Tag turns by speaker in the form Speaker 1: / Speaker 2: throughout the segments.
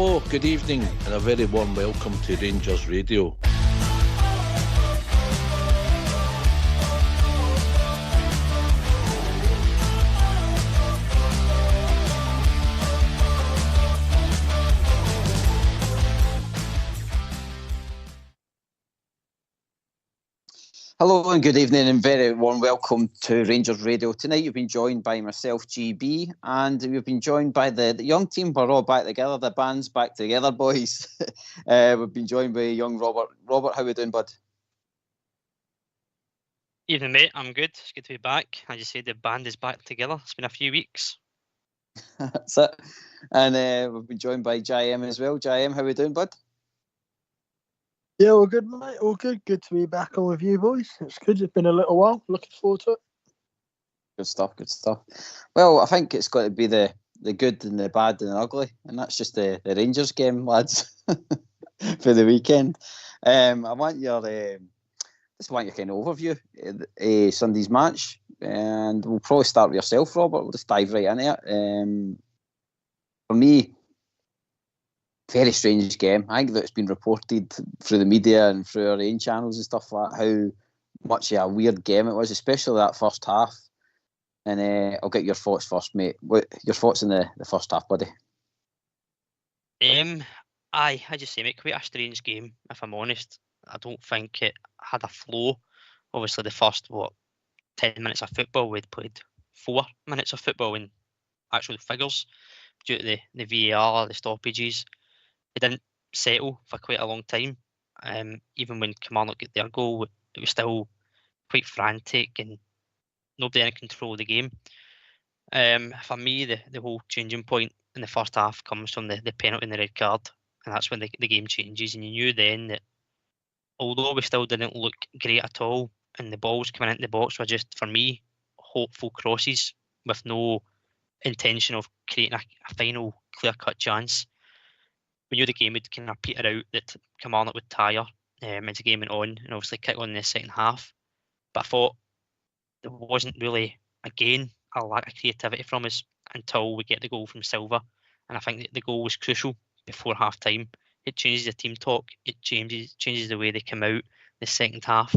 Speaker 1: Hello, good evening, and a very warm welcome to Rangers Radio.
Speaker 2: Hello and good evening and very warm welcome to Rangers Radio. Tonight you've been joined by myself, GB, and we've been joined by the young team. We're all back together, the band's back together, boys. We've been joined by young Robert. Robert, how are we doing, bud?
Speaker 3: Evening, mate. I'm good. It's good to be back. As you said, the band is back together. It's been a few weeks.
Speaker 2: That's it. And we've been joined by JM as well. JM, how are we doing, bud?
Speaker 4: Yeah, all good, mate. All good. Good to be back on with you, boys. It's good. It's been a little while. Looking forward to it.
Speaker 2: Good stuff, good stuff. Well, I think it's got to be the good and the bad and the ugly, and that's just the Rangers game, lads, for the weekend. I want your just want your kind of overview Sunday's match, and we'll probably start with yourself, Robert. We'll just dive right into it. For me, very strange game. I think that it's been reported through the media and through our own channels and stuff like that, how much of a weird game it was, especially that first half. And I'll get your thoughts first, mate. What your thoughts in the first half, buddy?
Speaker 3: I just say, mate, quite a strange game, if I'm honest. I don't think it had a flow. Obviously, the first, 10 minutes of football, we'd played 4 minutes of football in actual figures due to the VAR, the stoppages. It didn't settle for quite a long time. Even when Kilmarnock got their goal, it was still quite frantic and nobody in control of the game. For me, the whole changing point in the first half comes from the penalty and the red card, and that's when the game changes. And you knew then that although we still didn't look great at all, and the balls coming into the box were just, for me, hopeful crosses with no intention of creating a final clear-cut chance. We knew the game would kind of peter out, that Kilmarnock would tire as the game went on, and obviously kick on in the second half. But I thought there wasn't really, again, a lack of creativity from us until we get the goal from Silva. And I think that the goal was crucial before half-time. It changes the team talk. It changes the way they come out the second half.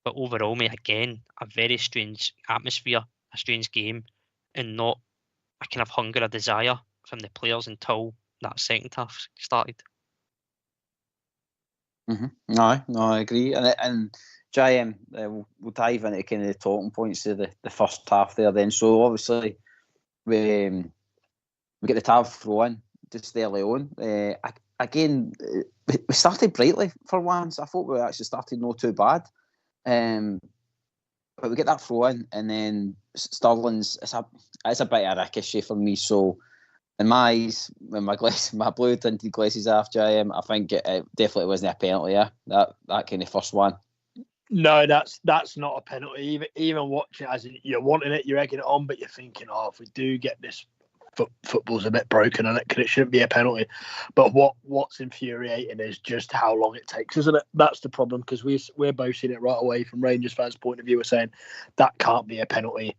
Speaker 3: But overall, mate, again, a very strange atmosphere, a strange game, and not a kind of hunger or desire from the players until that second half started.
Speaker 2: Mm-hmm. No, I agree. And JM, we'll dive into kind of the talking points of the first half there then. So obviously we get the Tav throw in just early on. Again, we started brightly for once. I thought we actually started not too bad. But we get that throw in, and then Sterling's, it's a bit of a ricochet for me. So in my eyes, when my blue tinted glasses off, JM, I think it definitely wasn't a penalty. Yeah, that kind of first one.
Speaker 4: No, that's not a penalty. Even watching it, as in you're wanting it, you're egging it on, but you're thinking, if we do get this, football's a bit broken and it shouldn't be a penalty. But what's infuriating is just how long it takes, isn't it? That's the problem, because we're both seeing it right away from Rangers fans' point of view. We're saying that can't be a penalty.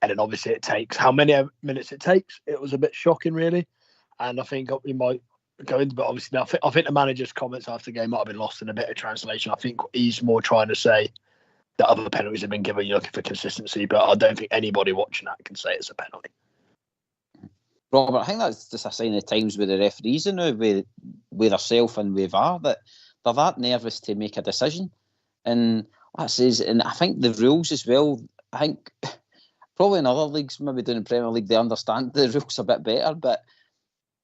Speaker 4: And then obviously it takes how many minutes it takes. It was a bit shocking, really. And I think we might go into, but obviously now I think the manager's comments after the game might have been lost in a bit of translation. I think he's more trying to say that other penalties have been given. You're looking for consistency, but I don't think anybody watching that can say it's a penalty.
Speaker 2: Robert, I think that's just a sign of times with the referees and with ourselves and with VAR, that they're that nervous to make a decision. And that says, and I think the rules as well, I think probably in other leagues, maybe doing the Premier League, they understand the rules a bit better, but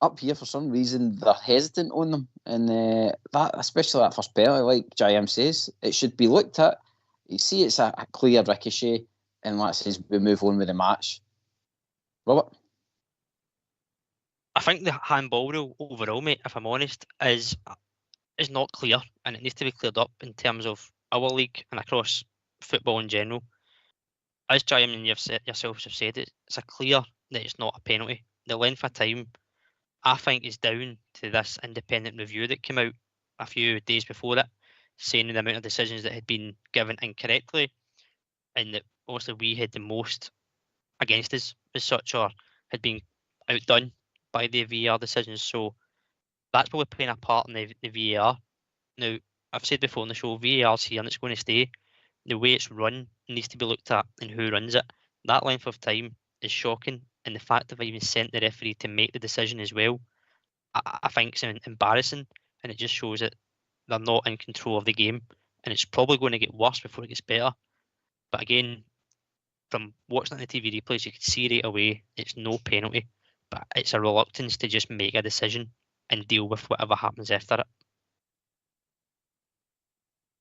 Speaker 2: up here, for some reason, they're hesitant on them. And that, especially that first penalty, like JM says, it should be looked at. You see it's a clear ricochet, and that says we move on with the match. Robert?
Speaker 3: I think the handball rule overall, mate, if I'm honest, is not clear, and it needs to be cleared up in terms of our league and across football in general. As JM and yourselves have said, it's a clear that it's not a penalty. The length of time, I think, is down to this independent review that came out a few days before it, saying the amount of decisions that had been given incorrectly, and that obviously we had the most against us as such, or had been outdone by the VAR decisions. So that's probably playing a part in the VAR. Now, I've said before on the show, VAR's here and it's going to stay. The way it's run needs to be looked at and who runs it. That length of time is shocking, and the fact that I've even sent the referee to make the decision as well, I think it's embarrassing, and it just shows that they're not in control of the game, and it's probably going to get worse before it gets better. But again, from watching the TV replays, you can see right away it's no penalty, but it's a reluctance to just make a decision and deal with whatever happens after it.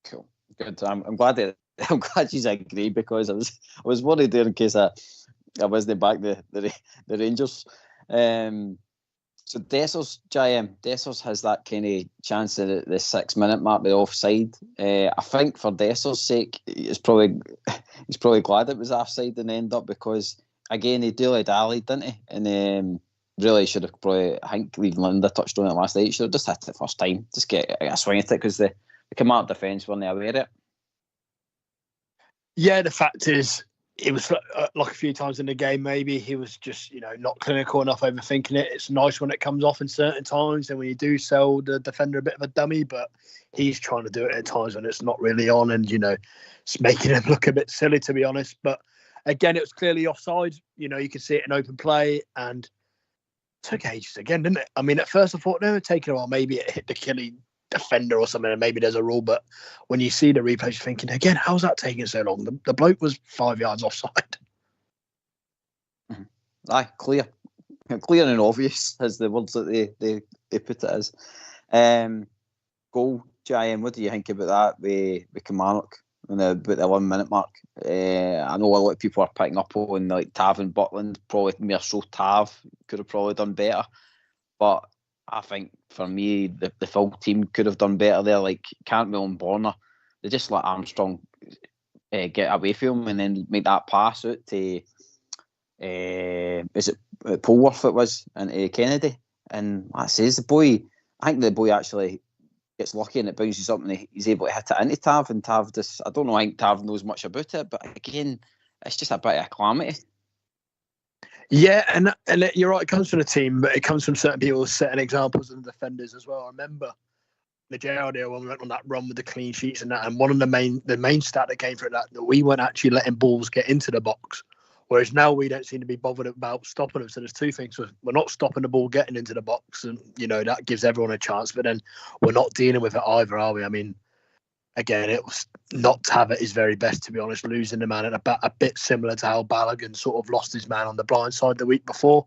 Speaker 2: Cool, good. I'm glad that I'm glad she's agreed, because I was worried there in case I wasn't back the Rangers. So Dessers has that kind of chance at the 6 minute mark, the offside. I think for Dessers' sake, he's probably glad it was offside in the end up, because again he dilly-dallied, didn't he? And really should have probably, I think even Linda touched on it last night, should have just hit it first time, just get a swing at it, because the command defence weren't aware of it.
Speaker 4: Yeah, the fact is, it was like a few times in the game, maybe he was just, not clinical enough, overthinking it. It's nice when it comes off in certain times, and when you do sell the defender a bit of a dummy, but he's trying to do it at times when it's not really on, and, it's making him look a bit silly, to be honest. But again, it was clearly offside. You could see it in open play, and it took ages again, didn't it? I mean, at first I thought, no, taking a while, maybe it hit the killing defender or something, and maybe there's a rule, but when you see the replays, you're thinking, again, how's that taking so long? The bloke was 5 yards offside.
Speaker 2: Aye, clear and obvious as the words that they put it as. Goal, Jim, what do you think about that with Kilmarnock on about the 1 minute mark? I know a lot of people are picking up on like Tav and Butland, probably more so Tav could have probably done better, but I think for me, the full team could have done better there. Like Cantwell and Borner, they just let Armstrong get away from him and then make that pass out to, is it Polworth it was, and Kennedy. And that says I think the boy actually gets lucky and it bounces up and he's able to hit it into Tav. And Tav just, I don't know, I think Tav knows much about it, but again, it's just a bit of a calamity.
Speaker 4: Yeah, and you're right, it comes from the team, but it comes from certain people setting examples of the defenders as well. I remember Managerial when we went on that run with the clean sheets and that, and one of the main stat that came from that we weren't actually letting balls get into the box, whereas now we don't seem to be bothered about stopping them. So there's two things: we're not stopping the ball getting into the box, and that gives everyone a chance, but then we're not dealing with it either, are we? I mean, again, it was not to have it his very best, to be honest, losing the man, and a bit similar to how Balogun sort of lost his man on the blind side the week before.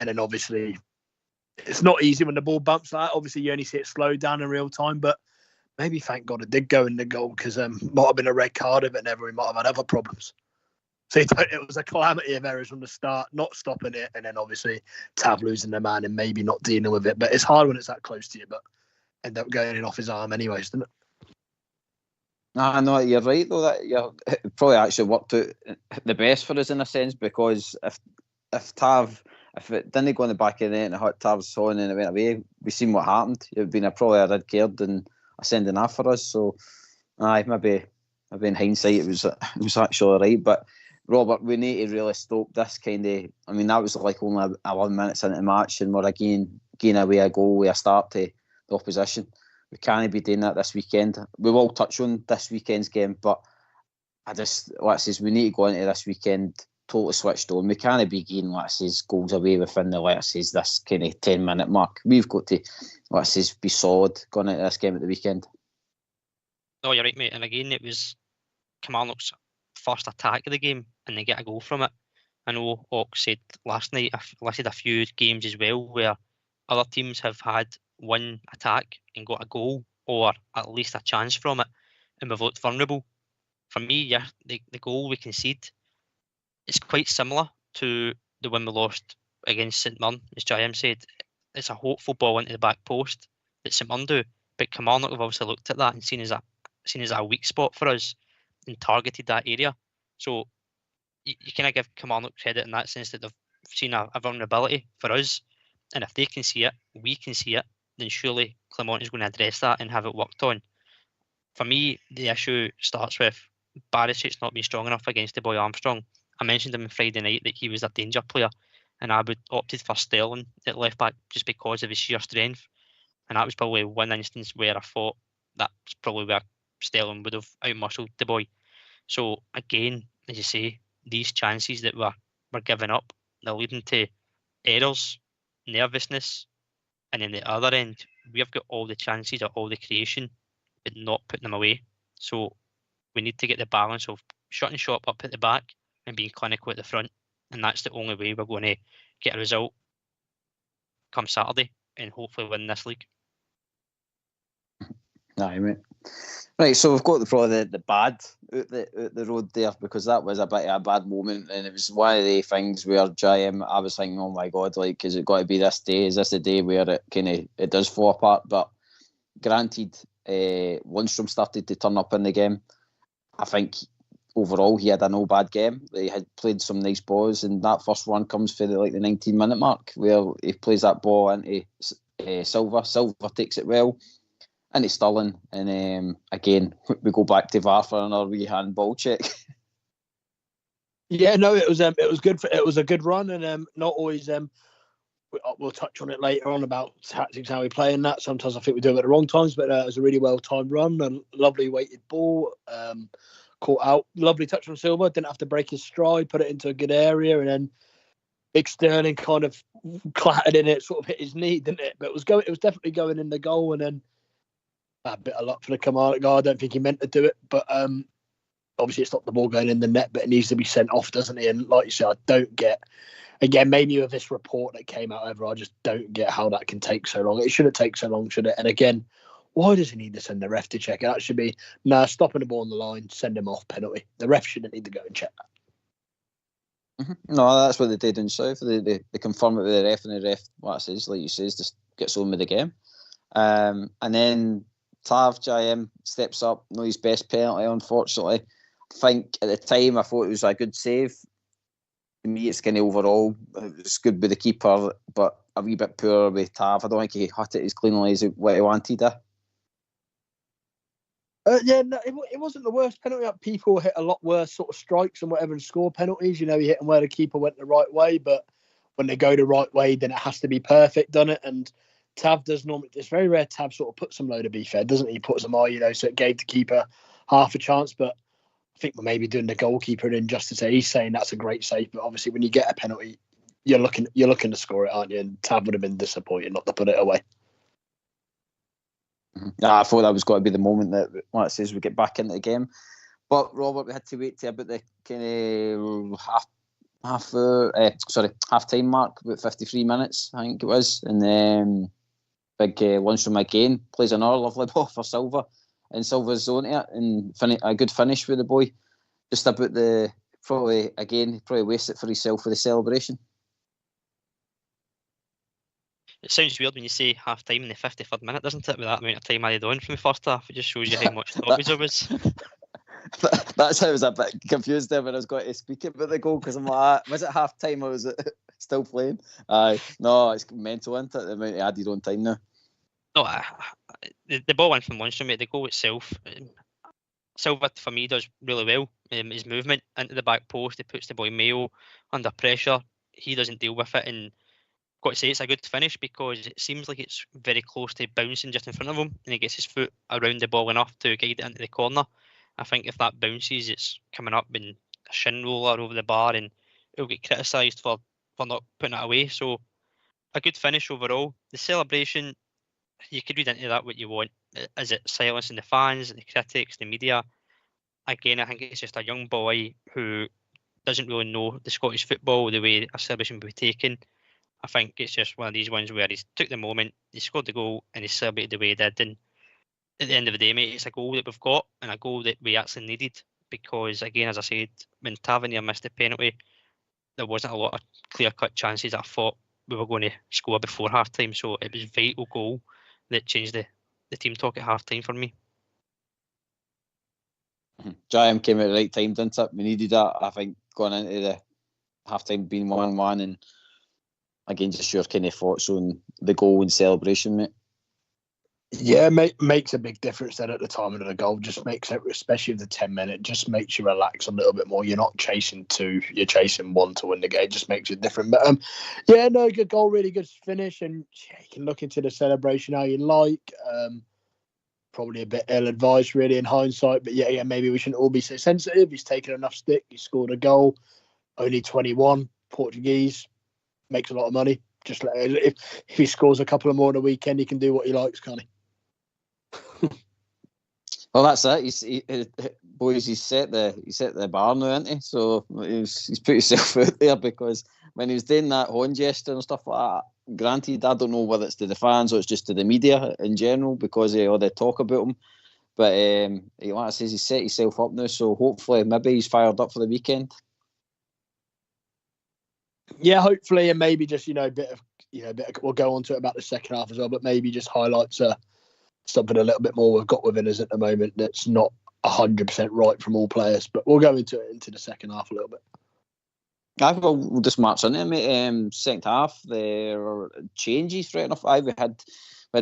Speaker 4: And then obviously, it's not easy when the ball bumps like that. Obviously, you only see it slowed down in real time, but maybe thank God it did go in the goal, because might have been a red card if it never, we might have had other problems. So it was a calamity of errors from the start, not stopping it, and then obviously Tav losing the man and maybe not dealing with it. But it's hard when it's that close to you, but end up going in off his arm anyways, didn't it?
Speaker 2: No, you're right though. That it probably actually worked out the best for us in a sense, because if it didn't go in the back of the net and hit Tav's on and it went away, we seen what happened. It would have been probably a red card and a sending off for us. So, maybe in hindsight it was actually right. But Robert, we need to really stop this kind of. I mean, that was like only 11 minutes into the match, and we're again away a goal with a start to the opposition. We can't be doing that this weekend. We will touch on this weekend's game, but we need to go into this weekend totally switched on. We can't be getting, goals away within the, this kind of 10-minute mark. We've got to, be solid going into this game at the weekend.
Speaker 3: No, you're right, mate. And again, it was Kilmarnock's first attack of the game, and they get a goal from it. I know Ox said last night, I've listed a few games as well where other teams have had one attack and got a goal or at least a chance from it, and we've looked vulnerable. For me, the goal we concede, it's quite similar to the one we lost against St Mirren, as Jim said. It's a hopeful ball into the back post that St Mirren do, but Kilmarnock have obviously looked at that and seen as a weak spot for us and targeted that area. So you kind of give Kilmarnock credit in that sense that they've seen a vulnerability for us, and if they can see it, we can see it, then surely Clermont is going to address that and have it worked on. For me, the issue starts with Barisic not being strong enough against the boy Armstrong. I mentioned him on Friday night that he was a danger player. and I would opted for Sterling at left back just because of his sheer strength. And that was probably one instance where I thought that's probably where Sterling would have outmuscled the boy. So again, as you say, these chances that were given up, they're leading to errors, nervousness, and then the other end, we've got all the chances or all the creation, but not putting them away. So we need to get the balance of shutting shop up at the back and being clinical at the front. And that's the only way we're going to get a result come Saturday and hopefully win this league.
Speaker 2: Aye, mate. Right, so we've got probably the bad out the road there, because that was a bit of a bad moment, and it was one of the things where I was thinking, oh my God, like, is it got to be this day? Is this the day where it does fall apart? But granted, Lundstrom started to turn up in the game. I think overall he had a no bad game. He had played some nice balls, and that first one comes for the 19-minute mark where he plays that ball into Silva. Silva takes it well. And it's Sterling, and again we go back to VAR for another wee handball check.
Speaker 4: Yeah, no, it was good. It was a good run, and not always. We'll touch on it later on about tactics, how we play, and that. Sometimes I think we do it at the wrong times, but it was a really well timed run and lovely weighted ball. Caught out, lovely touch from Silva. Didn't have to break his stride, put it into a good area, and then big Sterling kind of clattered in it, sort of hit his knee, didn't it? But it was definitely going in the goal, and then. A bit of luck for the Kamara guy. I don't think he meant to do it, but obviously it's not the ball going in the net, but it needs to be sent off, doesn't it? And like you said, I don't get, again, maybe with this report that came out over, I just don't get how that can take so long. It shouldn't take so long, should it? And again, why does he need to send the ref to check it? That should be, stopping the ball on the line, send him off, penalty. The ref shouldn't need to go and check that.
Speaker 2: Mm-hmm. No, that's what they did in South. They confirm it with the ref, and the ref, what it says, like you says, just gets on with the game. And then Tav JM steps up, not his best penalty, unfortunately. I think at the time I thought it was a good save. To me, it's kind of overall, it's good with the keeper, but a wee bit poor with Tav. I don't think he hit it as cleanly as what he wanted.
Speaker 4: No, it wasn't the worst penalty. People hit a lot worse sort of strikes and whatever and score penalties. You hit them where the keeper went the right way, but when they go the right way, then it has to be perfect, doesn't it? And Tav does normally, it's very rare Tav sort of puts them low, to be fair, doesn't he? He puts them high, so it gave the keeper half a chance, but I think we're maybe doing the goalkeeper an injustice there. He's saying that's a great save, but obviously when you get a penalty, you're looking to score it, aren't you? And Tav would have been disappointed not to put it away.
Speaker 2: I thought that was going to be the moment that, what it says, we get back into the game. But Robert, we had to wait to about the kind of half time mark, about 53 minutes, I think it was, and then big Lundstrom again plays another lovely ball for Silva, and Silva's on it, and a good finish with the boy. Just about probably wastes it for himself for the celebration.
Speaker 3: It sounds weird when you say half time in the 53rd minute, doesn't it? With that amount of time added on from the first half, it just shows you how much thought there was.
Speaker 2: That's how I was a bit confused there when I was going to speak about the goal, because I'm like, was it half time or was it still playing? No, it's mental, isn't it? The amount of added on time now.
Speaker 3: No, the ball went from Lundstrom, mate. The goal itself, Silva for me does really well. His movement into the back post, he puts the boy Mayo under pressure. He doesn't deal with it, and got to say it's a good finish because it seems like it's very close to bouncing just in front of him, and he gets his foot around the ball enough to guide it into the corner. I think if that bounces, it's coming up in a shin roller over the bar, and it'll get criticised for not putting it away. So a good finish overall. The celebration, you could read into that what you want. Is it silencing the fans, the critics, the media? Again, I think it's just a young boy who doesn't really know the Scottish football the way a celebration would be taken. I think it's just one of these ones where he's took the moment, he scored the goal, and he celebrated the way he did. And at the end of the day, mate, it's a goal that we've got and a goal that we actually needed, because, again, as I said, when Tavernier missed the penalty, there wasn't a lot of clear-cut chances that I thought we were going to score before half-time. So it was a vital goal that changed the team talk at half-time for me.
Speaker 2: Giant came at the right time, didn't it? We needed that, I think, going into the half-time being 1-1, and again, just your kind of thoughts on the goal and celebration, mate.
Speaker 4: Yeah, makes a big difference then at the time of the goal. Just makes it, especially the 10-minute, just makes you relax a little bit more. You're not chasing 2, you're chasing 1 to win the game. It just makes it different. But good goal, really good finish, and you can look into the celebration how you like. Probably a bit ill-advised, really, in hindsight. But yeah, maybe we shouldn't all be so sensitive. He's taken enough stick. He scored a goal. Only 21, Portuguese, makes a lot of money. Just if he scores a couple of more on a weekend, he can do what he likes, can't he?
Speaker 2: Well, that's it. Boys, he's set the bar now, hasn't he? So he's put himself out there, because when he was doing that horn gesture and stuff like that, granted, I don't know whether it's to the fans or it's just to the media in general because of all the talk about him. But like I says, he's set himself up now, so hopefully maybe he's fired up for the weekend.
Speaker 4: Yeah, hopefully, and maybe just we'll go on to it about the second half as well, but maybe just highlights something a little bit more we've got within us at the moment that's not 100% right from all players. But we'll go into the second half a little bit.
Speaker 2: We'll just march into it, mate. Second half, there are changes right enough. We had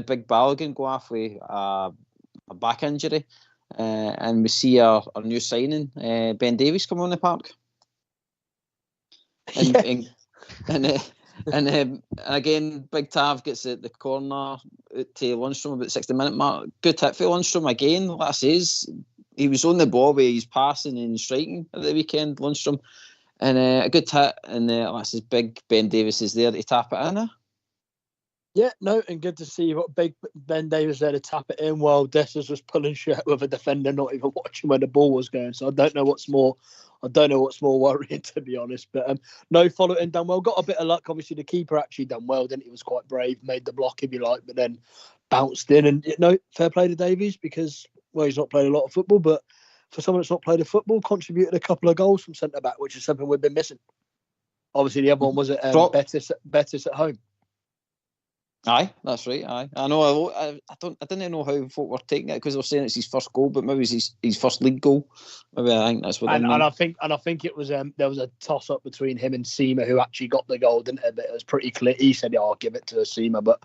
Speaker 2: Big Balogun go off with a back injury, and we see our new signing, Ben Davies, come on the park. And again, Big Tav gets the corner to Lundstrom about 60-minute mark. Good hit for Lundstrom again. Like I says, he was on the ball with his passing and striking at the weekend, Lundstrom. And a good hit, and like I says, Big Ben Davies is there to tap it in.
Speaker 4: Yeah, no, and good to see what Big Ben Davies there to tap it in while Dessers was pulling shit with a defender not even watching where the ball was going. So I don't know what's more worrying, to be honest. But no, follow it and done well. Got a bit of luck. Obviously, the keeper actually done well, didn't he? Was quite brave, made the block, if you like, but then bounced in. And fair play to Davies because, well, he's not played a lot of football, but for someone that's not played a football, contributed a couple of goals from centre-back, which is something we've been missing. Obviously, the other one was at Betis at home.
Speaker 2: Aye, that's right. Aye, I know. I didn't know how folk were taking it because they were saying it's his first goal, but maybe it's his first league goal. Maybe I think that's what.
Speaker 4: And I think it was there was a toss up between him and Seema, who actually got the goal, didn't it? But it was pretty clear. He said, "I'll give it to Seema," but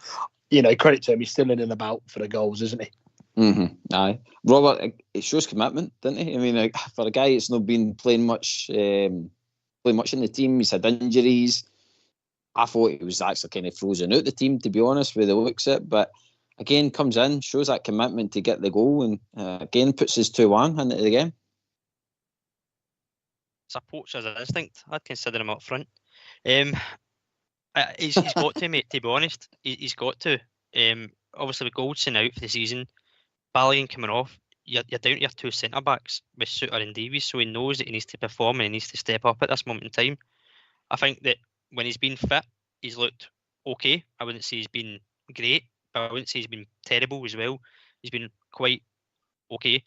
Speaker 4: credit to him, he's still in and about for the goals, isn't he?
Speaker 2: Mm-hmm. Aye, Robert, it shows commitment, didn't he? I mean, for a guy that's not been playing much in the team, he's had injuries. I thought he was actually kind of frozen out the team, to be honest, with the looks of it. But again, comes in, shows that commitment to get the goal, and again puts his 2-1 into the game.
Speaker 3: It's a poacher's instinct. I'd consider him up front. He's got to, mate. To be honest, he's got to. Obviously, with Goldson out for the season, Balogun coming off, you're down to your 2 centre backs with Suter and Davies, so he knows that he needs to perform and he needs to step up at this moment in time. I think that when he's been fit, he's looked okay. I wouldn't say he's been great, but I wouldn't say he's been terrible as well. He's been quite okay.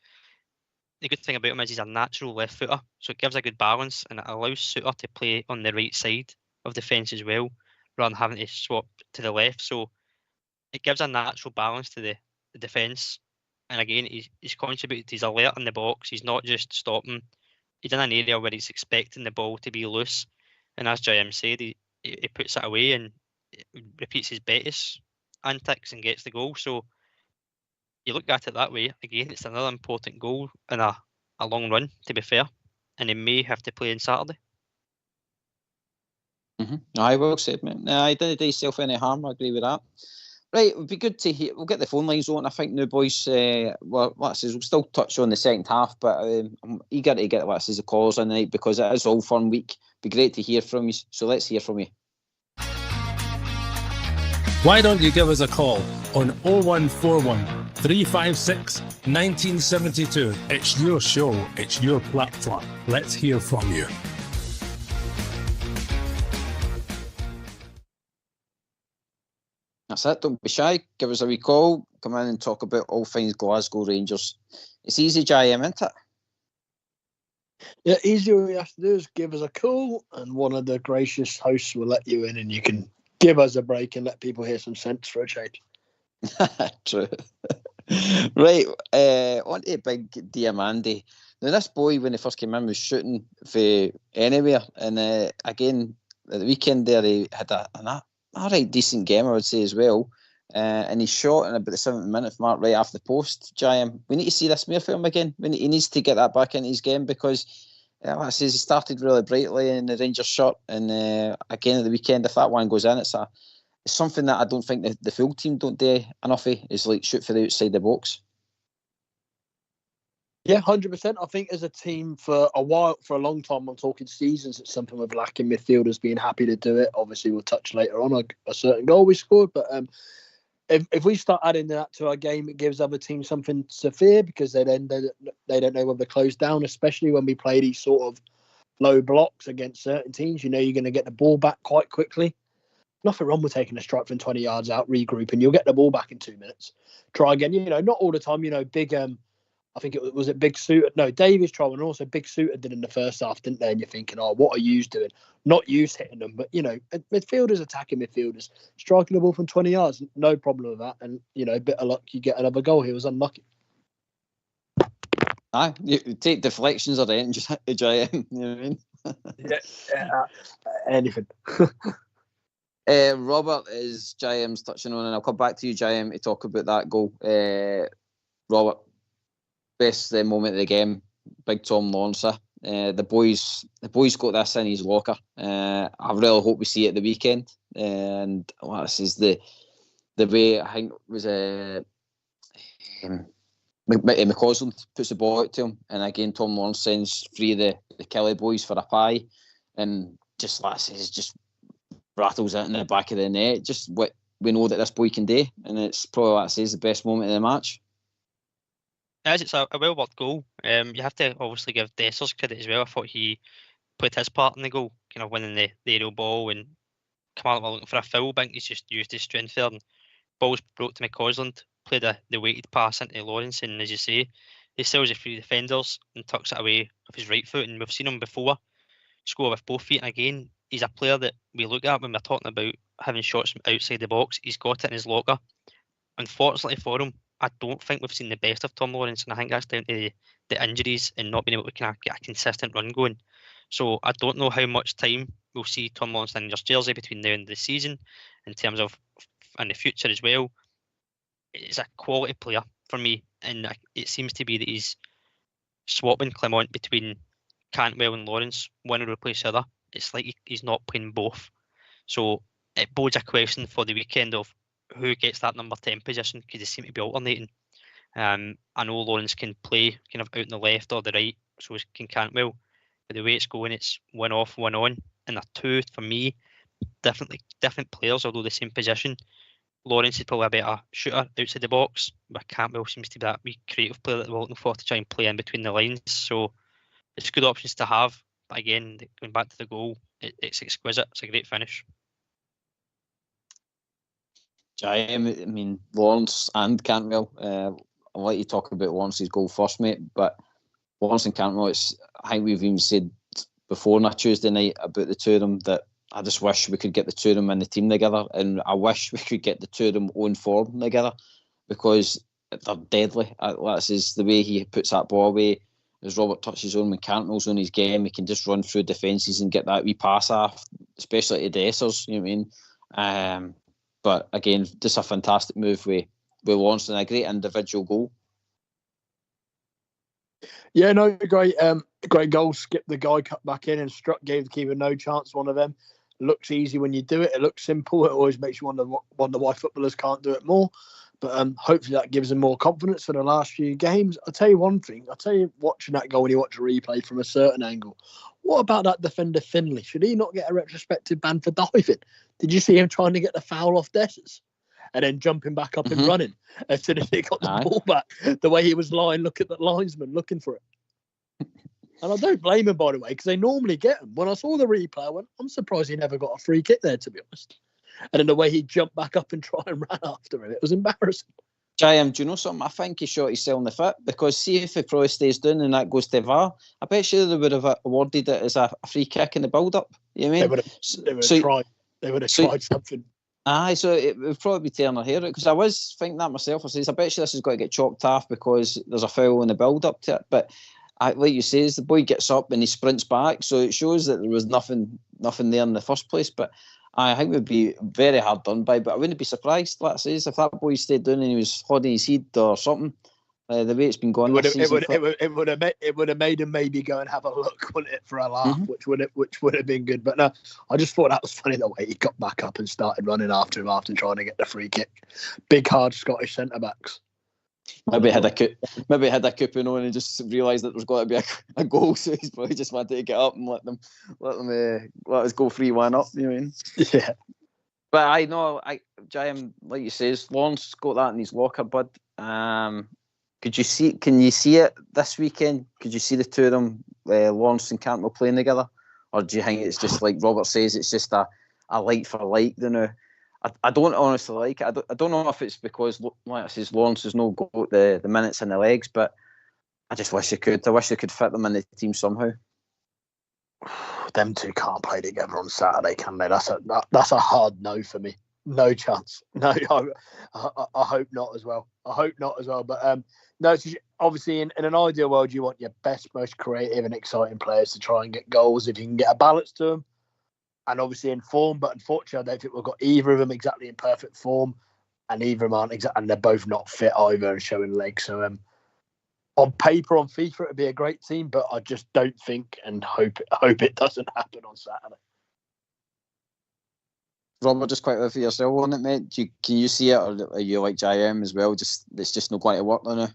Speaker 3: The good thing about him is he's a natural left footer, so it gives a good balance and it allows Suter to play on the right side of the fence as well, rather than having to swap to the left. So it gives a natural balance to the defence. And again, he's contributed. He's alert in the box. He's not just stopping. He's in an area where he's expecting the ball to be loose. And as JM said, he puts it away and repeats his Betis antics and gets the goal. So you look at it that way. Again, it's another important goal in a long run, to be fair. And he may have to play on Saturday.
Speaker 2: Mm-hmm. Aye, well said, mate. I didn't do yourself any harm. I agree with that. Right, it would be good to hear. We'll get the phone lines on. I think now, boys. We'll still touch on the second half, but I'm eager to get the calls in tonight because it is all fun week. Be great to hear from you. So let's hear from you.
Speaker 5: Why don't you give us a call on 0141 356 1972? It's your show. It's your platform. Let's hear from you.
Speaker 2: That's it. Don't be shy. Give us a wee call. Come in and talk about all things Glasgow Rangers. It's easy, JM, isn't it?
Speaker 4: Yeah, easy. All you have to do is give us a call, and one of the gracious hosts will let you in, and you can give us a break and let people hear some sense for a change.
Speaker 2: True. Right, on to Big Diamandi. Now, this boy, when he first came in, was shooting for anywhere, and again, at the weekend there, he had an alright decent game, I would say, as well. and he shot in about the 70th minute mark right after the post. Jim, we need to see this more from him again. He needs to get that back into his game because, like I say, he started really brightly in the Rangers shirt, and again at the weekend, if that one goes in, it's something that I don't think the full team don't do enough of, is like shoot for the outside the box.
Speaker 4: Yeah, 100%. I think as a team for a long time, I'm talking seasons, it's something we're lacking midfielders being happy to do it. Obviously, we'll touch later on a certain goal we scored, but if we start adding that to our game, it gives other teams something to fear because they don't know whether to close down, especially when we play these sort of low blocks against certain teams. You know you're going to get the ball back quite quickly. Nothing wrong with taking a strike from 20 yards out, regroup, and you'll get the ball back in 2 minutes. Try again. You know, not all the time. You know, big. I think it was Big Suitor. No, Davies tried, and also Big Suitor did in the first half, didn't they? And you're thinking, oh, what are you doing? Not you hitting them, but you know, midfielders attacking midfielders, striking the ball from 20 yards, no problem with that. And you know, a bit of luck, you get another goal. He was unlucky.
Speaker 2: Aye, you take deflections or anything, just hit the giant. You know what I mean?
Speaker 4: Yeah, anything.
Speaker 2: Robert is Jim's touching on, and I'll come back to you, Jim, to talk about that goal. Robert, best moment of the game, big Tom Lawrence. The boys got this in his locker. I really hope we see it the weekend. And this is the way I think it was McCausland puts the ball out to him, and again Tom Lawrence sends three of the Kelly boys for a pie, and just just rattles it in the back of the net. Just what we know that this boy can do, and it's probably, like I say, the best moment of the match.
Speaker 3: As it's a well-worked goal. You have to obviously give Dessers credit as well. I thought he played his part in the goal, kind of winning the aerial ball and Cantwell looking for a foul. I think he's just used his strength there. And ball's brought to McCausland, played the weighted pass into Lawrence, and as you say, he steals the three defenders and tucks it away with his right foot. And we've seen him before score with both feet. And again, he's a player that we look at when we're talking about having shots from outside the box. He's got it in his locker. Unfortunately for him, I don't think we've seen the best of Tom Lawrence, and I think that's down to the injuries and not being able to kind of get a consistent run going. So I don't know how much time we'll see Tom Lawrence in Rangers jersey between now and the season, in terms of in the future as well. It's a quality player for me, and it seems to be that he's swapping Clement between Cantwell and Lawrence, one will replace the other. It's like he's not playing both. So it bodes a question for the weekend of who gets that number 10 position, because they seem to be alternating. I know Lawrence can play kind of out on the left or the right, so can Cantwell. But the way it's going, it's one off, one on, and they're two, for me, different players, although the same position. Lawrence is probably a better shooter outside the box, but Cantwell seems to be that wee creative player that they're looking for to try and play in between the lines. So it's good options to have. But again, going back to the goal, it's exquisite. It's a great finish.
Speaker 2: I mean, Lawrence and Cantwell. I'll let you talk about Lawrence's goal first, mate. But Lawrence and Cantwell, I think we've even said before on a Tuesday night about the two of them that I just wish we could get the two of them in the team together, and I wish we could get the two of them on form together, because they're deadly. That's the way he puts that ball away. As Robert touches on, when Cantwell's on his game, he can just run through defences and get that wee pass off, especially to Dessers. You know what I mean? But again, just a fantastic move with Lawrence and a great individual goal.
Speaker 4: Yeah, no, great goal. Skipped the guy, cut back in and struck, gave the keeper no chance. One of them. It looks easy when you do it. It looks simple. It always makes you wonder why footballers can't do it more. But hopefully that gives them more confidence for the last few games. I'll tell you one thing. Watching that goal when you watch a replay from a certain angle, what about that defender Finlay? Should he not get a retrospective ban for diving? Did you see him trying to get the foul off Dessers and then jumping back up and running as soon as he got the ball back? The way he was lying, look at the linesman looking for it. And I don't blame him, by the way, because they normally get him. When I saw the replay, I went, I'm surprised he never got a free kick there, to be honest. And then the way he jumped back up and tried and ran after him, it was embarrassing.
Speaker 2: Jim, do you know something? I think he shot himself in the foot, because see if he probably stays down and that goes to VAR, I bet you they would have awarded it as a free kick in the build-up. You know what I mean?
Speaker 4: They would have tried something.
Speaker 2: Aye, so it would probably be tearing their hair out, because I was thinking that myself. I bet you this has got to get chalked off because there's a foul in the build-up to it. But like you say, the boy gets up and he sprints back, so it shows that there was nothing there in the first place. But I think we'd be very hard done by, but I wouldn't be surprised, let's say, if that boy stayed down and he was holding his head or something. The way it's been going this season.
Speaker 4: It would have made him maybe go and have a look, wouldn't it, for a laugh, which would have been good. But no, I just thought that was funny the way he got back up and started running after him after trying to get the free kick. Big, hard Scottish centre backs.
Speaker 2: Maybe he had a coupon on and just realised that there's got to be a goal, so he's probably just wanted to get up and let us go 3-1 up. You know what I mean?
Speaker 4: Yeah.
Speaker 2: But I know, Jim, like you say, Lawrence got that in his locker, bud. Can you see it this weekend? Could you see the two of them, Lawrence and Cantwell, playing together, or do you think it's just like Robert says, it's just a like for like? You know, I don't honestly like it. I don't know if it's because, like I says, Lawrence has no got the minutes in the legs, but I just wish they could. I wish they could fit them in the team somehow.
Speaker 4: Them two can't play together on Saturday, can they? That's a hard no for me. No chance. No, I hope not as well. But no, obviously in an ideal world, you want your best, most creative and exciting players to try and get goals if you can get a balance to them. And obviously in form, but unfortunately, I don't think we've got either of them exactly in perfect form, and either of them aren't and they're both not fit either and showing legs. So on paper, on FIFA, it'd be a great team, but I just don't think and hope it doesn't happen on Saturday.
Speaker 2: Robert, just quickly for yourself on it, mate. Can you see it, or are you like JM as well? It's just not going to work now.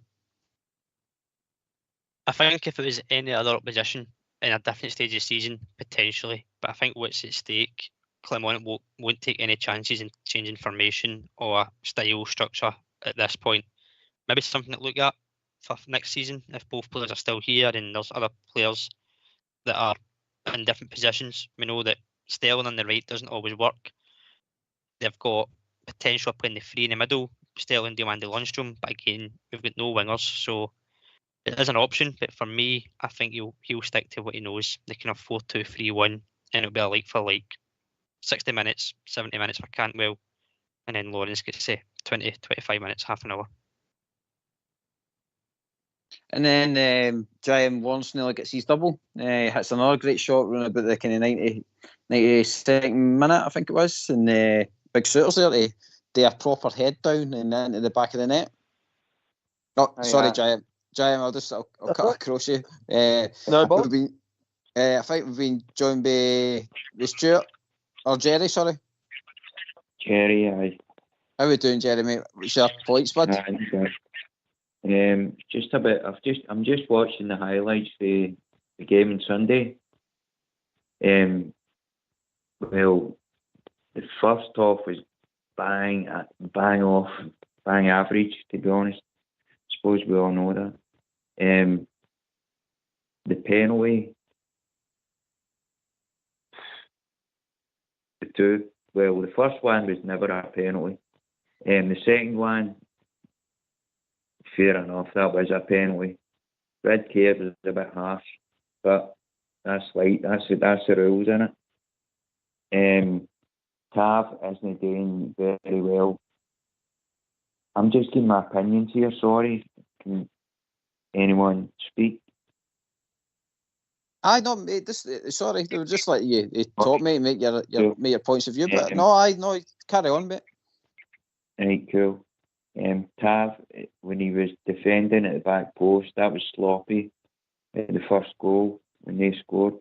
Speaker 3: I think if it was any other opposition in a different stage of the season, potentially. But I think what's at stake, Clement won't take any chances in changing formation or style structure at this point. Maybe something to look at for next season if both players are still here and there's other players that are in different positions. We know that Sterling on the right doesn't always work. They've got potential of playing the three in the middle, Sterling, Diamande, Lundstrom, but again, we've got no wingers, so it is an option. But for me, I think he'll stick to what he knows. They can have 4-2-3-1, and it'll be a like for like 60 minutes, 70 minutes for Cantwell, and then Lawrence gets 20-25 minutes, half an hour.
Speaker 2: And then Giant Lawrence nearly gets his double. Hits another great shot running about the kind of 92nd minute, I think it was, and Big Suitors there to do a proper head down and then into the back of the net. Oh, sorry, Giant. I'll cut across you.
Speaker 4: No, Bob.
Speaker 2: I think we've been joined by Stuart or Jerry. Sorry,
Speaker 6: Jerry. Aye.
Speaker 2: How are we doing, Jerry, mate? What's your points, bud?
Speaker 6: Just a bit. I'm just watching the highlights for the game on Sunday. Well, the first half was bang average, to be honest. I suppose we all know that. The penalty, the first one was never a penalty. The second one, fair enough, that was a penalty. Red card was a bit harsh, but that's the rules, isn't it? Tav isn't doing very well. I'm just giving my opinions here, sorry. Can anyone speak?
Speaker 2: I know, mate. Sorry, they were just like you taught me, make your points of view. But no, carry on, mate.
Speaker 6: Right, cool. Tav, when he was defending at the back post, that was sloppy at the first goal when they scored.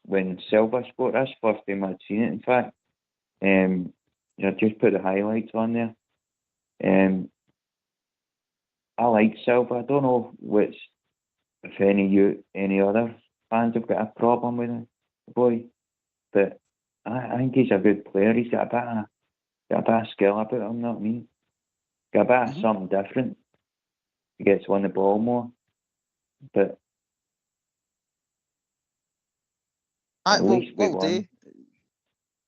Speaker 6: When Silva scored, that's the first time I'd seen it, in fact. I just put the highlights on there. I like Silva. I don't know if any other fans have got a problem with him, boy. But I think he's a good player. He's got a bit of skill about him, you know what I mean? Got a bit of something different. He gets on the ball more. But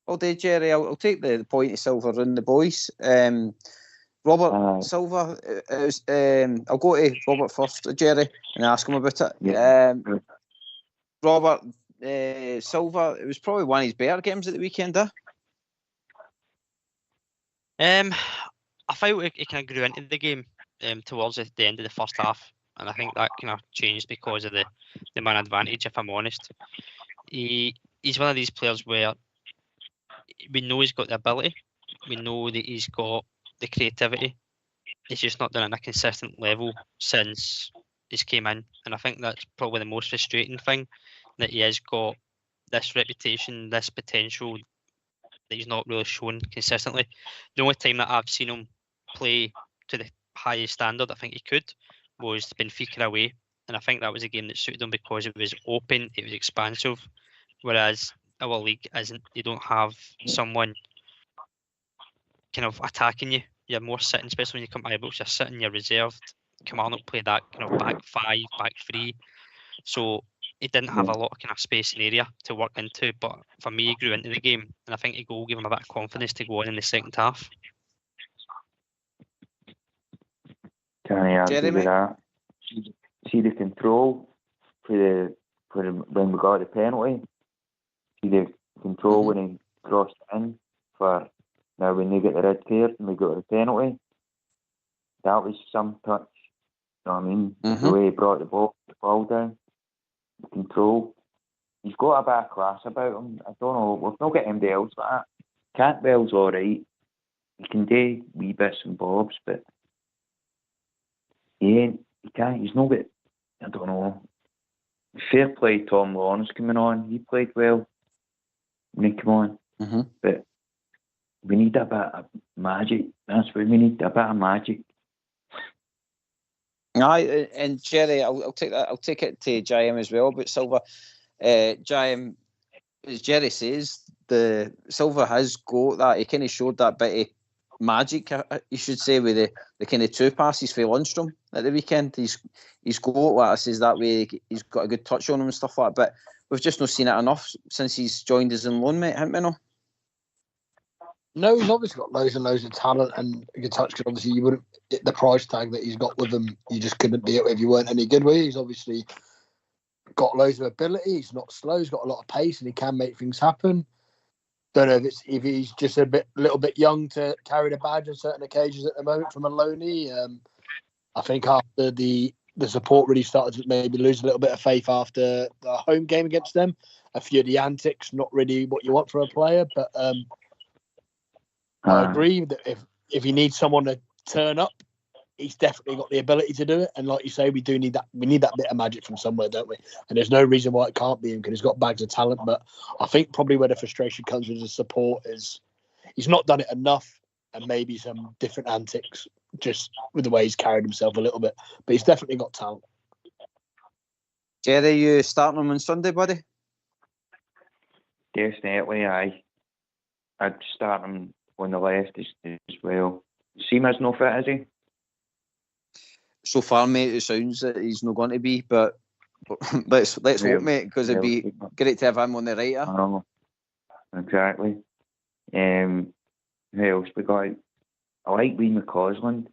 Speaker 2: all day, Jerry. I'll take the point of Silva and the boys. Robert Silva. I'll go to Robert first, Jerry, and ask him about it.
Speaker 6: Yeah.
Speaker 2: Robert Silva. It was probably one of his better games at the weekend,
Speaker 3: I felt he kind of grew into the game towards the end of the first half. and I think that kind of changed because of the man advantage. If I'm honest, he's one of these players where we know he's got the ability, we know that he's got the creativity. He's just not done it at a consistent level since he's came in, and I think that's probably the most frustrating thing, that he has got this reputation, this potential that he's not really shown consistently. The only time that I've seen him play to the highest standard I think he could was Benfica away, and I think that was a game that suited him because it was open, it was expansive, whereas our league isn't. You don't have someone kind of attacking you. You're more sitting, especially when you come to Ibrox, you're sitting, you're reserved. Kilmarnock play that kind of back five, back three. So he didn't have a lot of kind of space and area to work into. But for me, he grew into the game, and I think the goal gave him a bit of confidence to go on in the second half.
Speaker 6: Can I argue
Speaker 2: Jeremy?
Speaker 6: with that? See the control when we got the penalty. See the control when he crossed in for now when they get the red card and we got the penalty. That was some touch. You know what I mean? The way he brought the ball down, the control. He's got a bit of class about him. I don't know. We've not got anybody else like that. Cantwell's alright. He can do wee bits and bobs, but he can't. He's not got. I don't know. Fair play, Tom Lawrence coming on. He played well when he came on. But we need a bit of magic. That's what we need, a bit of magic.
Speaker 2: Aye, and Jerry, I'll take that. I'll take it to Jim as well. But Silva, Jim, as Jerry says, the Silva has got that. He kind of showed that bit of magic, you should say, with the kind of two passes for Lundstrom at the weekend. He's got what I says that way. He's got a good touch on him and stuff like that. But we've just not seen it enough since he's joined us in loan, mate, haven't we?
Speaker 4: No, he's obviously got loads and loads of talent and good touch. Because obviously, you wouldn't the price tag that he's got with him. You just couldn't be it if you weren't any good with it. He's obviously got loads of ability. He's not slow. He's got a lot of pace, and he can make things happen. Don't know if he's just a little bit young to carry the badge on certain occasions at the moment from a loanee. I think after the support really started to maybe lose a little bit of faith after the home game against them. A few of the antics, not really what you want from a player, but. I agree that if he needs someone to turn up, he's definitely got the ability to do it. And like you say, we do need that. We need that bit of magic from somewhere, don't we? And there's no reason why it can't be him because he's got bags of talent. But I think probably where the frustration comes with his support is he's not done it enough, and maybe some different antics just with the way he's carried himself a little bit. But he's definitely got talent.
Speaker 2: Jerry, you starting him on Sunday, buddy?
Speaker 6: Definitely, aye. I'd start him on the left as well. Seema's no fit, is he?
Speaker 2: So far, mate, it sounds that he's not going to be, but let's hope, mate, because it'd be great to have him on the right.
Speaker 6: Exactly. Who else we got? I like Wee McCausland.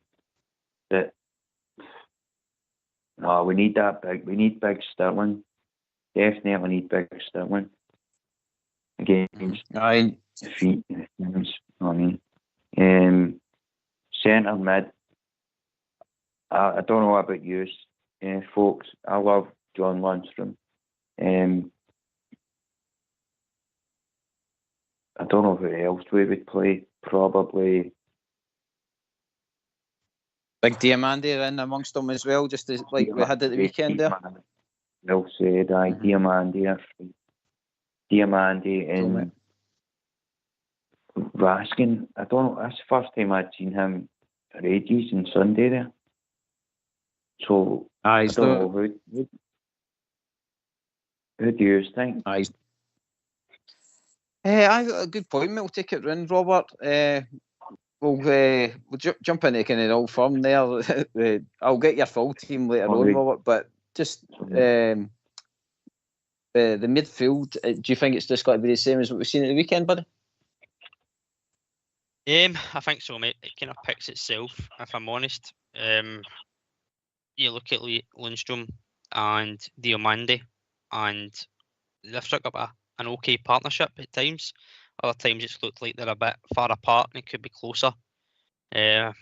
Speaker 6: That we need that big. We need big Sterling. Definitely need big Sterling against defeat. I mean, centre mid. I don't know about you, folks. I love John Lundstrom. I don't know who else we would play. Probably
Speaker 2: Big Diamandi in amongst them as well, just as like we had at the weekend there.
Speaker 6: Well said, Diamandi and Raskin. I don't know. That's the first time I'd seen him for ages on Sunday there. So I don't know who do you think?
Speaker 2: I've got a good point, mate. We'll take it round, Robert. We'll jump into kind of old firm there. I'll get your full team later on, Robert. But just the midfield. Do you think it's just got to be the same as what we've seen at the weekend, buddy?
Speaker 3: I think so, mate. It kind of picks itself, if I'm honest. You look at Lundstrom and Diamandi, and they've struck up an okay partnership at times. Other times it's looked like they're a bit far apart and it could be closer. I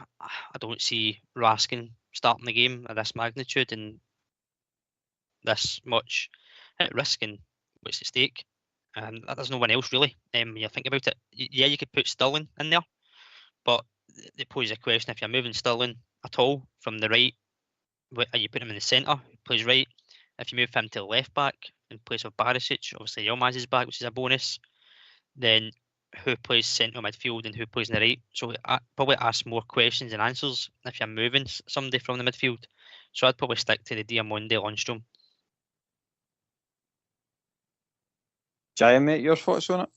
Speaker 3: don't see Raskin starting the game of this magnitude and this much at risk and what's at stake. And there's no one else really. When you think about it, yeah, you could put Sterling in there, but it poses a question: if you're moving Sterling at all from the right, are you putting him in the centre? He plays right. If you move him to the left back in place of Barisic, obviously Yilmaz is back, which is a bonus. Then who plays central midfield and who plays in the right? So I probably ask more questions than answers if you're moving somebody from the midfield. So I'd probably stick to the Diamonde Lundstrom.
Speaker 2: Giant, mate, your thoughts on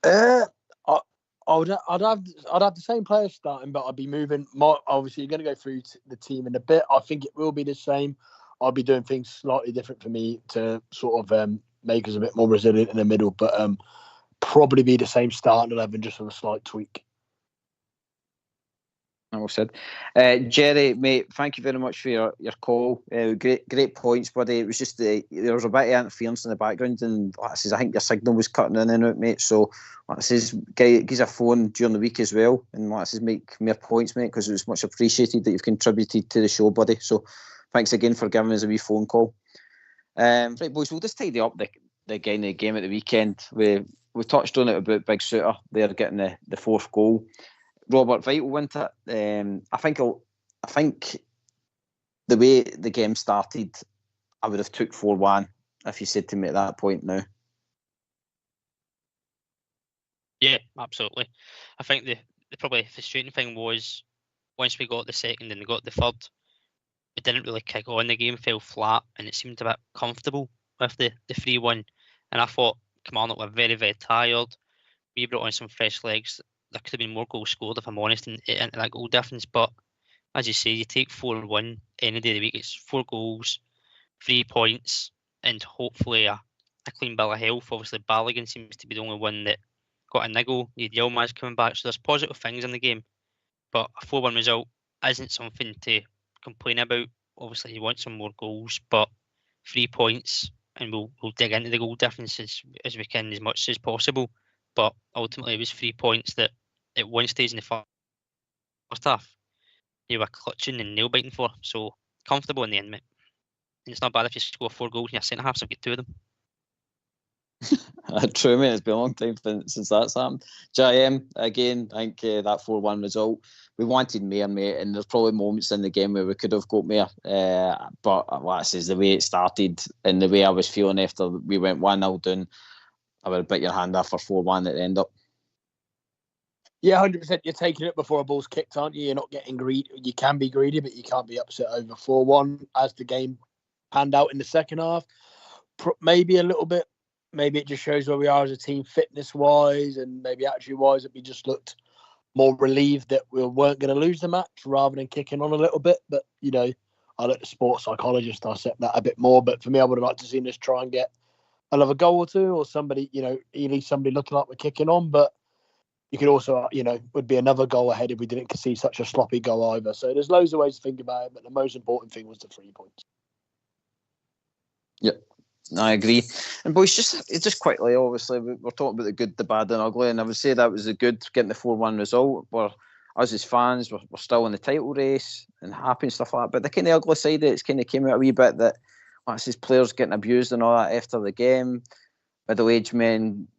Speaker 2: it?
Speaker 4: I'd have the same players starting, but I'd be moving. Obviously, you're going to go through the team in a bit. I think it will be the same. I'll be doing things slightly different for me to sort of make us a bit more resilient in the middle, but probably be the same starting 11, just with a slight tweak.
Speaker 2: Well said. Jerry, mate, thank you very much for your call. Great points, buddy. It was just there was a bit of interference in the background, and like I says, I think your signal was cutting in and out, mate. So like I says, give a phone during the week as well, and like I says, make more points, mate, because it was much appreciated that you've contributed to the show, buddy. So thanks again for giving us a wee phone call. Right, boys, we'll just tidy up the game at the weekend. We touched on it about Big Suter. They're getting the fourth goal. Robert, vital, wasn't it? I think the way the game started, I would have took 4-1 if you said to me at that point now.
Speaker 3: Yeah, absolutely. I think the probably frustrating thing was once we got the second and we got the third, it didn't really kick on. The game fell flat and it seemed a bit comfortable with the 3-1. And I thought, Kilmarnock were very, very tired. We brought on some fresh legs. There could have been more goals scored, if I'm honest, in that goal difference. But as you say, you take 4-1 any day of the week. It's 4 goals, 3 points, and hopefully a clean bill of health. Obviously, Balogun seems to be the only one that got a niggle. You had Yilmaz coming back. So there's positive things in the game. But a 4-1 result isn't something to complain about. Obviously, you want some more goals, but 3 points, and we'll dig into the goal differences as we can as much as possible. But ultimately, it was 3 points that at one stage in the first half, you were clutching and nail biting for. So comfortable in the end, mate. And it's not bad if you score 4 goals in your centre half, so get 2 of them.
Speaker 2: True, mate. It's been a long time since that's happened. JM, again, I think that 4-1 result, we wanted more, mate, and there's probably moments in the game where we could have got more. But like I says, the way it started and the way I was feeling after we went 1-0 down, I would have bit your hand off for 4-1 at the end up.
Speaker 4: Yeah, 100%. You're taking it before a ball's kicked, aren't you? You're not getting greedy. You can be greedy, but you can't be upset over 4-1 as the game panned out in the second half. Maybe a little bit. Maybe it just shows where we are as a team fitness-wise and maybe attitude-wise that we just looked more relieved that we weren't going to lose the match rather than kicking on a little bit. But, you know, I let the sports psychologist dissect that a bit more. But for me, I would have liked to see us try and get another goal or two or somebody, you know, at least somebody looking like we're kicking on. But you could also, you know, would be another goal ahead if we didn't see such a sloppy goal either. So there's loads of ways to think about it, but the most important thing was the 3 points.
Speaker 2: Yep, I agree. And boys, just quickly, obviously, we're talking about the good, the bad, and ugly, and I would say that was the good, getting the 4-1 result. Where us as fans, we're still in the title race and happy and stuff like that. But the kind of ugly side of it's kind of came out a wee bit that, like I says, players getting abused and all that after the game, middle-aged men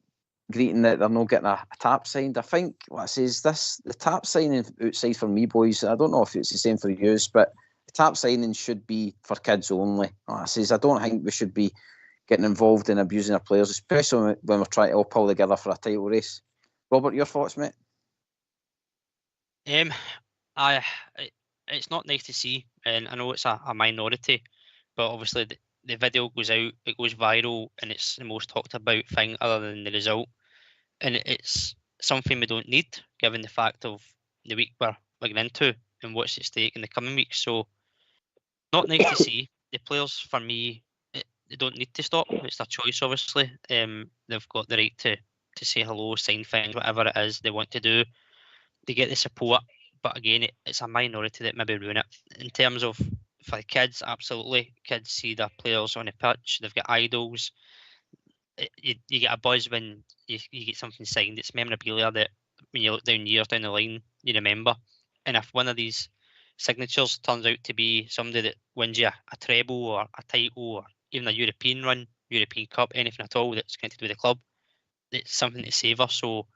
Speaker 2: greeting that they're not getting a tap signed. I think what I say is the tap signing outside for me, boys, I don't know if it's the same for you, but the tap signing should be for kids only. Like I says, I don't think we should be getting involved in abusing our players, especially when we're trying to all pull together for a title race. Robert, your thoughts, mate?
Speaker 3: It's not nice to see, and I know it's a minority, but obviously the video goes out, it goes viral, and it's the most talked about thing other than the result. And it's something we don't need, given the fact of the week we're going into and what's at stake in the coming weeks. So, not nice to see. The players, for me, they don't need to stop. It's their choice, obviously. They've got the right to say hello, sign things, whatever it is they want to do. They get the support, but again, it's a minority that maybe ruin it. In terms of for the kids, absolutely. Kids see their players on the pitch. They've got idols. You get a buzz when you get something signed. It's memorabilia that when you look down years down the line, you remember. And if one of these signatures turns out to be somebody that wins you a treble or a title or even a European run, European Cup, anything at all that's connected with the club, it's something to savour. So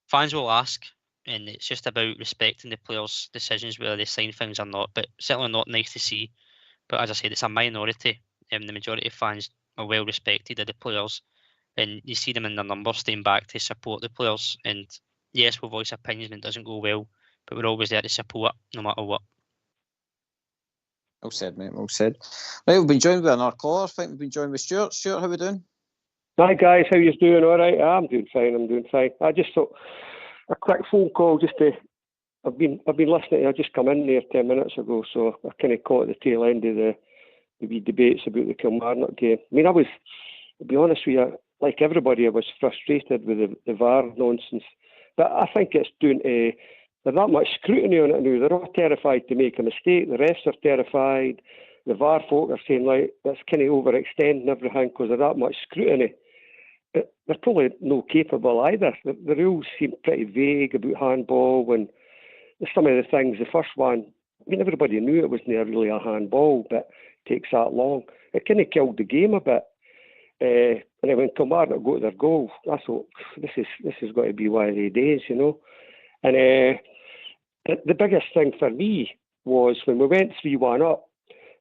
Speaker 3: fans will ask, and it's just about respecting the players' decisions, whether they sign things or not. But certainly not nice to see. But as I said, it's a minority. The majority of fans are well respected of the players, and you see them in their numbers staying back to support the players. And yes, we'll voice opinions when it doesn't go well, but we're always there to support no matter what.
Speaker 2: Well said, mate. Well said. Right, we've been joined with another caller. I think we've been joined with Stuart. Stuart, how are we doing?
Speaker 7: Hi guys, how you doing? All right, I'm doing fine. I just thought a quick phone call just to. I've been listening. I just come in there 10 minutes ago, so I kind of caught the tail end of the wee debates about the Kilmarnock game. I mean, I was, to be honest with you, like everybody, I was frustrated with the VAR nonsense. But I think it's doing to there's not much scrutiny on it now. They're all terrified to make a mistake. The refs are terrified. The VAR folk are saying like that's kind of overextending everything because of that much scrutiny. They're probably no capable either. The rules seem pretty vague about handball and some of the things. The first one, I mean, everybody knew it wasn't really a handball, but it takes that long. It kind of killed the game a bit. And then when Kilmarnock got their goal, I thought, this has got to be one of the days, you know. And the biggest thing for me was when we went 3-1 up,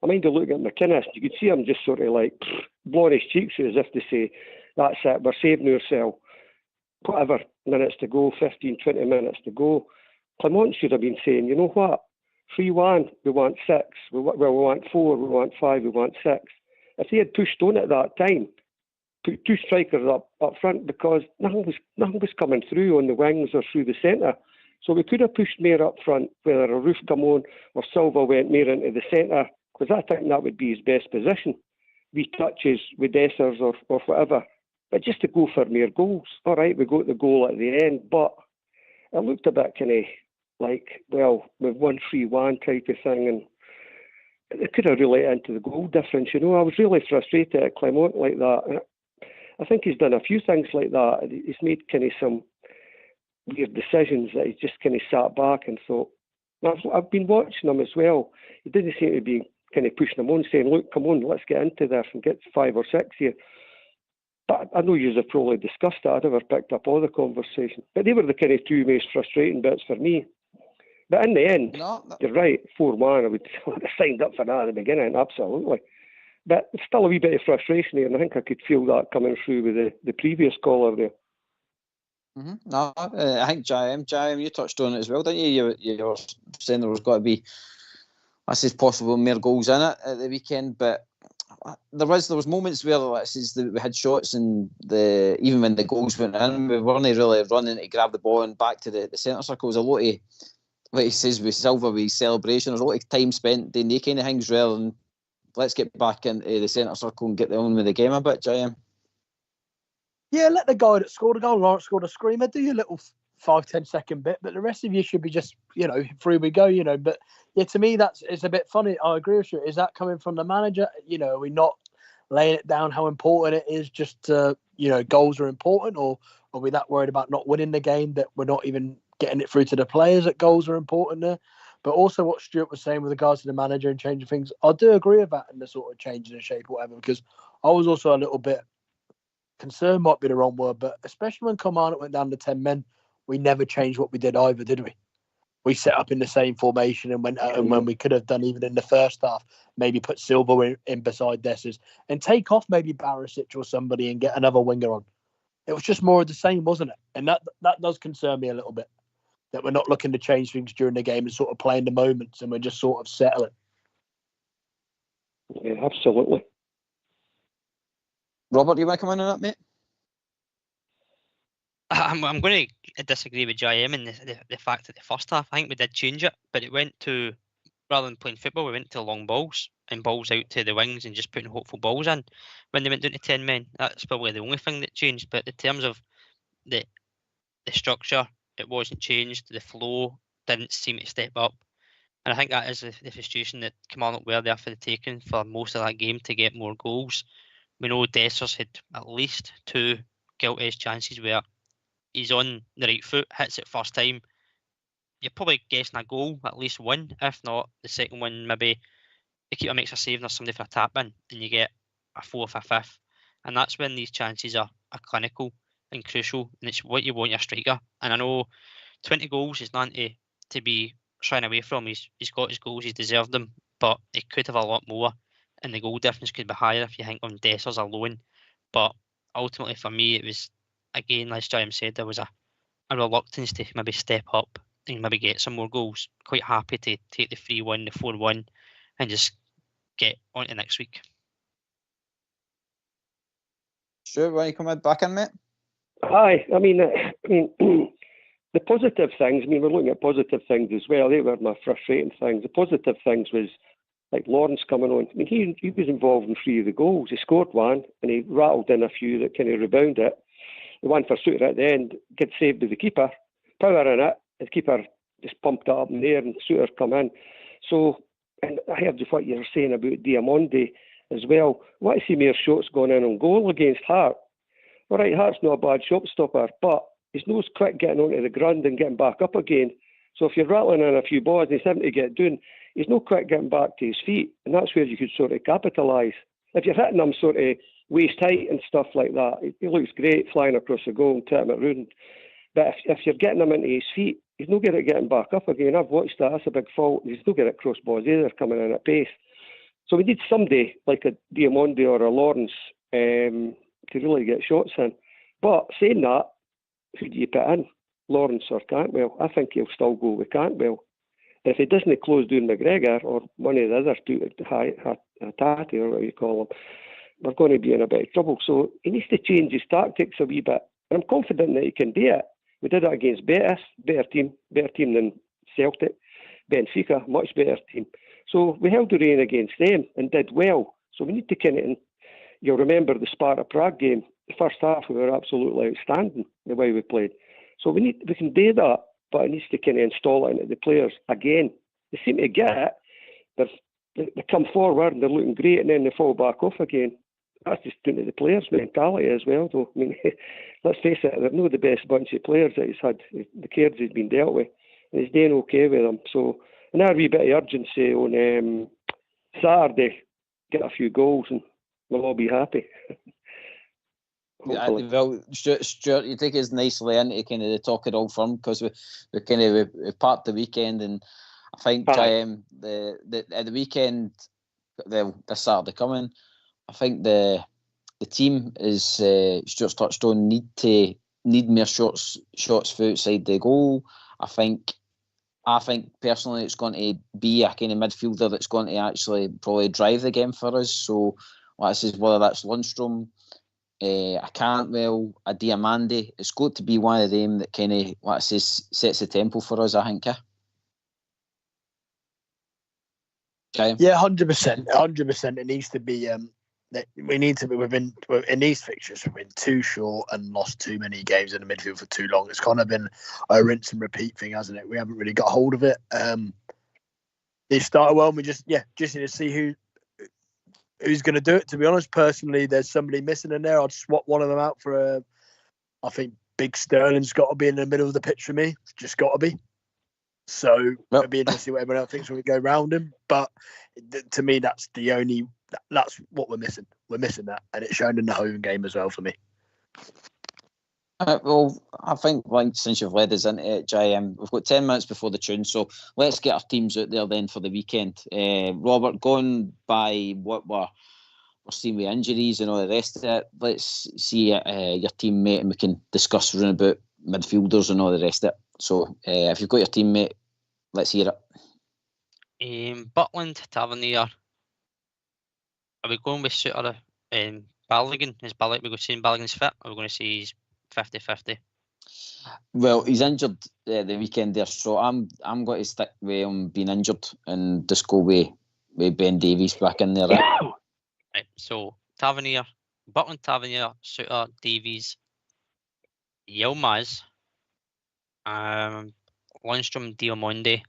Speaker 7: I mind looking at McInnes, you could see him just sort of like blowing his cheeks as if to say, that's it, we're saving ourselves. Whatever minutes to go, 15, 20 minutes to go. Clement should have been saying, you know what, 3-1, we want 6. We want 4, we want 5, we want 6. If they had pushed on at that time, put 2 strikers up front because nothing was coming through on the wings or through the centre. So we could have pushed more up front, whether a Roof come on or Silva went more into the centre, because I think that would be his best position. Wee touches with Dessers or whatever. But just to go for mere goals. All right, we got the goal at the end, but it looked a bit kind of like, well, we've won 3-1 type of thing, and it could have related into the goal difference. You know, I was really frustrated at Clement like that. And I think he's done a few things like that. He's made kind of some weird decisions that he just kind of sat back and thought. I've been watching him as well. He didn't seem to be kind of pushing him on, saying, look, come on, let's get into this and get 5 or 6 here. But I know you have probably discussed that. I never picked up all the conversation. But they were the kind of 2 most frustrating bits for me. But in the end, you're right, 4-1, I would have signed up for that at the beginning, absolutely. But it's still a wee bit of frustration here, and I think I could feel that coming through with the previous caller there.
Speaker 2: Mm-hmm. No, I think Jim, you touched on it as well, didn't you? You were saying there was got to be, I says, possible more goals in it at the weekend, but there was moments where we had shots and even when the goals went in, we weren't really running to grab the ball and back to the centre circle. There was a lot of, like he says with Silva, with celebration, there's a lot of time spent doing the kind of things rather than let's get back into the centre circle and get on with the game a bit, JM.
Speaker 4: Yeah, let the guy that scored a goal, Lawrence scored a screamer, do your little 5-10 second bit, but the rest of you should be just, through we go, But yeah, to me, it's a bit funny. I agree with you. Is that coming from the manager? Are we not laying it down how important it is just goals are important, or are we that worried about not winning the game that we're not even getting it through to the players that goals are important there? But also what Stuart was saying with regards to the manager and changing things, I do agree with that and the sort of changing the shape or whatever, because I was also a little bit concerned, might be the wrong word, but especially when Kilmarnock went down to 10 men, we never changed what we did either, did we? We set up in the same formation and went out, and when we could have done even in the first half, maybe put Silva in beside Dessers and take off maybe Barisic or somebody and get another winger on. It was just more of the same, wasn't it? And that does concern me a little bit, that we're not looking to change things during the game and sort of playing the moments and we're just sort of settling.
Speaker 7: Yeah, absolutely.
Speaker 2: Robert, do you want to come in on that, mate?
Speaker 3: I'm going to disagree with JM in the fact that the first half, I think we did change it, but it went to, rather than playing football, we went to long balls and balls out to the wings and just putting hopeful balls in when they went down to 10 men. That's probably the only thing that changed. But in terms of the structure, it wasn't changed. The flow didn't seem to step up. And I think that is the frustration that Kilmarnock were there for the taking for most of that game to get more goals. We know Dessers had at least 2 gilt-edged chances where he's on the right foot, hits it first time, you're probably guessing a goal, at least one. If not, the second one, maybe the keeper makes a save and there's somebody for a tap in, and you get a fourth, a fifth. And that's when these chances are clinical and crucial, and it's what you want your striker. And I know 20 goals is nothing to be shying away from. He's got his goals, he's deserved them, but he could have a lot more, and the goal difference could be higher if you think on Dessers alone. But ultimately, for me, it was, again, as James said, there was a reluctance to maybe step up and maybe get some more goals. Quite happy to take the 3-1, the 4-1, and just get on to next week.
Speaker 2: Stuart, want you come back in, mate?
Speaker 7: Aye, I mean, the positive things. I mean, we're looking at positive things as well. They were my frustrating things. The positive things was like Lawrence coming on. I mean, he was involved in 3 of the goals. He scored one, and he rattled in a few that kind of rebounded it. The one for Suter at the end gets saved by the keeper. Power in it. The keeper just pumped it up in the air, and Suter come in. So, and I heard just what you were saying about Diamondi as well. I want to see more shots going in on goal against Hart. All right, Hart's not a bad shot stopper, but he's not quick getting onto the ground and getting back up again. So if you're rattling in a few balls and he's having to get down, he's not quick getting back to his feet, and that's where you could sort of capitalise. If you're hitting him sort of waist height and stuff like that, he looks great flying across the goal and taking it round. But if you're getting him into his feet, he's not good at getting back up again. I've watched that. That's a big fault. He's not good at cross balls either, coming in at pace. So we need somebody like a Diamondi or a Lawrence to really get shots in. But saying that, who do you put in? Lawrence or Cantwell? I think he'll still go with Cantwell. If he doesn't close down McGregor or one of the other two, Hatati or whatever you call them, we're going to be in a bit of trouble. So he needs to change his tactics a wee bit. And I'm confident that he can do it. We did it against Betis, better team than Celtic. Benfica, much better team. So we held the rein against them and did well. So we need to kind of, you'll remember the Sparta Prague game. The first half we were absolutely outstanding the way we played. So we can do that, but it needs to kind of install it into the players again. They seem to get it. They come forward and they're looking great, and then they fall back off again. That's just down to the players' mentality as well, though. I mean, let's face it, they're not the best bunch of players that he's had, the cards he's been dealt with, and he's doing okay with them. So, another wee bit of urgency on Saturday, get a few goals, and we'll all be happy.
Speaker 2: Yeah, well, Stuart, you take us nicely into kind of the talk it all from, because we kind of we parked the weekend, and I think at the weekend, this Saturday coming, I think the team is Stuart's touched on need more shots for outside the goal. I think personally it's going to be a kind of midfielder that's going to actually probably drive the game for us. So whether that's Lundstrom, a Cantwell, a Diamandi, it's got to be one of them that kind of sets the tempo for us, I think. Okay.
Speaker 4: Yeah, 100%. It needs to be. We need to be within in these fixtures. We've been too short and lost too many games in the midfield for too long. It's kind of been a rinse and repeat thing, hasn't it? We haven't really got hold of it. They started well, and we just need to see who's going to do it. To be honest, personally, there's somebody missing in there. I'd swap one of them out for I think Big Sterling's got to be in the middle of the pitch for me. It's just got to be. So it'll be interesting to see what everyone else thinks when we go round him. But to me, that's what we're missing. We're missing that, and it's shown in the home game as well for me.
Speaker 2: Well, I think since you've led us into it, Jay, we've got 10 minutes before the tune, so let's get our teams out there then for the weekend. Robert, going by what we're seeing with injuries and all the rest of it, let's see your teammate, and we can discuss around about midfielders and all the rest of it. So if you've got your teammate, let's hear it.
Speaker 3: Butland, Tavernier. Are we going with Suter and Balogun? We're going to see Balogun's fit, or are we going to see he's 50-50?
Speaker 2: Well, he's injured the weekend there, so I'm going to stick with him being injured and just go with Ben Davies back in there.
Speaker 3: Right, so Tavernier, Butland, Tavernier, Suter, Davies, Yilmaz, Lundstrom, Diamondi,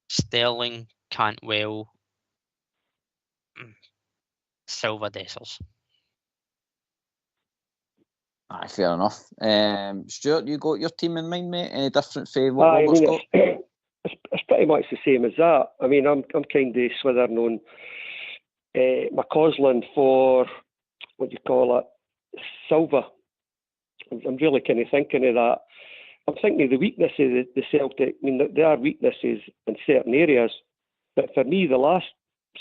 Speaker 3: Sterling, Cantwell, Silva, Dessers.
Speaker 2: Aye, fair enough. Stuart, you got your team in mind, mate? Any different for what
Speaker 7: I
Speaker 2: Robert's
Speaker 7: mean,
Speaker 2: got?
Speaker 7: it's pretty much the same as that. I mean, I'm kind of swithering on McCausland for, what do you call it, Silva. I'm really kind of thinking of that. I'm thinking of the weaknesses of the Celtic. I mean, there are weaknesses in certain areas, but for me, the last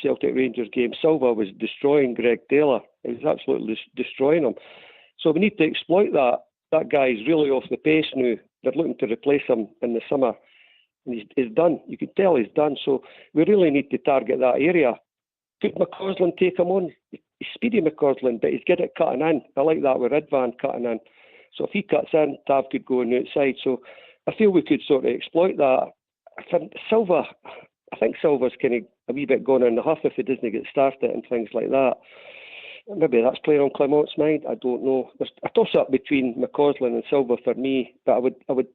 Speaker 7: Celtic Rangers game, Silva was destroying Greg Taylor. He was absolutely destroying him. So we need to exploit that. That guy is really off the pace now. They're looking to replace him in the summer. And he's done. You can tell he's done. So we really need to target that area. Could McCausland take him on? He's speedy, McCausland, but he's good at cutting in. I like that with Ridvan cutting in. So if he cuts in, Tav could go on the outside. So I feel we could sort of exploit that. I think Silva's kind of a wee bit gone in the huff if he doesn't get started and things like that. Maybe that's playing on Clement's mind. I don't know. There's a toss-up between McCausland and Silva for me, but I would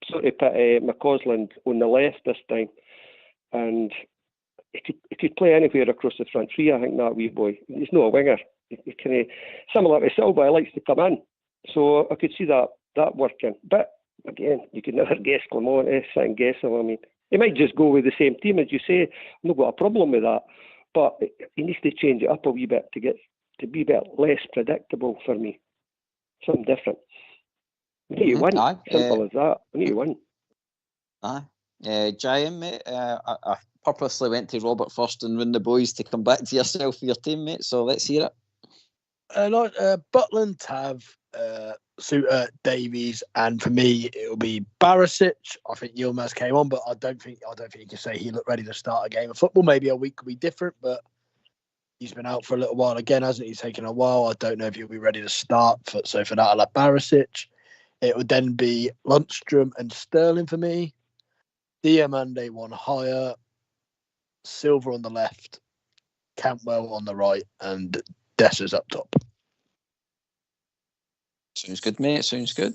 Speaker 7: sort of put McCausland on the left this time. And he could play anywhere across the front three, I think, that wee boy. He's not a winger. He kind of, similar to Silva, he likes to come in. So I could see that working. But again, you could never guess Clement, sit and guess him. I mean, he might just go with the same team, as you say. I've not got a problem with that. But he needs to change it up a wee bit to be a bit less predictable for me. Something different. We need to win.
Speaker 2: Aye,
Speaker 7: Simple as that. We need to win.
Speaker 2: Aye. Giant, mate, I purposely went to Robert first and run the boys to come back to yourself for your team, mate. So let's hear it.
Speaker 4: Butland, Tav, Suter, Davies, and for me it'll be Barisic. I think Yilmaz came on, but I don't think you can say he looked ready to start a game of football. Maybe a week could be different, but he's been out for a little while again, hasn't he? He's taken a while. I don't know if he'll be ready to start. So for that, I'll have Barisic. It would then be Lundstrom and Sterling for me. Diamande one higher, Silva on the left, Cantwell on the right, and Dessers up top.
Speaker 2: Sounds good, mate. Sounds good.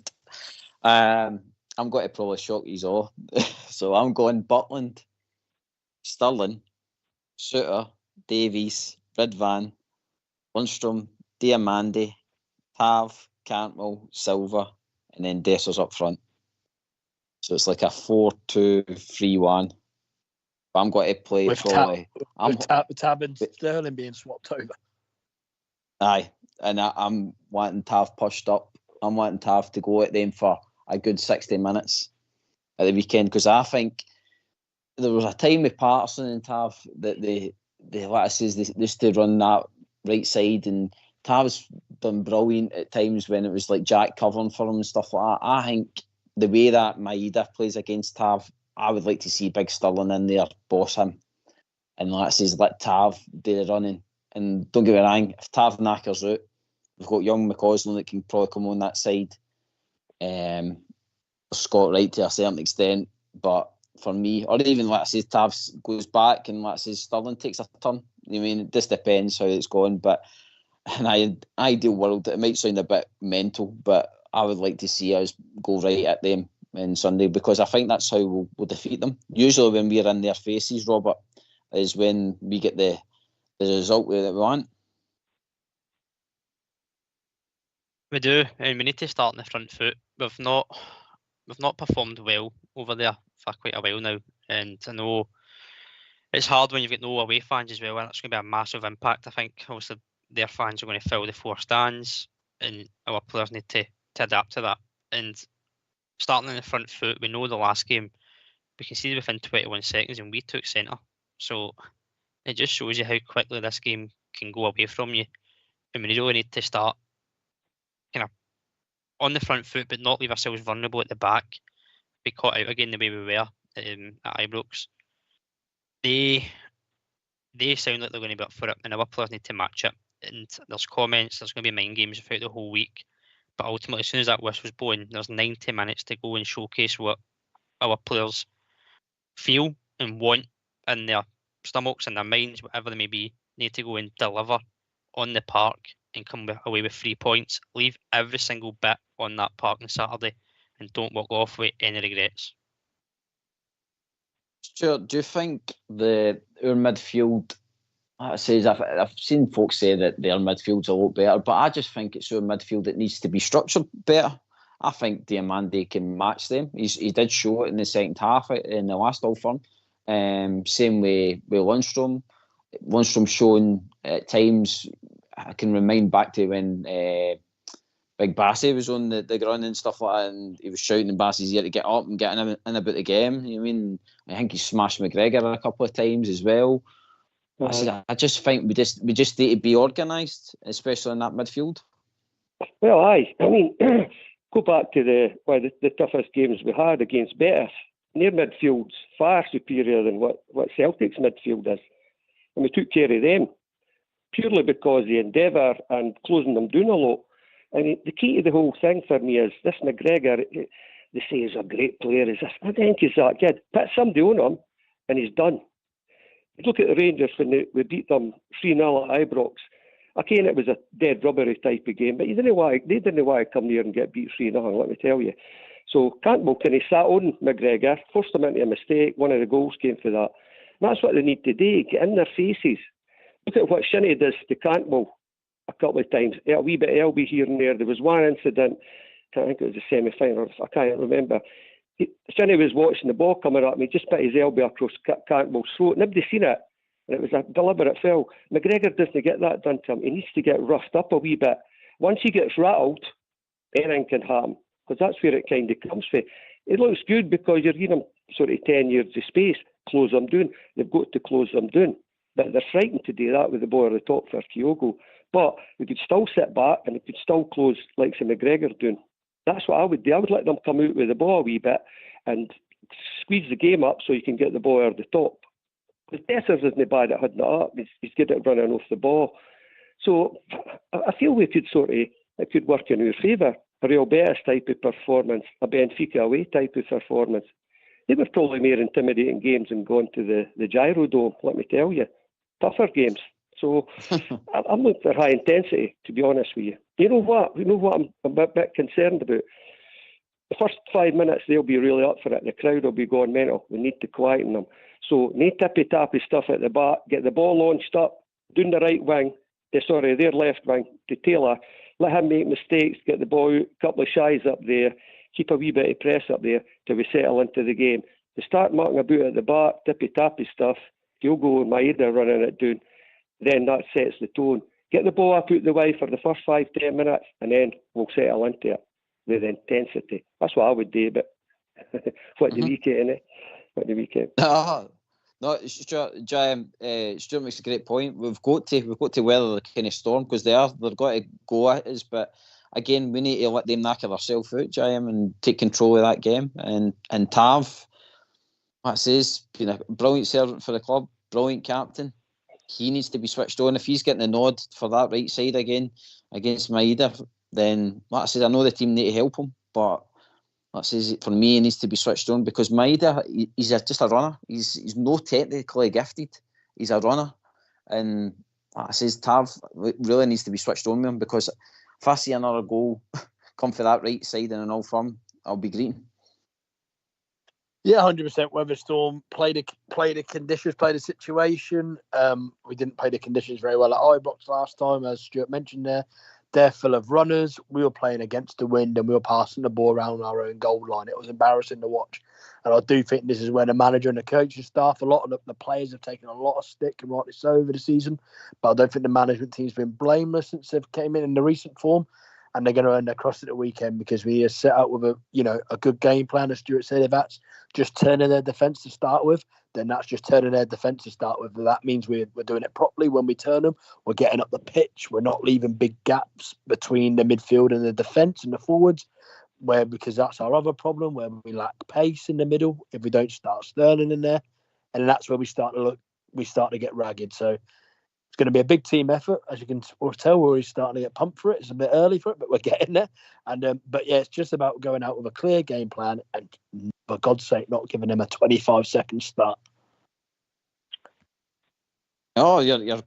Speaker 2: I'm going to probably shock you all. So I'm going Butland, Sterling, Suter, Davies, Ridvan, Lundstrom, Diamande, Tav, Cantwell, Silva, and then Dessers up front. So it's like a 4-2-3-1. But I'm going to play
Speaker 4: with
Speaker 2: probably...
Speaker 4: Tab and Sterling being swapped over.
Speaker 2: Aye, and I'm wanting Tav pushed up. I'm wanting Tav to go at them for a good 60 minutes at the weekend, because I think there was a time with Patterson and Tav that they like I says, they used to run that right side, and Tav's been brilliant at times when it was like Jack covering for him and stuff like that. I think the way that Maeda plays against Tav, I would like to see Big Sterling in there, boss him, and like I says, let Tav do the running. And don't get me wrong, if Tav knackers out, we've got young McCausland that can probably come on that side. Scott Wright to a certain extent, but for me, or even like I say, Tav goes back and like I say, Sterling takes a turn. I mean, it just depends how it's going. But in an ideal world, it might sound a bit mental, but I would like to see us go right at them on Sunday, because I think that's how we'll defeat them. Usually when we're in their faces, Robert, is when we get the result that we want.
Speaker 3: We do, and we need to start on the front foot. We've not performed well over there for quite a while now, and I know it's hard when you've got no away fans as well, and it's going to be a massive impact. I think obviously their fans are going to fill the four stands, and our players need to adapt to that. And starting on the front foot, we know the last game we conceded within 21 seconds, and we took centre. So it just shows you how quickly this game can go away from you, and we really need to start kind of on the front foot, but not leave ourselves vulnerable at the back. Be caught out again the way we were at Ibrox. They sound like they're going to be up for it, and our players need to match it. And there's comments, there's going to be mind games throughout the whole week. But ultimately, as soon as that whistle's blowing, there's 90 minutes to go and showcase what our players feel and want in their stomachs and their minds, whatever they may be. Need to go and deliver on the park and come away with 3 points. Leave every single bit on that park on Saturday and don't walk off with any regrets.
Speaker 2: Stuart, do you think our midfield I says I've seen folks say that their midfield's a lot better, but I just think it's your midfield that needs to be structured better. I think Diamande can match them. He did show it in the second half in the last Old Firm. Same way with Lundstrom. Lundstrom showing at times. I can remind back to when Big Bassey was on the ground and stuff like that, and he was shouting in Bassey's ear to get up and get in about the game. You know what I mean? I think he smashed McGregor a couple of times as well. I just think we just need to be organised, especially in that midfield.
Speaker 7: Well, aye. I mean, go back to the toughest games we had against Betis. Their midfield's far superior than what Celtic's midfield is. And we took care of them purely because the endeavour and closing them down a lot. And the key to the whole thing for me is this McGregor, they say he's a great player. I think he's that kid. Put somebody on him and he's done. Look at the Rangers when we beat them 3-0 at Ibrox. Again, it was a dead rubbery type of game, but they didn't want to come here and get beat 3-0, let me tell you. So Cantwell sat on McGregor, forced him into a mistake. One of the goals came for that. And that's what they need to do, get in their faces. Look at what Shinnie does to Cantwell a couple of times. A wee bit of LB here and there. There was one incident, I think it was a semi-final, I can't remember. Shinnie was watching the ball coming up and he just put his elbow across Cantwell's throat. Nobody seen it. And it was a deliberate foul. McGregor doesn't get that done to him. He needs to get roughed up a wee bit. Once he gets rattled, anything can happen. Because that's where it kind of comes from. It looks good because you're giving them sort of 10 years of space. Close them down. They've got to close them down. But they're frightened to do that with the ball at the top for Kyogo. But we could still sit back and we could still close like some McGregor doing. That's what I would do. I would let them come out with the ball a wee bit and squeeze the game up so you can get the ball over the top. Because Dessers isn't bad at holding it up. He's good at running off the ball. So I feel it could work in our favour. A Real Betis type of performance, a Benfica away type of performance. They were probably more intimidating games than going to the Gyro Dome, let me tell you. Tougher games. So I'm looking for high intensity, to be honest with you. You know what I'm a bit concerned about? The first 5 minutes, they'll be really up for it. The crowd will be going mental. We need to quieten them. So, no tippy-tappy stuff at the back. Get the ball launched up, down the right wing, their left wing to Taylor. Let him make mistakes, get the ball out, a couple of shies up there, keep a wee bit of press up there till we settle into the game. To start marking about at the back, tippy-tappy stuff, Kyogo and Maeda running it down, then that sets the tone. Get the ball up out the way for the first 5-10 minutes, and then we'll settle into it with intensity. That's what I would do, but what do we get in it? What do we get?
Speaker 2: No, Stuart makes a great point. We've got to weather the kind of storm because they're going to go at us. But again, we need to let them knacker themselves out, JM, and take control of that game. And Tav, like I says, been a brilliant servant for the club, brilliant captain. He needs to be switched on. If he's getting the nod for that right side again against Maeda, then like I said, I know the team need to help him, but that says for me, he needs to be switched on because Maeda, he's just a runner. He's not technically gifted. He's a runner, and like I says, Tav really needs to be switched on with him because if I see another goal come for that right side in an Old Firm, I'll be greeting.
Speaker 4: Yeah, 100% Weatherstorm. Play the conditions, play the situation. We didn't play the conditions very well at Ibrox last time, as Stuart mentioned there. They're full of runners. We were playing against the wind and we were passing the ball around our own goal line. It was embarrassing to watch. And I do think this is where the manager and the coaching staff, a lot of the players have taken a lot of stick, and rightly so, over the season. But I don't think the management team's been blameless since they've came in the recent form. And they're going to earn their crust at the weekend because we are set out with a good game plan, as Stuart said. If that's just turning their defence to start with, then that's just turning their defence to start with. That means we're doing it properly when we turn them. We're getting up the pitch. We're not leaving big gaps between the midfield and the defence and the forwards, because that's our other problem, where we lack pace in the middle if we don't start Sterling in there. And that's where we start to get ragged. So it's going to be a big team effort, as you can tell. We're already starting to get pumped for it. It's a bit early for it, but we're getting there. And but yeah, it's just about going out with a clear game plan and, for God's sake, not giving them a 25-second start.
Speaker 2: Oh, you're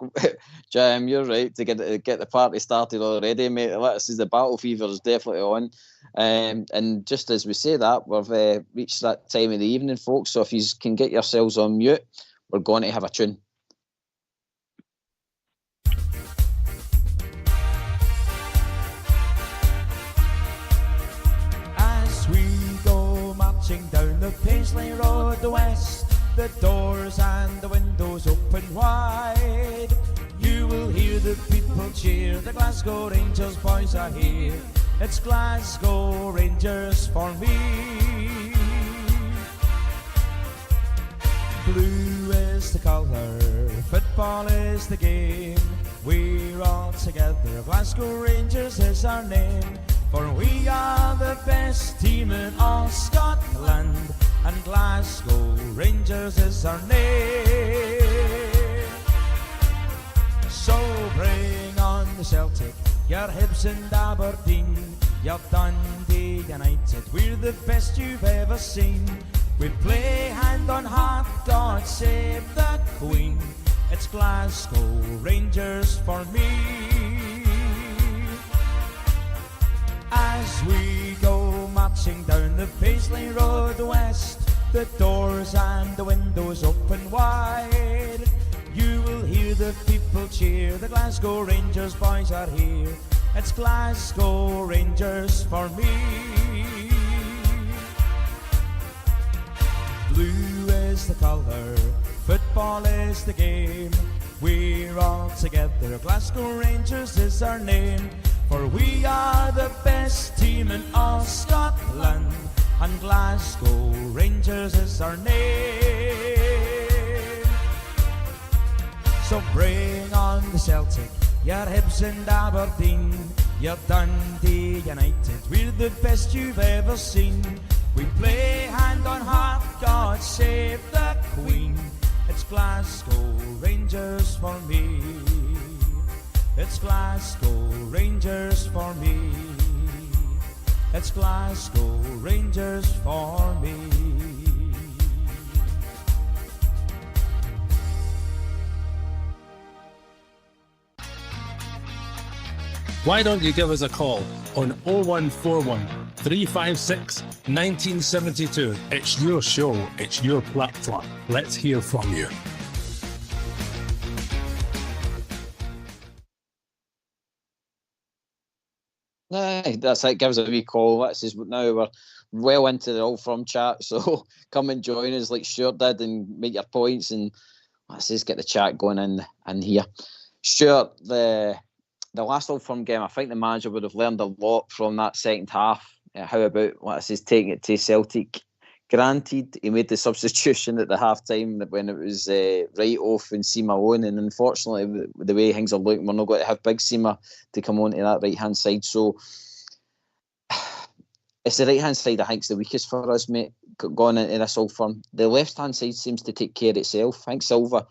Speaker 2: Jim, you're right to get the party started already, mate. This is the battle fever is definitely on. And just as we say that, we've reached that time of the evening, folks. So if you can get yourselves on mute, we're going to have a tune.
Speaker 8: Paisley Road, the west, the doors and the windows open wide. You will hear the people cheer, the Glasgow Rangers boys are here. It's Glasgow Rangers for me. Blue is the colour, football is the game. We're all together, Glasgow Rangers is our name. For we are the best team in all Scotland, and Glasgow Rangers is our name. So bring on the Celtic, your Hibs and Aberdeen, your Dundee United, we're the best you've ever seen. We play hand on heart, God save the Queen. It's Glasgow Rangers for me. As we go marching down the Paisley Road west, the doors and the windows open wide. You will hear the people cheer, the Glasgow Rangers boys are here. It's Glasgow Rangers for me. Blue is the colour, football is the game. We're all together, Glasgow Rangers is our name. For we are the best team in all Scotland, and Glasgow Rangers is our name. So bring on the Celtic, your Hibs and Aberdeen, your Dundee United, we're the best you've ever seen. We play hand on heart, God save the Queen. It's Glasgow Rangers for me. It's Glasgow Rangers for me. It's Glasgow Rangers for me.
Speaker 5: Why don't you give us a call on 0141 356 1972. It's your show, it's your platform. Let's hear from you.
Speaker 2: Aye, that's it. Give us a wee call. That's just, now we're well into the All Firm chat, so come and join us like Stuart did and make your points, and let's just get the chat going in here. Stuart, the last All Firm game, I think the manager would have learned a lot from that second half. How about, let's just taking it to Celtic? Granted, he made the substitution at the half time when it was right off and Sima on, and unfortunately, the way things are looking, we're not going to have Big Sima to come on to that right hand side. So it's the right hand side I think is the weakest for us, mate, going into this All Firm. The left hand side seems to take care of itself. I think Silva,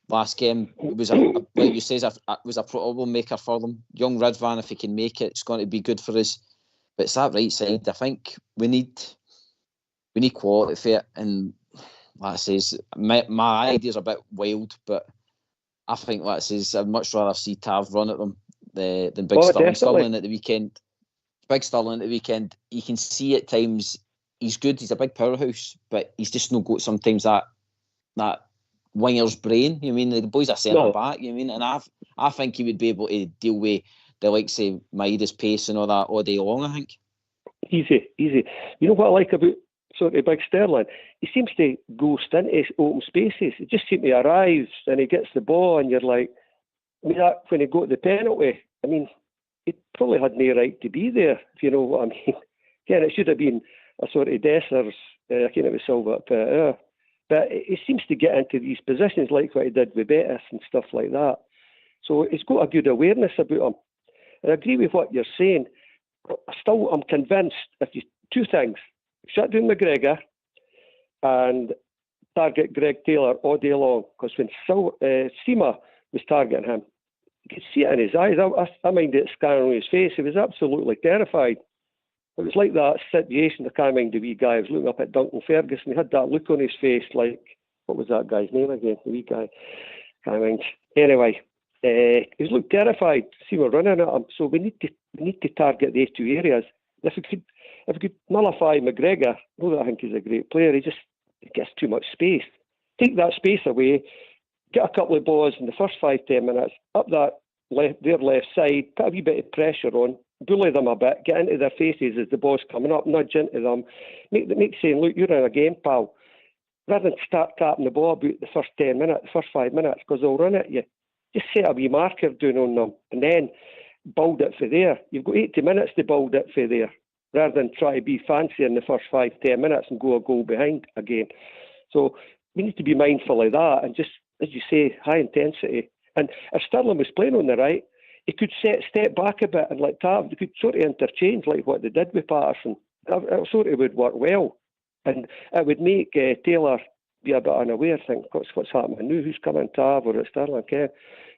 Speaker 2: last game, was like you say, was a problem maker for them. Young Ridvan, if he can make it, it's going to be good for us. But it's that right side. I think we need quality for it, and like I says, my idea's a bit wild, but I think like I says, I'd much rather see Tav run at them than Big Sterling. Sterling at the weekend. Big Sterling at the weekend, you can see at times he's good, he's a big powerhouse, but he's just not got sometimes that winger's brain. You mean the boy's a centre back, you mean, and I think he would be able to deal with the likes of Maeda's pace and all that all day long, I think. Easy. You know what I like about sort of Big Sterling? He seems to ghost into open spaces. He just seems to arrive and he gets the ball, and you're like, I mean, that, when he got the penalty, I mean, he probably had no right to be there, if you know what I mean. Yeah, it should have been a sort of Dessers, I can't have Silva, but he seems to get into these positions like what he did with Betis and stuff like that. So he's got a good awareness about him. And I agree with what you're saying. I'm convinced if you two things: shut down McGregor and target Greg Taylor all day long. Because when Sima was targeting him, you could see it in his eyes. I mind it scanning on his face. He was absolutely terrified. It was like that situation. I can't mind the wee guy. I was looking up at Duncan Ferguson. He had that look on his face, like, what was that guy's name again? The wee guy. Can't mind. Anyway. He's looked terrified. See, we're running at him, so we need to target these two areas. If we could nullify McGregor, I think he's a great player. He gets too much space. Take that space away, get a couple of balls in the first 5-10 minutes up their left side, put a wee bit of pressure on, bully them a bit, get into their faces as the ball's coming up, nudge into them, make saying, look, you're in a game, pal.
Speaker 7: rather than start tapping the ball about the first 10 minutes, first 5 minutes, because they'll run at you. Just set a wee marker down on them and then build it for there. You've got 80 minutes to build it for there, rather than try to be fancy in the first 5-10 minutes and go a goal behind again. So we need to be mindful of that and just, as you say, high intensity. And if Sterling was playing on the right, he could step back a bit and like Tav, they could sort of interchange like what they did with Patterson. It sort of would work well. And it would make Taylor be a bit unaware, think, what's happening now? Who's coming, Tav or it's Sterling? Ken?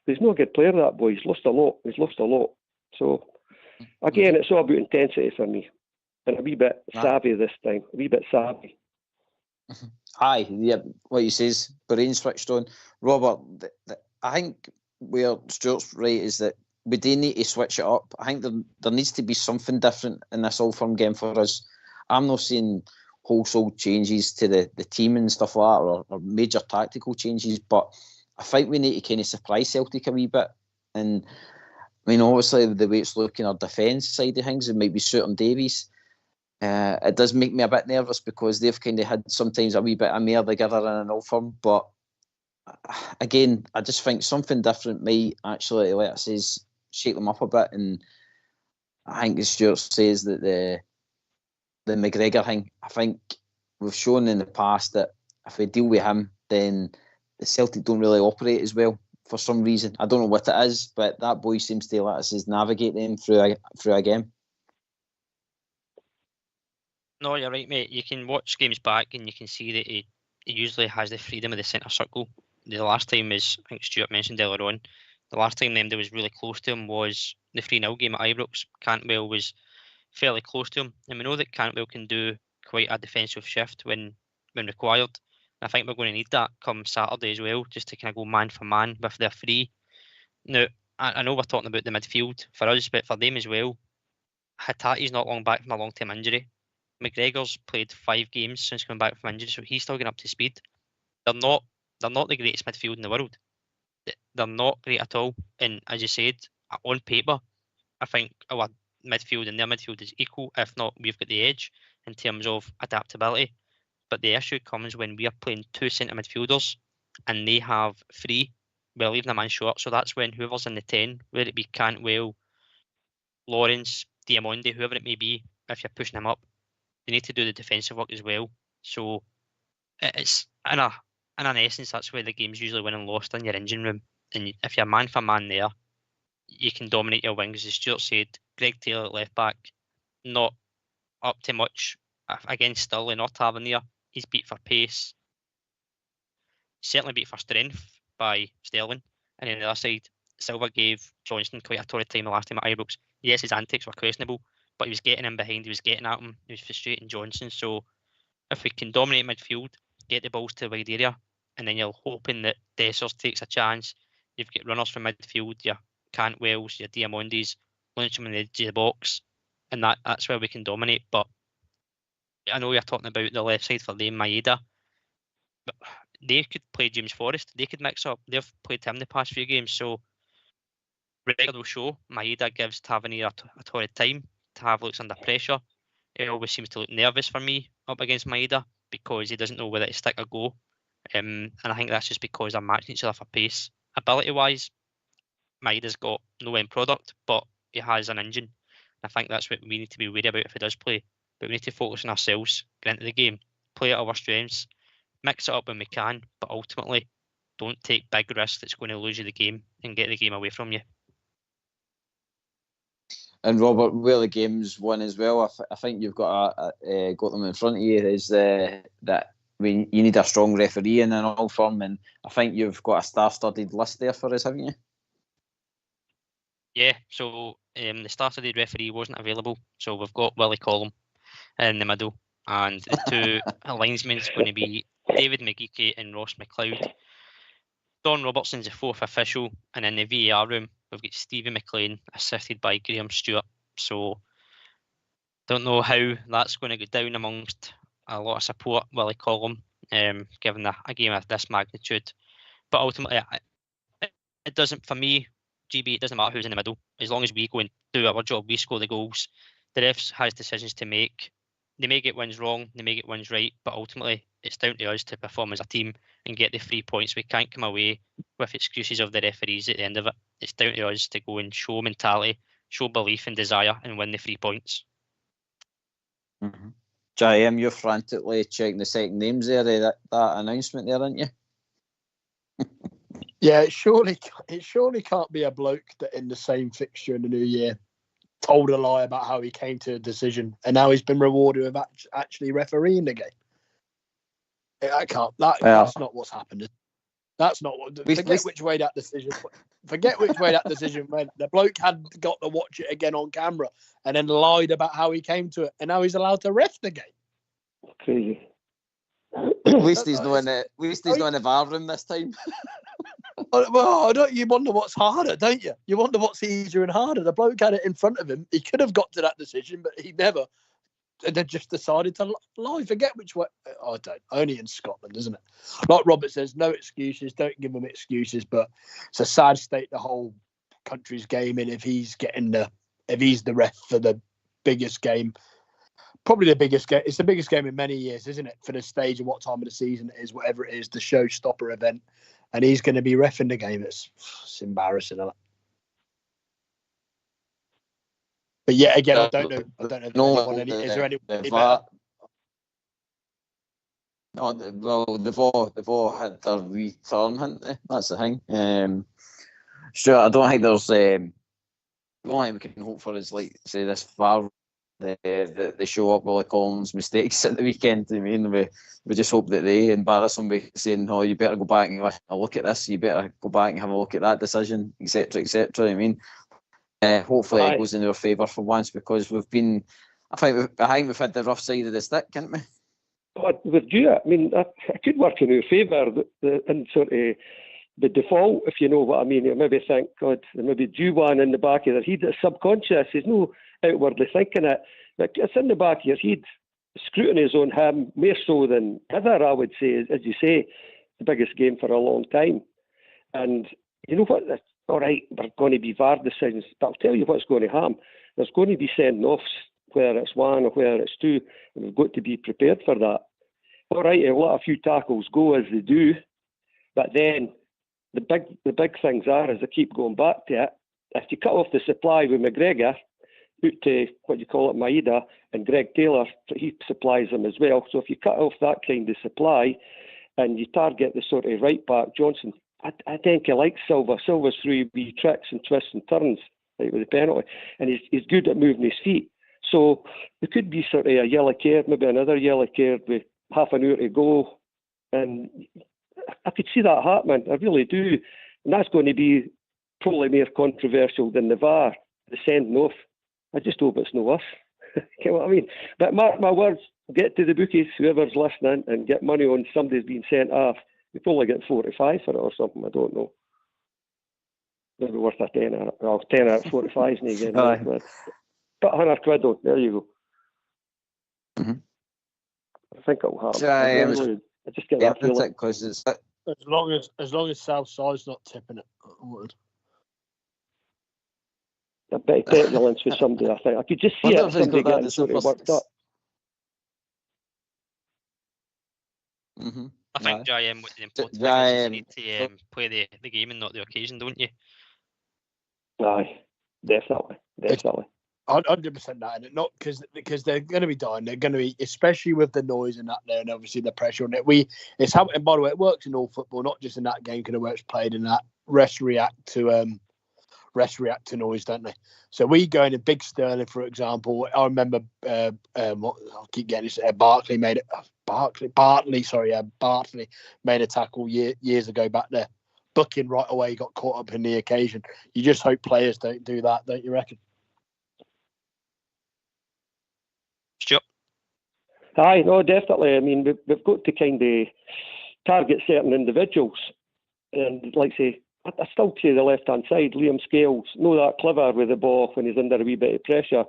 Speaker 7: He's not a good player, that boy. He's lost a lot. So, again, it's all about intensity for me. And a wee bit savvy this time. A wee bit savvy.
Speaker 2: Aye, yeah, what you says, brain switched on. Robert, I think where Stuart's right is that we do need to switch it up. I think there needs to be something different in this Old Firm game for us. I'm not saying wholesale changes to the team and stuff like that, or major tactical changes, but I think we need to kind of surprise Celtic a wee bit. And I mean, obviously, the way it's looking, our defence side of things, it might be certain Davies. It does make me a bit nervous because they've kind of had sometimes a wee bit of mare together in an Old Firm. But again, I just think something different might actually let us shake them up a bit. And I think, as Stuart says, that the McGregor thing, I think we've shown in the past that if we deal with him, then the Celtic don't really operate as well for some reason. I don't know what it is, but that boy seems to let us navigate them through a game.
Speaker 3: No, you're right, mate. You can watch games back and you can see that he usually has the freedom of the centre circle. The last time, as I think Stuart mentioned earlier on, the last time them that was really close to him was the 3-0 game at Ibrox. Cantwell was fairly close to him, and we know that Cantwell can do quite a defensive shift when required. And I think we're going to need that come Saturday as well, just to kind of go man for man with their free. Now, I know we're talking about the midfield for us, but for them as well, Hatate's not long back from a long-term injury. McGregor's played 5 games since coming back from injury, so he's still getting up to speed. They're not the greatest midfield in the world. They're not great at all. And as you said, on paper, I think our midfield and their midfield is equal. If not, we've got the edge in terms of adaptability. But the issue comes when we are playing 2 centre midfielders and they have 3. We're leaving a man short. So that's when whoever's in the 10, whether it be Cantwell, Lawrence, Diamondi, whoever it may be, if you're pushing him up, they need to do the defensive work as well. So it's in an essence, that's where the game's usually won and lost in your engine room. And if you're man for man there, you can dominate your wings. As Stuart said, Greg Taylor at left back, not up to much against Sterling or Tavernier. He's beat for pace, certainly beat for strength by Sterling. And on the other side, Silva gave Johnston quite a torrid time the last time at Ibrox. Yes, his antics were questionable, but he was getting in behind, he was getting at him, he was frustrating Johnson. So if we can dominate midfield, get the balls to the wide area, and then you're hoping that Dessers takes a chance. You've got runners from midfield, your Cantwells, your Diamondis, launch them in the edge of the box, and that's where we can dominate. But I know you're talking about the left side for them, Maeda, but they could play James Forrest. They could mix up. They've played him the past few games, so record will show Maeda gives Tavernier a torrid time. Tav looks under pressure. He always seems to look nervous for me up against Maeda because he doesn't know whether to stick or go. And I think that's just because they're matching each other for pace. Ability-wise, Maeda's got no end product, but he has an engine. I think that's what we need to be wary about if he does play. But we need to focus on ourselves, get into the game, play at our strengths, mix it up when we can, but ultimately don't take big risks that's going to lose you the game and get the game away from you.
Speaker 2: And Robert, where the game's won as well, I think you've got them in front of you, is that you need a strong referee in an Old Firm, and I think you've got a star-studded list there for us, haven't you?
Speaker 3: Yeah, so the star-studded referee wasn't available, so we've got Willie Collum in the middle, and the 2 linesmen is going to be David McGeeky and Ross McLeod. Don Robertson's the 4th official, and in the VAR room, we've got Stevie McLean, assisted by Graham Stewart. So, don't know how that's going to go down amongst a lot of support, Willie Collum, given a game of this magnitude. But ultimately, it doesn't, for me, GB, it doesn't matter who's in the middle. As long as we go and do our job, we score the goals. The refs has decisions to make. They may get ones wrong, they may get ones right, but ultimately, it's down to us to perform as a team and get the 3 points. We can't come away with excuses of the referees at the end of it. It's down to us to go and show mentality, show belief and desire, and win the 3 points.
Speaker 2: Mm-hmm. JM, you're frantically checking the second names there, that announcement there, aren't you?
Speaker 4: Yeah, it surely can't be a bloke that in the same fixture in the new year told a lie about how he came to a decision and now he's been rewarded with actually refereeing the game. That's not what's happened. That's not what. Forget which way that decision went. The bloke had got to watch it again on camera and then lied about how he came to it, and now he's allowed to ref the game.
Speaker 7: Crazy.
Speaker 2: At least he's not in the VAR room this time.
Speaker 4: Well, you wonder what's harder, don't you? You wonder what's easier and harder. The bloke had it in front of him. He could have got to that decision, but he never. And then just decided to lie. Forget which way. I don't. Only in Scotland, isn't it? Like Robert says, no excuses. Don't give them excuses. But it's a sad state the whole country's game in. If he's the ref for the biggest game, probably the biggest game. It's the biggest game in many years, isn't it? For the stage and what time of the season it is, whatever it is, the showstopper event, and he's going to be reffing the game. It's embarrassing, isn't it? But yet again, I don't know. Is there anyone?
Speaker 2: They've all had their return, haven't they? That's the thing. Stuart, I don't think there's. The only thing we can hope for is, like, say, this VAR. They show up with Willie Collins' mistakes at the weekend. I mean, we just hope that they embarrass him by saying, "Oh, you better go back and have a look at this. You better go back and have a look at that decision, etc., etc." I mean. Hopefully it goes in our favour for once, because we've been. I think we've had the rough side of the stick, can't we?
Speaker 7: But with you, I mean, it could work in our favour. And sort of the default, if you know what I mean. You maybe think, God, there maybe due one in the back of their head. It's subconscious. He's no outwardly thinking it, but it's in the back of your head. Scrutiny on him more so than ever, I would say. As you say, the biggest game for a long time, and you know what? All right, we're going to be VAR decisions, but I'll tell you what's going to happen. There's going to be send-offs, whether it's one or whether it's two, and we've got to be prepared for that. All right, I'll let a few tackles go as they do, but then the big things are, as I keep going back to it, if you cut off the supply with McGregor, out to what you call it, Maeda, and Greg Taylor, he supplies them as well. So if you cut off that kind of supply and you target the sort of right back, Johnson, I think he likes Silva. Silva's through wee tricks and twists and turns, like with the penalty, and he's good at moving his feet. So there could be sort of a yellow card, maybe another yellow card with half an hour to go, and I could see that happening. I really do, and that's going to be probably more controversial than the VAR, the sending off. I just hope it's no us. You know what I mean? But mark my words, get to the bookies, whoever's listening, and get money on somebody's being sent off. You probably get 45 for it or something. I don't know. Maybe worth a tenner. Well, 10 out of 45 isn't again. But £100 on. There you go.
Speaker 2: Mm-hmm.
Speaker 7: I think it'll happen.
Speaker 2: I
Speaker 7: just get that feeling.
Speaker 2: Because it's
Speaker 4: as long as Southside's not tipping it, I would.
Speaker 7: I bet you'll lynch with somebody. I think I could just see it. Somebody getting sort of worked up.
Speaker 2: Mm-hmm.
Speaker 3: I think JM with the important thing is you need to play the game and not the occasion, don't you?
Speaker 7: Aye, definitely.
Speaker 4: 100% that, and not because they're going to be dying. They're going to be, especially with the noise and that there, and obviously the pressure on it. It's how, and by the way, it works in all football, not just in that game. Because where it's played in that rest react to noise, don't they? So we go in a big Sterling, for example. I remember I'll keep getting this. Bartley made a tackle years ago back there. Booking right away, got caught up in the occasion. You just hope players don't do that, don't you reckon?
Speaker 3: Stuart?
Speaker 7: Aye, no, definitely. I mean, we've got to kind of target certain individuals, and like say, I still say the left-hand side, Liam Scales, not that clever with the ball when he's under a wee bit of pressure.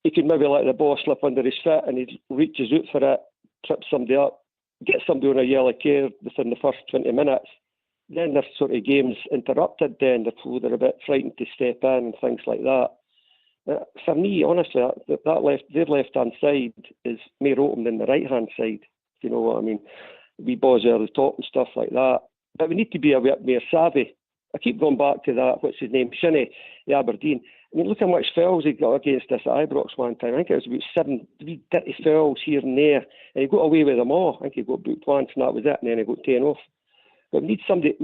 Speaker 7: He could maybe let the ball slip under his foot and he reaches out for it, trips somebody up, gets somebody on a yellow card within the first 20 minutes. Then their sort of game's interrupted then. They're a bit frightened to step in and things like that. For me, honestly, their left-hand side is more open than the right-hand side You know what I mean? We balls over the top and stuff like that. But we need to be a bit more savvy. I keep going back to that, what's his name, Shinnie, the Aberdeen. I mean, look how much fouls he got against us at Ibrox one time. I think it was about 7 dirty fouls here and there. And he got away with them all. I think he got booked once and that was it, and then he got 10 off. But we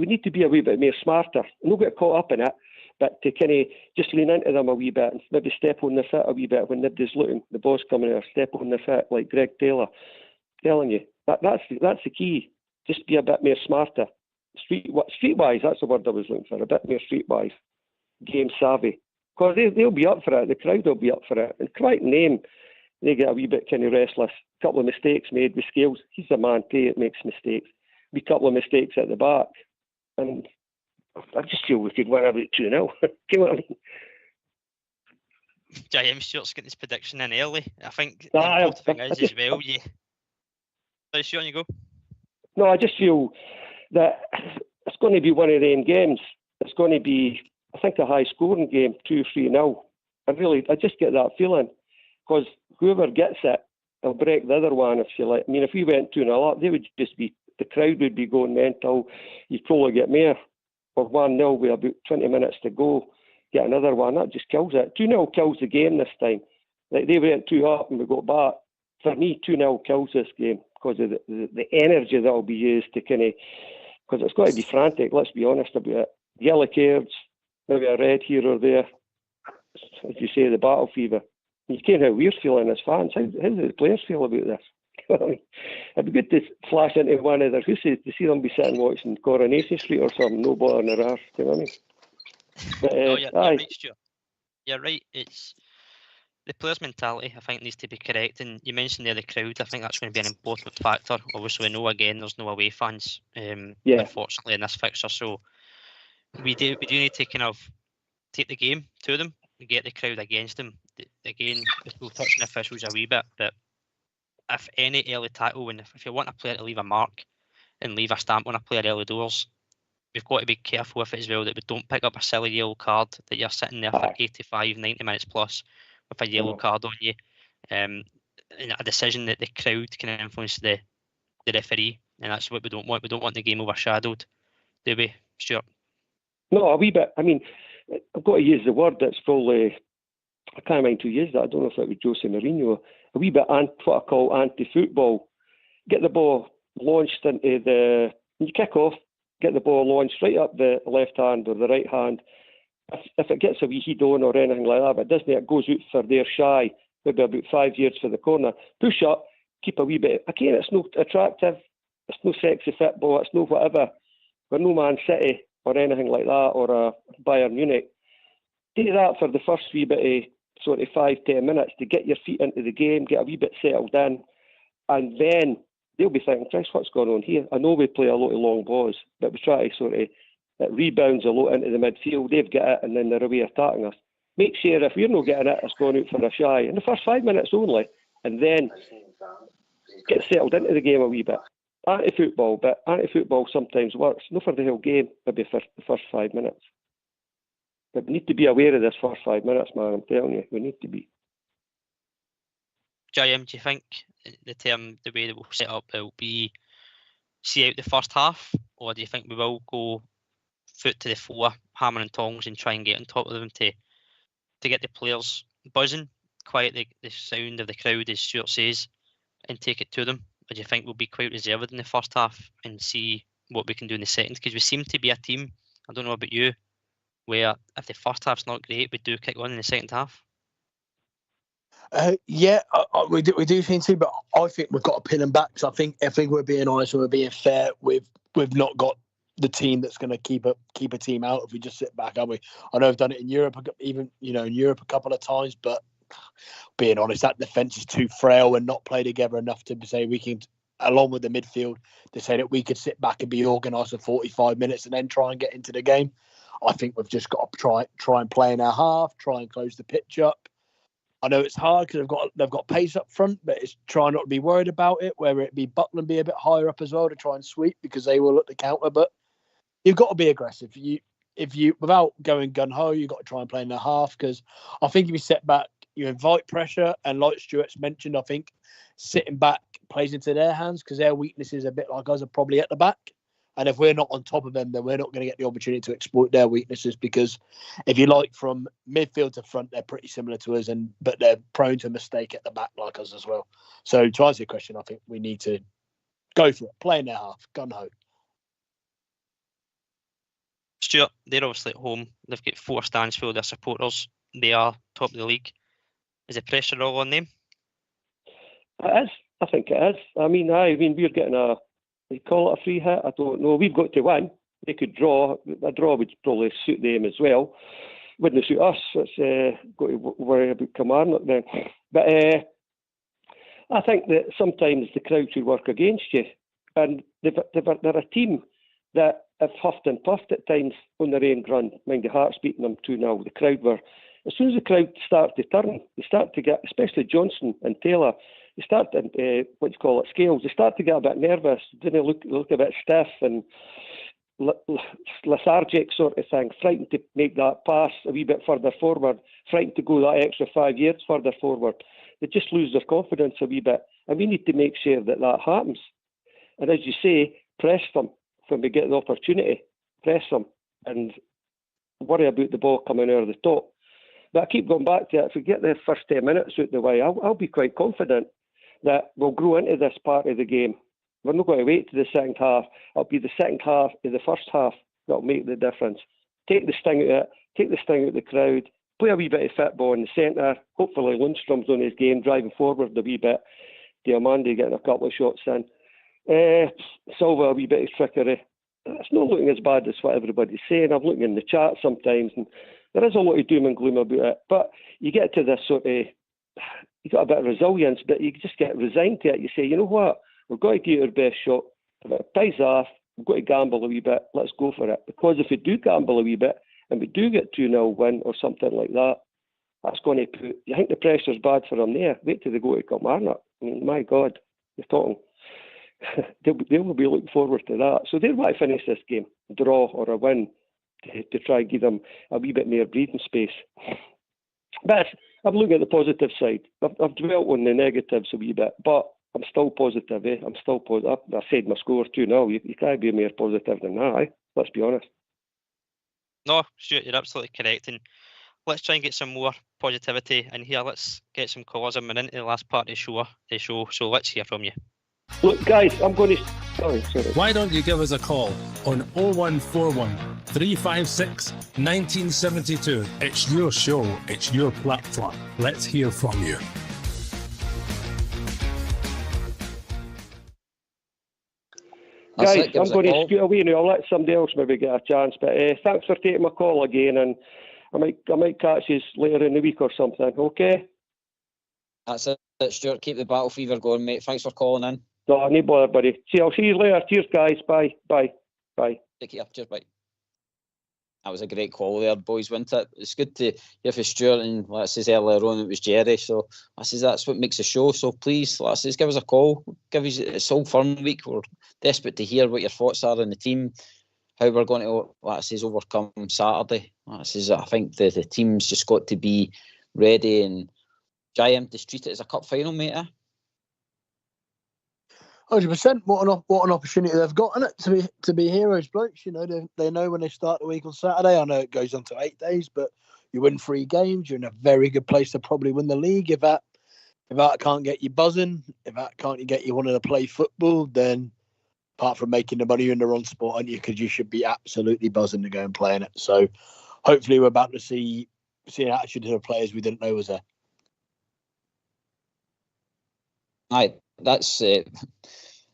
Speaker 7: need to be a wee bit more smarter. Not get caught up in it, but to kind of just lean into them a wee bit and maybe step on the foot a wee bit when nobody's looking, the boss coming in, or step on the foot like Greg Taylor. Telling you, that's the key. Just be a bit more smarter. Streetwise, that's the word I was looking for, a bit more streetwise. Game savvy. Because they'll be up for it, the crowd will be up for it. And quite name, they get a wee bit kind of restless. A couple of mistakes made with Scales. He's a man too, it makes mistakes. A couple of mistakes at the back. And I just feel we could win about 2-0. You know what I mean?
Speaker 3: JM Stewart's getting his prediction in early. I think
Speaker 7: No,
Speaker 3: the important thing is as well, Sorry, Stuart, you go.
Speaker 7: No, I just feel that it's going to be one of them games. It's going to be, I think, a high-scoring game, 2-3-0. I just get that feeling. Because whoever gets it, they'll break the other one, if you like. I mean, if we went 2-0 up, they would just be, the crowd would be going mental. You'd probably get more. Or 1-0 with about 20 minutes to go, get another one. That just kills it. 2-0 kills the game this time. Like they went 2 up and we got back. For me, 2-0 kills this game because of the energy that will be used to kind of, because it's got to be frantic, let's be honest about it. Yellow cards, maybe a red here or there. As you say, the battle fever. You can't how we're feeling as fans. How do the players feel about this? It'd be good to flash into one of their houses to see them be sitting watching Coronation Street or something, no bother in their arse, do you know what I mean? But,
Speaker 3: No, you're right, Stuart. You're right. It's the players' mentality, I think, needs to be correct. And you mentioned there the crowd. I think that's going to be an important factor. Obviously, we know again there's no away fans, unfortunately, in this fixture. So we do need to kind of take the game to them and get the crowd against them. Again, we'll touch on officials a wee bit, but if any early tackle, and if you want a player to leave a mark and leave a stamp on a player early doors, we've got to be careful with it as well, that we don't pick up a silly yellow card, that you're sitting there for 85, 90 minutes plus with a yellow card on you. And a decision that the crowd can influence the referee, and that's what we don't want. We don't want the game overshadowed, do we, Stuart?
Speaker 7: No, a wee bit. I mean, I've got to use the word that's probably, I can't mind who used that. I don't know if it was Jose Mourinho. A wee bit what I call anti-football. Get the ball launched into when you kick off, get the ball launched right up the left hand or the right hand. If it gets a wee heat on or anything like that, but doesn't it goes out for their shy, maybe about 5 yards for the corner. Push up, keep a wee bit. Again, it's no attractive, it's no sexy football, it's no whatever. We're no Man City or anything like that, or a Bayern Munich. Do that for the first wee bit of sort of 5-10 minutes to get your feet into the game, get a wee bit settled in, and then they'll be thinking, Christ, what's going on here? I know we play a lot of long balls, but we try to sort of, it rebounds a lot into the midfield, they've got it, and then they're away attacking us. Make sure if we're not getting it, it's going out for a shy in the first 5 minutes only, and then get settled into the game a wee bit. Anti-football, but anti-football sometimes works. Not for the whole game, maybe for the first 5 minutes. But we need to be aware of this first 5 minutes, man, I'm telling you, we need to be.
Speaker 3: JM, do you think the way that we'll set up will be see out the first half, or do you think we will go foot to the floor, hammer and tongs, and try and get on top of them to get the players buzzing, quiet the sound of the crowd, as Stuart says, and take it to them? Or do you think we'll be quite reserved in the first half and see what we can do in the second? Because we seem to be a team, I don't know about you, where if the first half's not great, we do kick on in the second half.
Speaker 4: We do seem to, but I think we've got to pin them back. So I think we're being honest and we're being fair. We've not got the team that's going to keep a team out if we just sit back, have we? I know I've done it in Europe, even in Europe a couple of times, but being honest, that defence is too frail and not play together enough to say we can, along with the midfield, to say that we could sit back and be organised for 45 minutes and then try and get into the game. I think we've just got to try and play in our half, try and close the pitch up. I know it's hard because they've got pace up front, but it's trying not to be worried about it, whether it be Buckland be a bit higher up as well to try and sweep, because they will look to counter. But you've got to be aggressive. If you without going gun-ho, you've got to try and play in the half, because I think if you set back, you invite pressure, and like Stuart's mentioned, I think sitting back plays into their hands because their weaknesses, a bit like us, are probably at the back. And if we're not on top of them, then we're not going to get the opportunity to exploit their weaknesses because, if you like, from midfield to front, they're pretty similar to us, but they're prone to mistake at the back like us as well. So to answer your question, I think we need to go for it, play in their half, gun ho.
Speaker 3: Stuart, they're obviously at home. They've got 4 stands full of their supporters. They are top of the league. Is the pressure all on them?
Speaker 7: It is. I think it is. I mean, we're getting they call it a free hit. I don't know. We've got to win. They could draw. A draw would probably suit them as well. Wouldn't suit us. It's got to worry about Kilmarnock then. But I think that sometimes the crowd should work against you. And they're a team that have huffed and puffed at times on their own run. Mind the Hearts beating them 2-0. The crowd were, as soon as the crowd start to turn, they start to get, especially Johnson and Taylor, they start to, scales, they start to get a bit nervous. They look a bit stiff and lethargic sort of thing, frightened to make that pass a wee bit further forward, frightened to go that extra 5 yards further forward. They just lose their confidence a wee bit. And we need to make sure that happens. And as you say, press them when we get the opportunity. Press them and worry about the ball coming out of the top. But I keep going back to it. If we get the first 10 minutes out the way, I'll be quite confident that we'll grow into this part of the game. We're not going to wait to the second half. It'll be the second half of the first half that'll make the difference. Take the sting out of it, take the sting out of the crowd, play a wee bit of football in the centre. Hopefully Lundstrom's on his game, driving forward a wee bit. Diamandi getting a couple of shots in. Silva a wee bit of trickery. It's not looking as bad as what everybody's saying. I'm looking in the chat sometimes and there is a lot of doom and gloom about it. But you get to this sort of, you got a bit of resilience, but you just get resigned to it. You say, you know what, we've got to give it our best shot. If it pays off, we've got to gamble a wee bit. Let's go for it. Because if we do gamble a wee bit and we do get 2-0 win or something like that, that's going to put, you think the pressure's bad for them there. Wait till they go to Kilmarnock. I mean, my God, you're talking. They will be looking forward to that. So they want to finish this game, draw or a win, to try and give them a wee bit more breathing space. But I'm looking at the positive side. I've dwelt on the negatives a wee bit, but I'm still positive. I'm still positive. I said my score 2-0. You can't be more positive than that. Let's be honest.
Speaker 3: No, Stuart, you're absolutely correct. And let's try and get some more positivity in here. Let's get some colours and we're into the last part of the show. So let's hear from you.
Speaker 7: Look, guys, I'm going to... Sorry.
Speaker 5: Why don't you give us a call on 0141 356 1972? It's your show. It's your platform. Let's hear from you.
Speaker 7: Guys, I'm going to scoot away now. I'll let somebody else maybe get a chance. But thanks for taking my call again. And I might catch you later in the week or something. Okay?
Speaker 2: That's it, Stuart. Keep the battle fever going, mate. Thanks for calling in.
Speaker 7: No, no bother, buddy. I'll see you later. Cheers, guys. Bye.
Speaker 2: Take care. Cheers, bye. That was a great call there, boys, wasn't it? It's good to hear from Stuart, and like I said earlier on, it was Jerry. So I says that's what makes a show. So please, like I says, give us a call. It's all fun week. We're desperate to hear what your thoughts are on the team, how we're going to, like I says, overcome Saturday. Like I says, I think the team's just got to be ready and try to treat it as a cup final, mate.
Speaker 4: 100%. What an opportunity they've got, innit, to be heroes, blokes. You know, they know when they start the week on Saturday. I know it goes on to 8 days, but you win 3 games, you're in a very good place to probably win the league. If that can't get you buzzing, if that can't get you wanting to play football, then apart from making the money, you're in the wrong spot, aren't you? Because you should be absolutely buzzing to go and play in it. So hopefully we're about to see an attitude to the players we didn't know was there.
Speaker 2: Aye, that's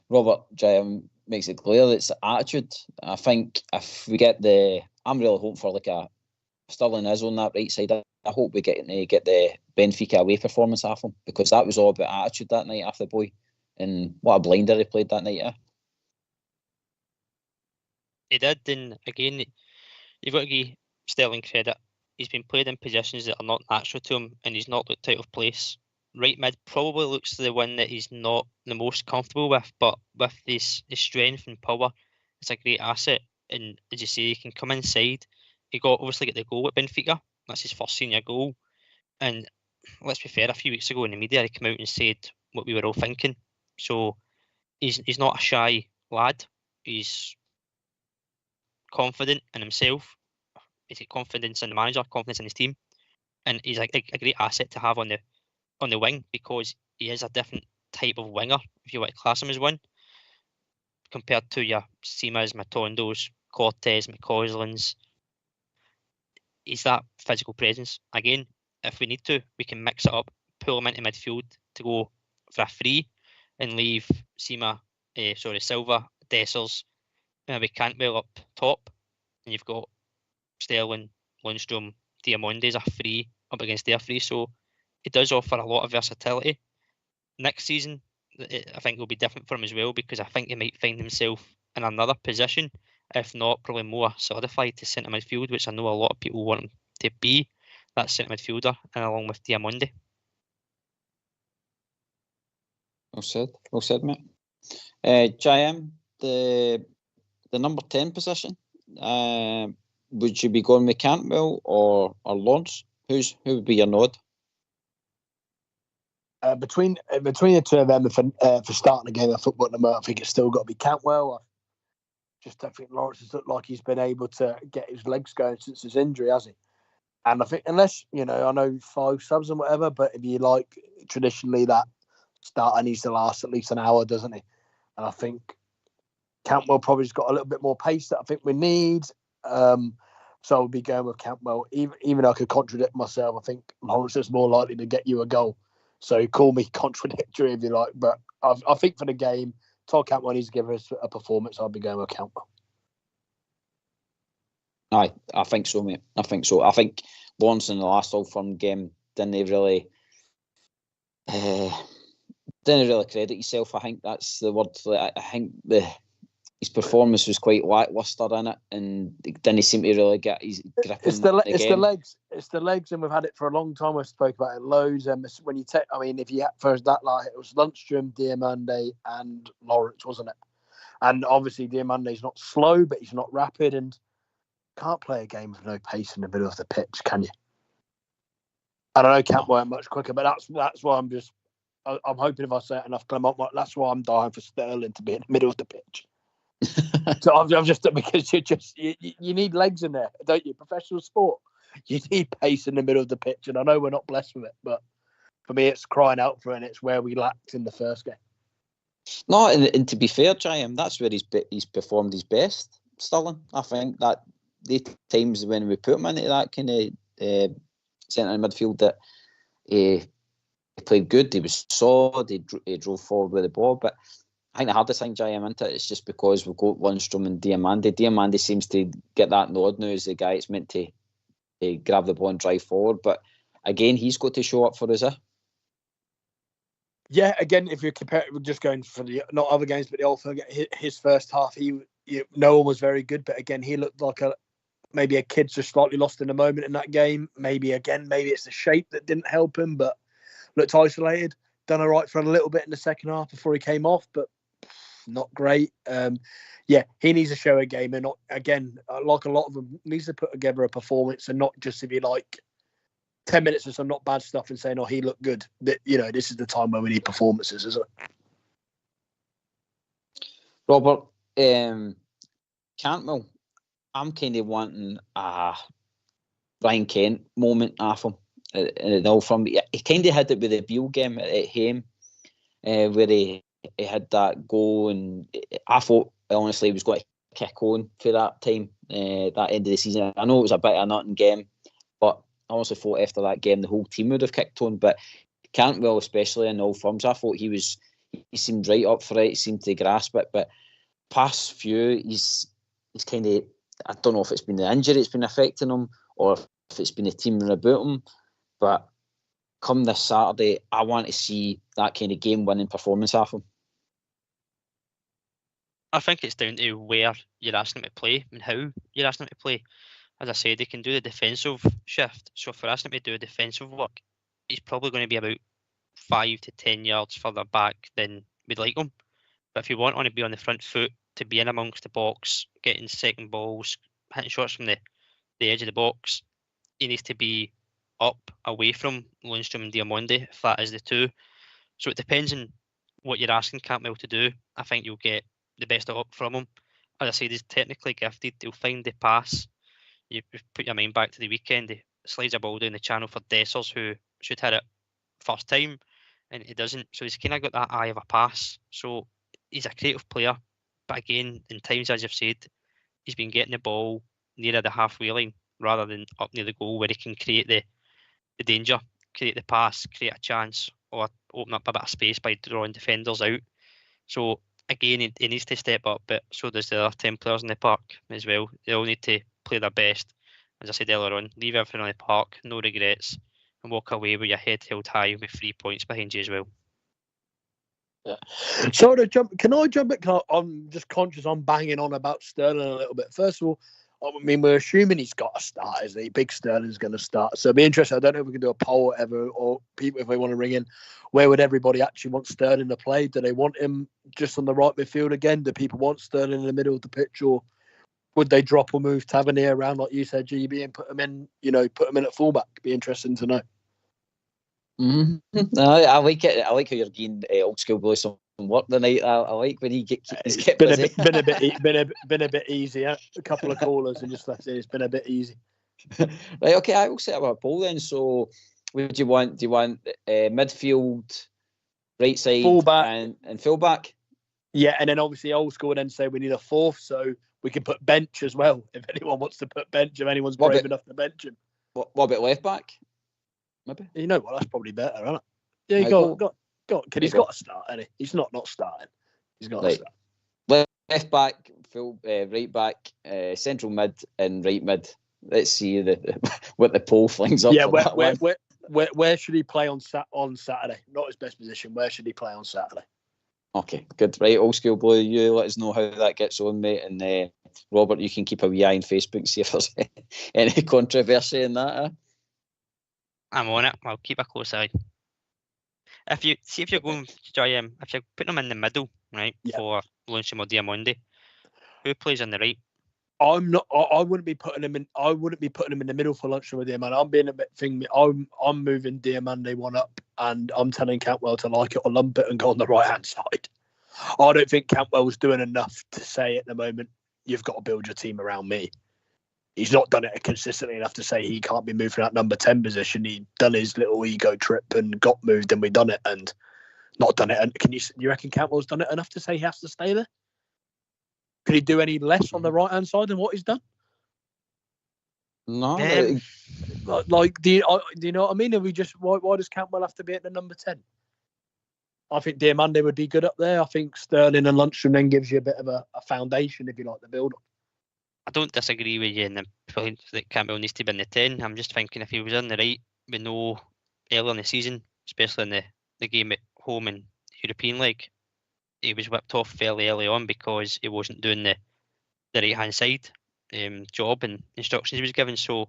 Speaker 2: Robert J makes it clear it's the attitude. I think if we get I'm really hoping for like a Sterling is on that right side. I hope we get the Benfica away performance off him, because that was all about attitude that night after the boy, and what a blinder he played that night.
Speaker 3: He did, and again, you've got to give Sterling credit. He's been played in positions that are not natural to him, and he's not looked out of place. Right mid probably looks the one that he's not the most comfortable with, but with his strength and power, it's a great asset. And as you say, he can come inside. He obviously get the goal at Benfica. That's his first senior goal. And let's be fair, a few weeks ago in the media, he came out and said what we were all thinking. So he's not a shy lad. He's confident in himself. He's got confidence in the manager, confidence in his team, and he's a great asset to have on the wing, because he is a different type of winger, if you want to class him as one, compared to your Seamas, Matondos, Cortez, McCauslins. He's that physical presence. Again, if we need to, we can mix it up, pull him into midfield to go for a free, and leave Silva, Dessers, maybe Cantwell up top, and you've got Sterling, Lundstrom, Diamonde's a free up against their free. So it does offer a lot of versatility. Next season, I think will be different for him as well, because I think he might find himself in another position, if not probably more solidified to centre midfield, which I know a lot of people want him to be, that centre midfielder, and along with Diamonde.
Speaker 2: Well said, mate. JM, the number 10 position, would you be going with Cantwell or Lawrence? Who would be your nod?
Speaker 4: Between the two of them, for starting a game of football at the moment, I think it's still got to be Cantwell. I just don't think Lawrence has looked like he's been able to get his legs going since his injury, has he? And I think, unless, I know 5 subs and whatever, but if you like, traditionally that starter needs to last at least an hour, doesn't he? And I think Cantwell probably has got a little bit more pace that I think we need. So I'll be going with Cantwell. Even though I could contradict myself, I think Lawrence is more likely to get you a goal. So call me contradictory if you like. But I think for the game, Todd Cantwell needs to give us a performance. I'll be going with Cantwell.
Speaker 2: Aye, I think so, mate. I think so. I think Lawrence in the last Old Firm game didn't really credit himself. I think that's the word. I think his performance was quite lacklustre in it, and he didn't seem to really get his grip. It's the
Speaker 4: legs, and we've had it for a long time. I've spoke about it loads. And when you take, if you had first that line, it was Lundstrom, Diamande, and Lawrence, wasn't it? And obviously Diamande's not slow, but he's not rapid, and can't play a game with no pace in the middle of the pitch, can you? I don't know, Cantwell much quicker, but that's why I'm hoping if I say it enough, Clement, that's why I'm dying for Sterling to be in the middle of the pitch. So I'm just, because you need legs in there, don't you? Professional sport, you need pace in the middle of the pitch, and I know we're not blessed with it, but for me, it's crying out for it, and it's where we lacked in the first game.
Speaker 2: No, and to be fair, Jim, that's where he's performed his best, Sterling. I think that the times when we put him into that kind of centre midfield, that he played good, he was solid, he drove forward with the ball, but I think the hardest thing, Jim, into it is just because we've got Lundstrom and Diamande. Diamande seems to get that nod now as the guy that's meant to grab the ball and drive forward, but again, he's got to show up for us.
Speaker 4: Yeah, again, if you compare it, we're just going for the not other games, but the Old Firm, his first half, no one was very good, but again, he looked like maybe a kid just slightly lost in the moment in that game. Maybe it's the shape that didn't help him, but looked isolated. Done all right for a little bit in the second half before he came off, but not great. He needs to show a game, and not, again, like a lot of them, needs to put together a performance, and not just to be like 10 minutes of some not bad stuff and saying, "Oh, he looked good." That, this is the time where we need performances, isn't it?
Speaker 2: Robert, Cantwell, I'm kind of wanting a Ryan Kent moment off him in the Old Firm. He kind of had it with the Beale game at home, where he had that goal, and I thought honestly he was going to kick on for that time, that end of the season. I know it was a bit of a nothing game, but I also thought after that game the whole team would have kicked on. But Cantwell, especially in all forms, I thought he seemed right up for it. He seemed to grasp it, but past few, he's kind of, I don't know if it's been the injury that's been affecting him or if it's been the team about him, but come this Saturday, I want to see that kind of game-winning performance off him.
Speaker 3: I think it's down to where you're asking him to play and how you're asking him to play. As I said, he can do the defensive shift. So if we're asking him to do defensive work, he's probably going to be about 5 to 10 yards further back than we'd like him. But if you want him to be on the front foot, to be in amongst the box, getting second balls, hitting shots from the edge of the box, he needs to be up away from Lundstrom and Diamande, if that is the two. So it depends on what you're asking Cantwell to do, I think you'll get the best from him. As I said, he's technically gifted. He'll find the pass. You put your mind back to the weekend. He slides a ball down the channel for Dessers, who should hit it first time, and he doesn't. So he's kind of got that eye of a pass. So he's a creative player. But again, in times, as you've said, he's been getting the ball nearer the halfway line rather than up near the goal, where he can create the danger, create the pass, create a chance, or open up a bit of space by drawing defenders out. So again, he needs to step up, but so does the other 10 players in the park as well. They all need to play their best. As I said earlier on, leave everything on the park, no regrets, and walk away with your head held high with 3 points behind you as well.
Speaker 4: Yeah. So can I jump in? I'm just conscious I'm banging on about Sterling a little bit. First of all, I mean, we're assuming he's got to start, isn't he? Big Sterling's going to start. So it'd be interesting. I don't know if we can do a poll or whatever, or people, if they want to ring in, where would everybody actually want Sterling to play? Do they want him just on the right midfield again? Do people want Sterling in the middle of the pitch, or would they drop or move Tavernier around, like you said, GB, and put him in, put him in at fullback? Be interesting to know.
Speaker 2: Mm-hmm. I like it. I like how you're getting old school boys some work tonight. I like when he's kept busy.
Speaker 4: Been a bit easy. A couple of callers and just let's say it's been a bit easy.
Speaker 2: Right. Okay. I will set up a poll then. So, what do you want? Do you want midfield, right side,
Speaker 4: fullback,
Speaker 2: and fullback?
Speaker 4: Yeah, and then obviously old school. And then say we need a fourth, so we can put bench as well. If anyone wants to put bench, if anyone's brave enough to bench him.
Speaker 2: What about left back? Maybe.
Speaker 4: You know what? That's probably better, isn't it? Yeah, you got. Because he's got to start, hasn't he? He's not starting. He's got to start.
Speaker 2: Left back, right back, central mid, and right mid. Let's see what the poll flings up.
Speaker 4: Yeah, where should he play on Saturday? Not his best position. Where should he play on Saturday?
Speaker 2: Okay, good. Right, old school boy. You let us know how that gets on, mate. And Robert, you can keep a wee eye on Facebook and see if there's any controversy in that.
Speaker 3: I'm on it. I'll keep a close eye. If you're going to try if you're putting them in the middle, right, for Luncham or Diamondi, who plays on the right?
Speaker 4: I'm not. I wouldn't be putting him in. I wouldn't be putting him in the middle for Luncham or Diamondi. I'm being a bit thingy. I'm moving Diamondi one up, and I'm telling Cantwell to like it or lump it and go on the right hand side. I don't think Cantwell's doing enough to say at the moment, you've got to build your team around me. He's not done it consistently enough to say he can't be moved from that number 10 position. He done his little ego trip and got moved, and we done it and not done it. And you reckon Cantwell's done it enough to say he has to stay there? Could he do any less on the right hand side than what he's done?
Speaker 2: No.
Speaker 4: Do you know what I mean? Are we just why does Cantwell have to be at the number 10? I think Diamande would be good up there. I think Sterling and Luncham then gives you a bit of a foundation, if you like, the build up.
Speaker 3: I don't disagree with you in the point that Cantwell needs to be in the 10. I'm just thinking if he was on the right, we know earlier in the season, especially in the game at home in European League, he was whipped off fairly early on because he wasn't doing the right-hand side job and instructions he was given. So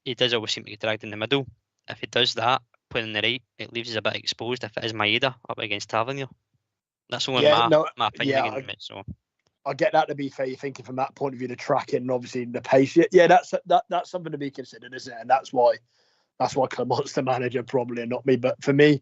Speaker 3: he does always seem to get dragged in the middle. If he does that, playing on the right, it leaves us a bit exposed if it is Maeda up against Tavernier. That's only my opinion against it. So
Speaker 4: I get that, to be fair. You're thinking from that point of view, the tracking and obviously the pace. Yeah, that's something to be considered, isn't it? And that's why Clement's the manager, probably, and not me. But for me,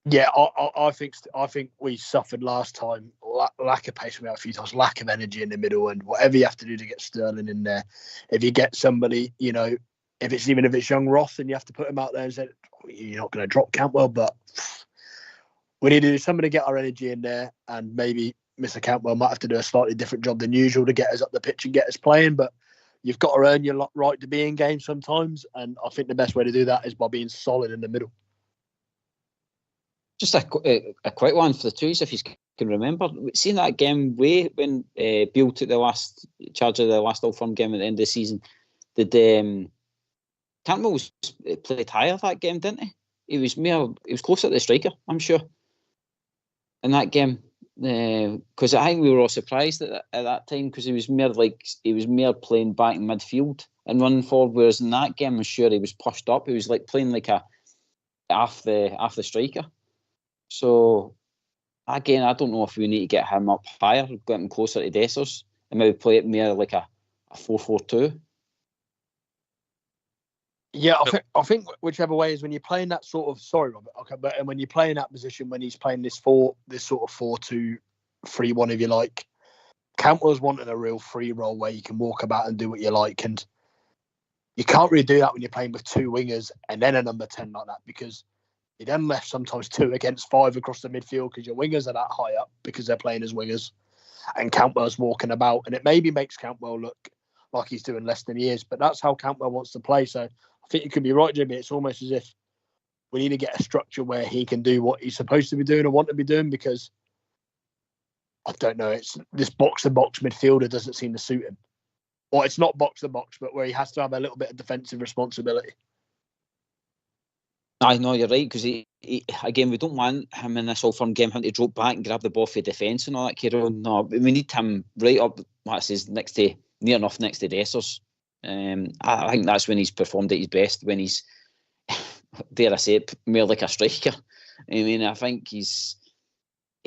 Speaker 4: yeah, I think we suffered last time. Lack of pace, we had a few times. Lack of energy in the middle, and whatever you have to do to get Sterling in there. If you get somebody, if it's young Roth, and you have to put him out there and say you're not going to drop Cantwell, but we need to do something to get our energy in there, and maybe Mr. Cantwell might have to do a slightly different job than usual to get us up the pitch and get us playing, but you've got to earn your right to be in games sometimes, and I think the best way to do that is by being solid in the middle.
Speaker 2: Just a quick one for the twos, if you can remember. Seeing that game when Beale took the last charge of the last Old Firm game at the end of the season, did Cantwell played higher that game, didn't he? He was closer to the striker, I'm sure, in that game. Because I think we were all surprised at that time, because he was more playing back in midfield and running forward, whereas in that game I'm sure he was pushed up. He was like playing like a half the striker. So again, I don't know if we need to get him up higher, get him closer to Dessers, and maybe play it more like a 4-4-2.
Speaker 4: Yeah, I think whichever way is when you're playing that sort of Robert. Okay, but and when you're playing that position, when he's playing this sort of 4-2-3-1, if you like, Cantwell's wanting a real free role where you can walk about and do what you like, and you can't really do that when you're playing with two wingers and then a number 10 like that, because you're then left sometimes 2 against 5 across the midfield because your wingers are that high up because they're playing as wingers, and Cantwell's walking about, and it maybe makes Cantwell look like he's doing less than he is, but that's how Cantwell wants to play. So I think you could be right, Jimmy. It's almost as if we need to get a structure where he can do what he's supposed to be doing or want to be doing, because I don't know, it's this box-to-box midfielder doesn't seem to suit him. Or it's not box-to-box, but where he has to have a little bit of defensive responsibility.
Speaker 2: I know you're right, because he, again, we don't want him in this Old Firm game having to drop back and grab the ball for defence and all that, Kieran. No, we need him right up, what it says, near enough next to Dessers. I think that's when he's performed at his best, when he's, dare I say it, more like a striker. I mean, I think he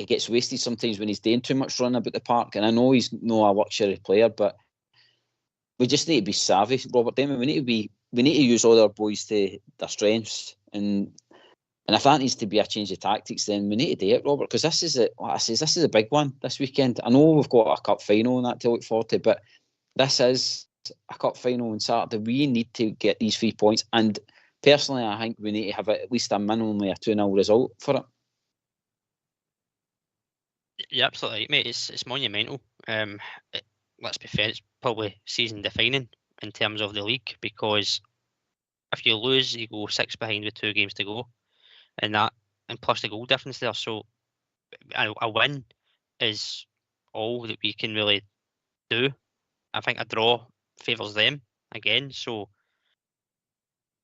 Speaker 2: gets wasted sometimes when he's doing too much running about the park, and I know he's not a luxury player, but we just need to be savvy, Robert Damon. We need to use all our boys to their strengths, and if that needs to be a change of tactics, then we need to do it, Robert, because this is a big one this weekend. I know we've got a cup final and that to look forward to, but this is a cup final on Saturday. We need to get these 3 points, and personally, I think we need to have at least a minimally a 2-0 result for it.
Speaker 3: Yeah, absolutely, mate. It's monumental. Let's be fair, it's probably season defining in terms of the league, because if you lose, you go 6 behind with 2 games to go, and plus the goal difference there. So a win is all that we can really do. I think a draw favours them again. So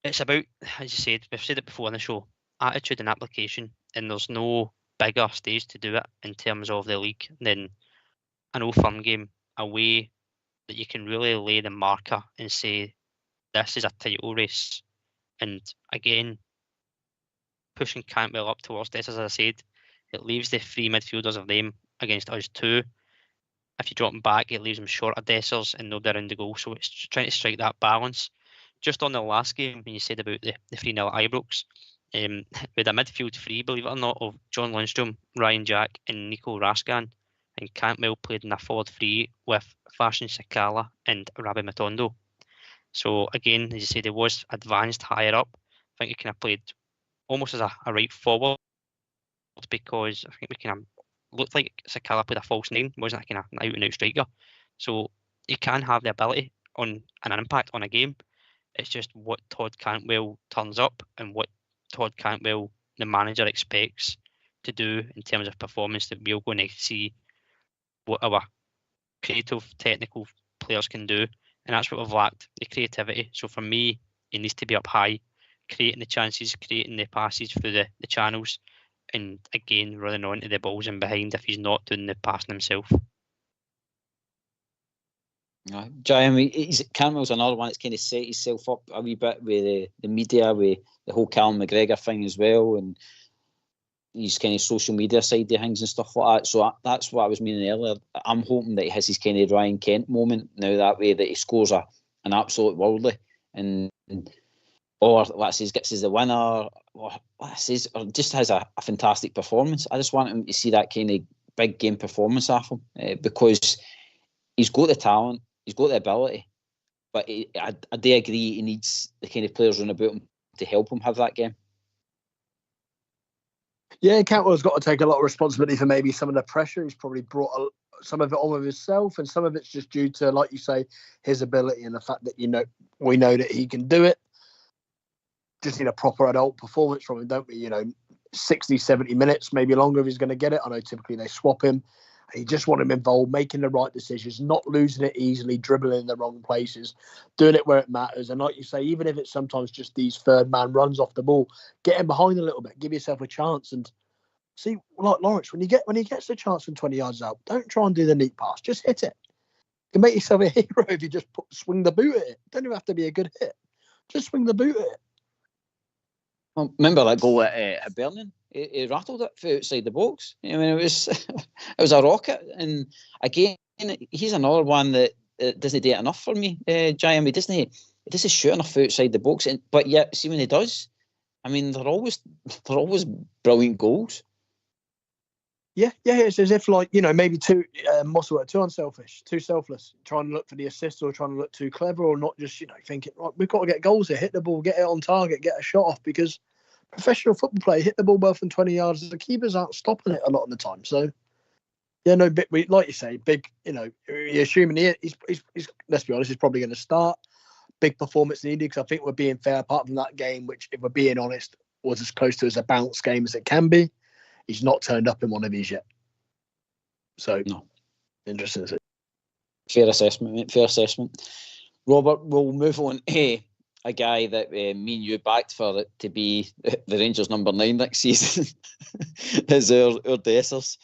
Speaker 3: it's about, as you said, we've said it before on the show, attitude and application, and there's no bigger stage to do it in terms of the league than an Old Firm game away, that you can really lay the marker and say this is a title race. And again, pushing Cantwell up towards this, as I said, it leaves the 3 midfielders of them against us 2. If you drop them back, it leaves them short of Dessers and nobody around the goal. So it's trying to strike that balance. Just on the last game, when you said about the 3-0 at Ibrox, we had a midfield 3, believe it or not, of John Lundstrom, Ryan Jack and Nico Raskan, and Cantwell played in a forward 3 with Fashion Sakala and Rabbi Matondo. So again, as you said, it was advanced higher up. I think he kind of played almost as a right forward, because I think we kind of looked like Sakala played a false 9, wasn't a kind of an out and out striker. So he can have the ability on an impact on a game. It's just what Todd Cantwell turns up and what Todd Cantwell, the manager, expects to do in terms of performance, that we're going to see what our creative, technical players can do. And that's what we've lacked, the creativity. So for me, he needs to be up high, creating the chances, creating the passes through the channels, and again, running onto the balls and behind if he's not doing the passing himself.
Speaker 2: Cantwell's another one that's kind of set himself up a wee bit with the media, with the whole Callum McGregor thing as well, and his kind of social media side of things and stuff like that. So that's what I was meaning earlier. I'm hoping that he has his kind of Ryan Kent moment now, that way, that he scores an absolute worldly, or let's say gets us the winner, or just has a fantastic performance. I just want him to see that kind of big game performance off him, because he's got the talent, he's got the ability, but I do agree he needs the kind of players around about him to help him have that game.
Speaker 4: Yeah, Cantwell's got to take a lot of responsibility for maybe some of the pressure. He's probably brought some of it on with himself, and some of it's just due to, like you say, his ability and the fact that, we know that he can do it. Just need a proper adult performance from him, don't we? 60, 70 minutes, maybe longer if he's going to get it. I know typically they swap him. You just want him involved, making the right decisions, not losing it easily, dribbling in the wrong places, doing it where it matters. And like you say, even if it's sometimes just these third man runs off the ball, get him behind a little bit, give yourself a chance. And see, like Lawrence, when he gets the chance from 20 yards out, don't try and do the neat pass, just hit it. You can make yourself a hero if you just swing the boot at it. Don't even have to be a good hit. Just swing the boot at it.
Speaker 2: Well, remember that goal at Hibernian? He rattled it from outside the box. I mean, it was a rocket. And again, he's another one that doesn't do it enough for me. Giant, he doesn't he doesn't shoot enough outside the box. But yet, see when he does, I mean, they're always brilliant goals.
Speaker 4: Yeah, it's as if maybe too Musselwhite, too unselfish, too selfless, trying to look for the assist or trying to look too clever, or not just thinking, right, we've got to get goals here, hit the ball, get it on target, get a shot off, because professional football play, hit the ball both from 20 yards, the keepers aren't stopping it a lot of the time. So yeah, no, like you say, big. You're assuming he's let's be honest, he's probably going to start. Big performance needed, because I think we're being fair. Apart from that game, which, if we're being honest, was as close to as a bounce game as it can be. He's not turned up in one of these yet. So,
Speaker 2: no.
Speaker 4: Interesting.
Speaker 2: Fair assessment, mate. Fair assessment. Robert, we'll move on to a guy that me and you backed for it to be the Rangers number 9 next season. Is our Dessers.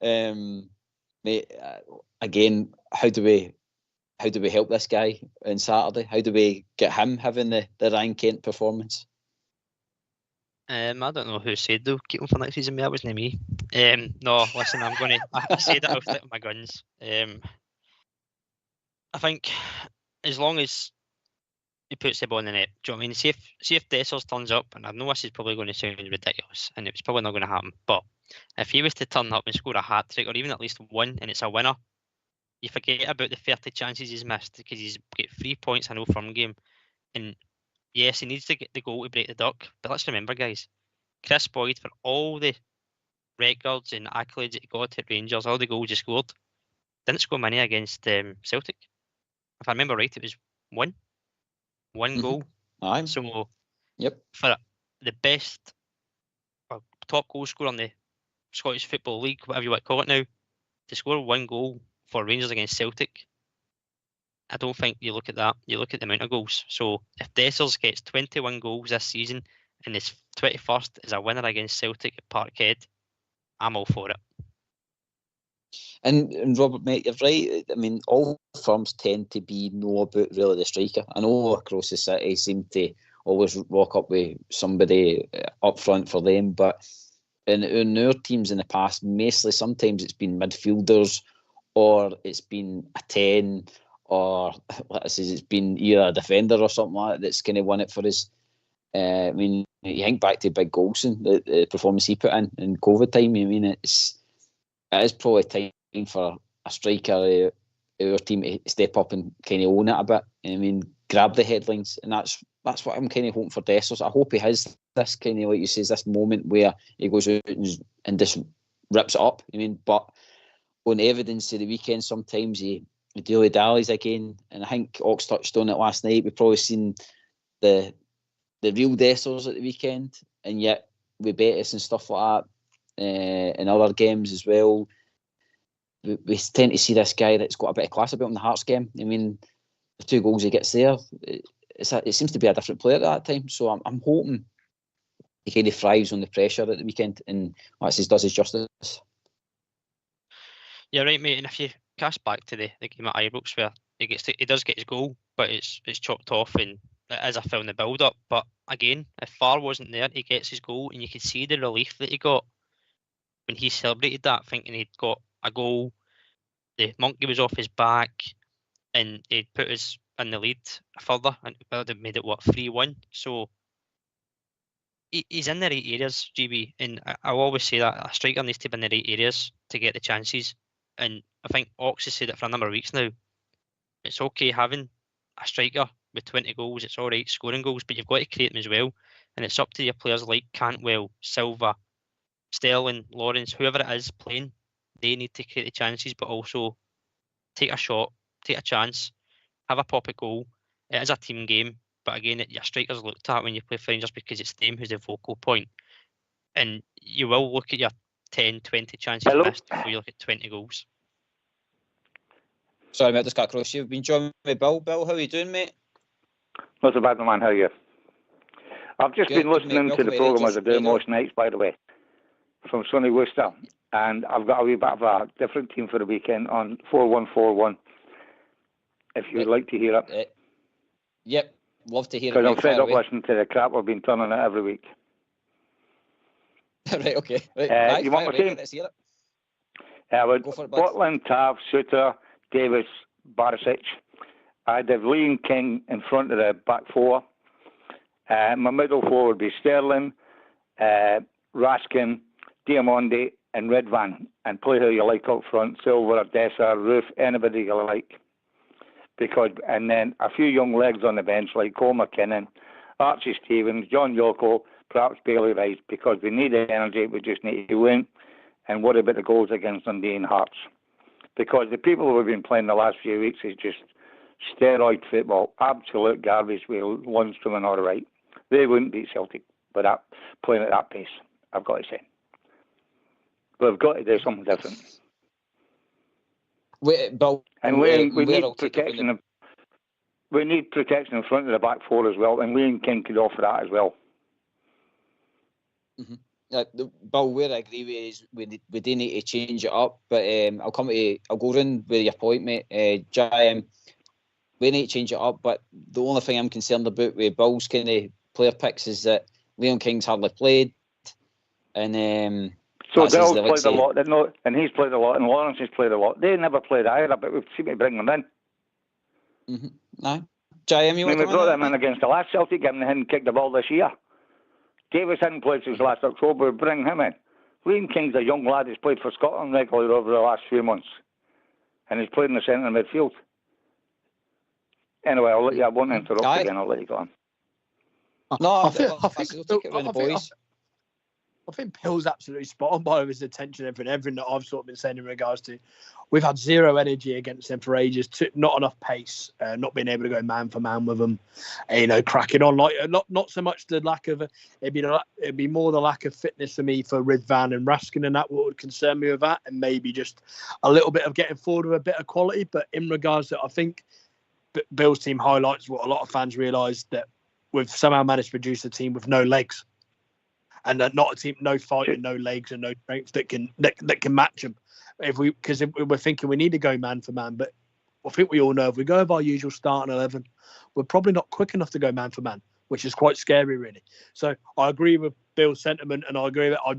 Speaker 2: Mate, again, how do we help this guy on Saturday? How do we get him having the Ryan Kent performance?
Speaker 3: I don't know who said they'll keep him for next season, mate. That wasn't me. No, listen, I said it, I'll flip my guns. I think as long as he puts the ball in the net, do you know what I mean? See if Dessers turns up, and I know this is probably going to sound ridiculous, and it's probably not going to happen, but if he was to turn up and score a hat-trick, or even at least one, and it's a winner, you forget about the 30 chances he's missed, because he's got 3 points in a no-firm game. And yes, he needs to get the goal to break the duck, but let's remember, guys, Chris Boyd, for all the records and accolades that he got at Rangers, all the goals he scored, didn't score many against Celtic. If I remember right, it was one goal.
Speaker 2: Aye.
Speaker 3: So,
Speaker 2: yep,
Speaker 3: for the best or top goal scorer in the Scottish Football League, whatever you want to call it now, to score one goal for Rangers against Celtic, I don't think you look at that. You look at the amount of goals. So if Dessers gets 21 goals this season and his 21st is a winner against Celtic at Parkhead, I'm all for it.
Speaker 2: And Robert, mate, you're right. I mean, all firms tend to know about really the striker. I know across the city seem to always rock up with somebody up front for them, but in our teams in the past, mostly sometimes it's been midfielders, or it's been a 10, or it's been either a defender or something like that that's kind of won it for us. I mean, you think back to Big Golson, the performance he put in COVID time. I mean, it is probably time for a striker our team to step up and kind of own it a bit. I mean, grab the headlines, and that's what I'm kind of hoping for Dessers. I hope he has this kind of, like you say, this moment where he goes out and just rips it up. I mean, but on evidence of the weekend, sometimes he dilly dallies again, and I think Ox touched on it last night. We've probably seen the real Dessers at the weekend, and yet with Betis and stuff like that, in other games as well, we tend to see this guy that's got a bit of class about him in the Hearts game. I mean, the 2 goals he gets there, it seems to be a different player at that time. So I'm hoping he kind of thrives on the pressure at the weekend, and like I says, does his justice.
Speaker 3: Yeah, right, mate. And if you cast back to the game at Ibrox, where he does get his goal, but it's chopped off, and it is a foul in the build-up. But again, if Farr wasn't there, he gets his goal, and you could see the relief that he got when he celebrated that, thinking he'd got a goal. The monkey was off his back, and he'd put us in the lead further, and they made it 3-1. So he's in the right areas, GB, and I always say that a striker needs to be in the right areas to get the chances. And I think Ox has said it for a number of weeks now. It's okay having a striker with 20 goals. It's all right scoring goals, but you've got to create them as well. And it's up to your players like Cantwell, Silva, Sterling, Lawrence, whoever it is playing. They need to create the chances, but also take a shot, take a chance, have a pop at goal. It is a team game, but again, your strikers looked at when you play for Rangers, because it's them who's the focal point. And you will look at your 10, 20 chances missed before you look at 20 goals.
Speaker 2: Sorry, mate, I just got across you. You've been joined with Bill. Bill, how are you doing, mate?
Speaker 9: Not so bad, man. How are you? I've just been listening to the programme as I do most nights, by the way, from sunny Worcester. And I've got a wee bit of a different team for the weekend on 4141, if you'd like to hear it.
Speaker 2: Yep, love to hear it.
Speaker 9: Because I'm fed up listening to the crap I've been turning it every week.
Speaker 2: Right, okay. Right.
Speaker 9: You want my team?
Speaker 2: Let's hear it.
Speaker 9: Butland, Tav, Suter, Davies, Barisic, I'd have Liam King in front of the back four. My middle four would be Sterling, Raskin, Diamondi, and Redvan, and play who you like up front, Silva, Dessa, Roof, anybody you like. And then a few young legs on the bench like Cole McKinnon, Archie Stevens, John Yoko, perhaps Bailey Rice, because we need the energy, we just need to win. And what about the goals against Dundee and Hearts? Because the people who have been playing the last few weeks is just steroid football, absolute garbage with Lundstrom and all right. They wouldn't beat Celtic with that, playing at that pace, I've got to say. But we've got to do something different. And we need protection. We need protection in front of the back four as well, and Liam King could offer that as well.
Speaker 2: Mm-hmm. Bill, where I agree with is we do need to change it up, but I'll go round with your point, mate. We need to change it up, but the only thing I'm concerned about with Bill's kind of player picks is that Liam King's hardly played, and
Speaker 9: so Dell's played a lot, and he's played a lot, and Lawrence has played a lot. They never played either, but we've seen to bring them in.
Speaker 2: Mm-hmm. No, JM, we
Speaker 9: brought them in against the last Celtic game, and they hadn't kicked the ball this year. Davies hadn't played since last October. We bring him in. Liam King's a young lad. He's played for Scotland regularly over the last few months, and he's played in the centre midfield. Anyway, I'll let you. I won't interrupt again. I'll let you go on.
Speaker 2: No,
Speaker 4: I think Bill's absolutely spot on by his attention and everything that I've sort of been saying in regards to. We've had zero energy against them for ages, not enough pace, not being able to go man for man with them, cracking on. Like not so much the lack of it'd be more the lack of fitness for me for Ridvan and Raskin, and that what would concern me with that, and maybe just a little bit of getting forward with a bit of quality. But in regards to, I think Bill's team highlights what a lot of fans realise, that we've somehow managed to produce a team with no legs. And not a team, no fighting, no legs, and no strength that can match them. Because we're thinking we need to go man for man, but I think we all know if we go with our usual starting 11, we're probably not quick enough to go man for man, which is quite scary, really. So I agree with Bill's sentiment, and I agree that I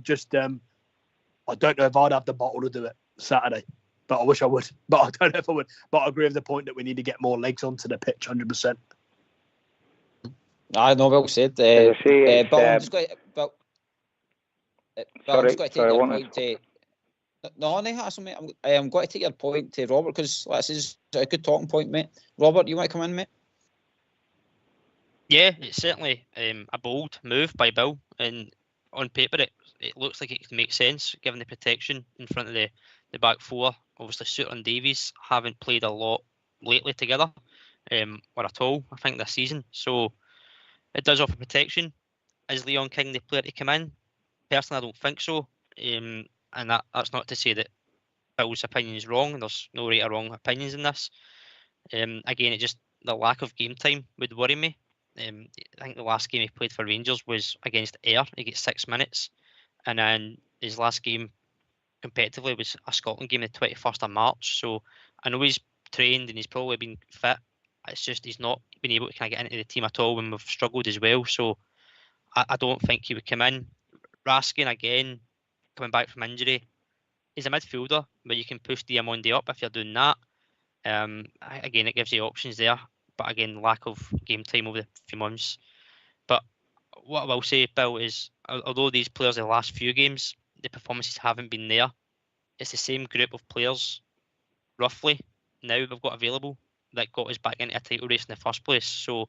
Speaker 4: don't know if I'd have the bottle to do it Saturday, but I wish I would. But I don't know if I would. But I agree with the point that we need to get more legs onto the pitch, 100%.
Speaker 2: I know, well said. Bill, I'm just going to. I'm just going to take your point to... No, mate. I'm going to take your point to Robert, because this is a good talking point, mate. Robert, you want to come in, mate?
Speaker 3: Yeah, it's certainly a bold move by Bill, and on paper it looks like it can make sense given the protection in front of the back four. Obviously, Suter and Davies haven't played a lot lately together, or at all, I think, this season. So it does offer protection. Is Leon King the player to come in? Personally, I don't think so, and that's not to say that Bill's opinion is wrong. There's no right or wrong opinions in this. Again, the lack of game time would worry me. I think the last game he played for Rangers was against Ayr. He gets 6 minutes, and then his last game competitively was a Scotland game the 21st of March. So I know he's trained and he's probably been fit. It's just he's not been able to kind of get into the team at all when we've struggled as well. So I don't think he would come in. Raskin, again, coming back from injury, he's a midfielder, but you can push Diamondi up if you're doing that. Again, it gives you options there, but again, lack of game time over the few months. But what I will say, Bill, is although these players in the last few games, the performances haven't been there, it's the same group of players, roughly, now we've got available that got us back into a title race in the first place. So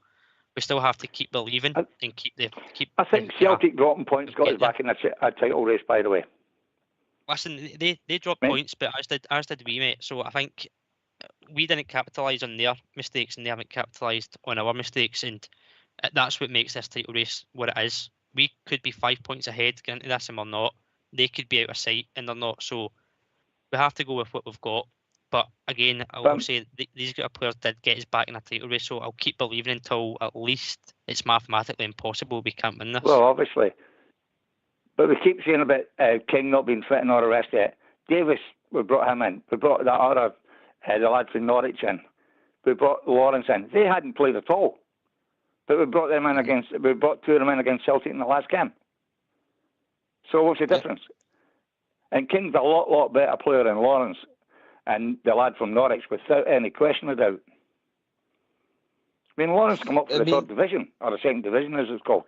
Speaker 3: we still have to keep believing and keep.
Speaker 9: I think Celtic dropping points got us back in a title race. By the way,
Speaker 3: listen, they dropped points, but as did we, mate. So I think we didn't capitalise on their mistakes, and they haven't capitalised on our mistakes, and that's what makes this title race what it is. We could be 5 points ahead going into this, and we're not. They could be out of sight, and they're not. So we have to go with what we've got. But again, I will say these players did get us back in a title race, so I'll keep believing until at least it's mathematically impossible we can't win this.
Speaker 9: Well, obviously. But we keep saying about King not being fit and all the rest of it. Davies, we brought him in. We brought that other, the lad from Norwich in. We brought Lawrence in. They hadn't played at all. But we brought them in we brought two of them in against Celtic in the last game. So what's the difference? And King's a lot better player than Lawrence and the lad from Norwich, without any question of doubt. I mean, Lawrence come up for the third division, or the second division as it's called.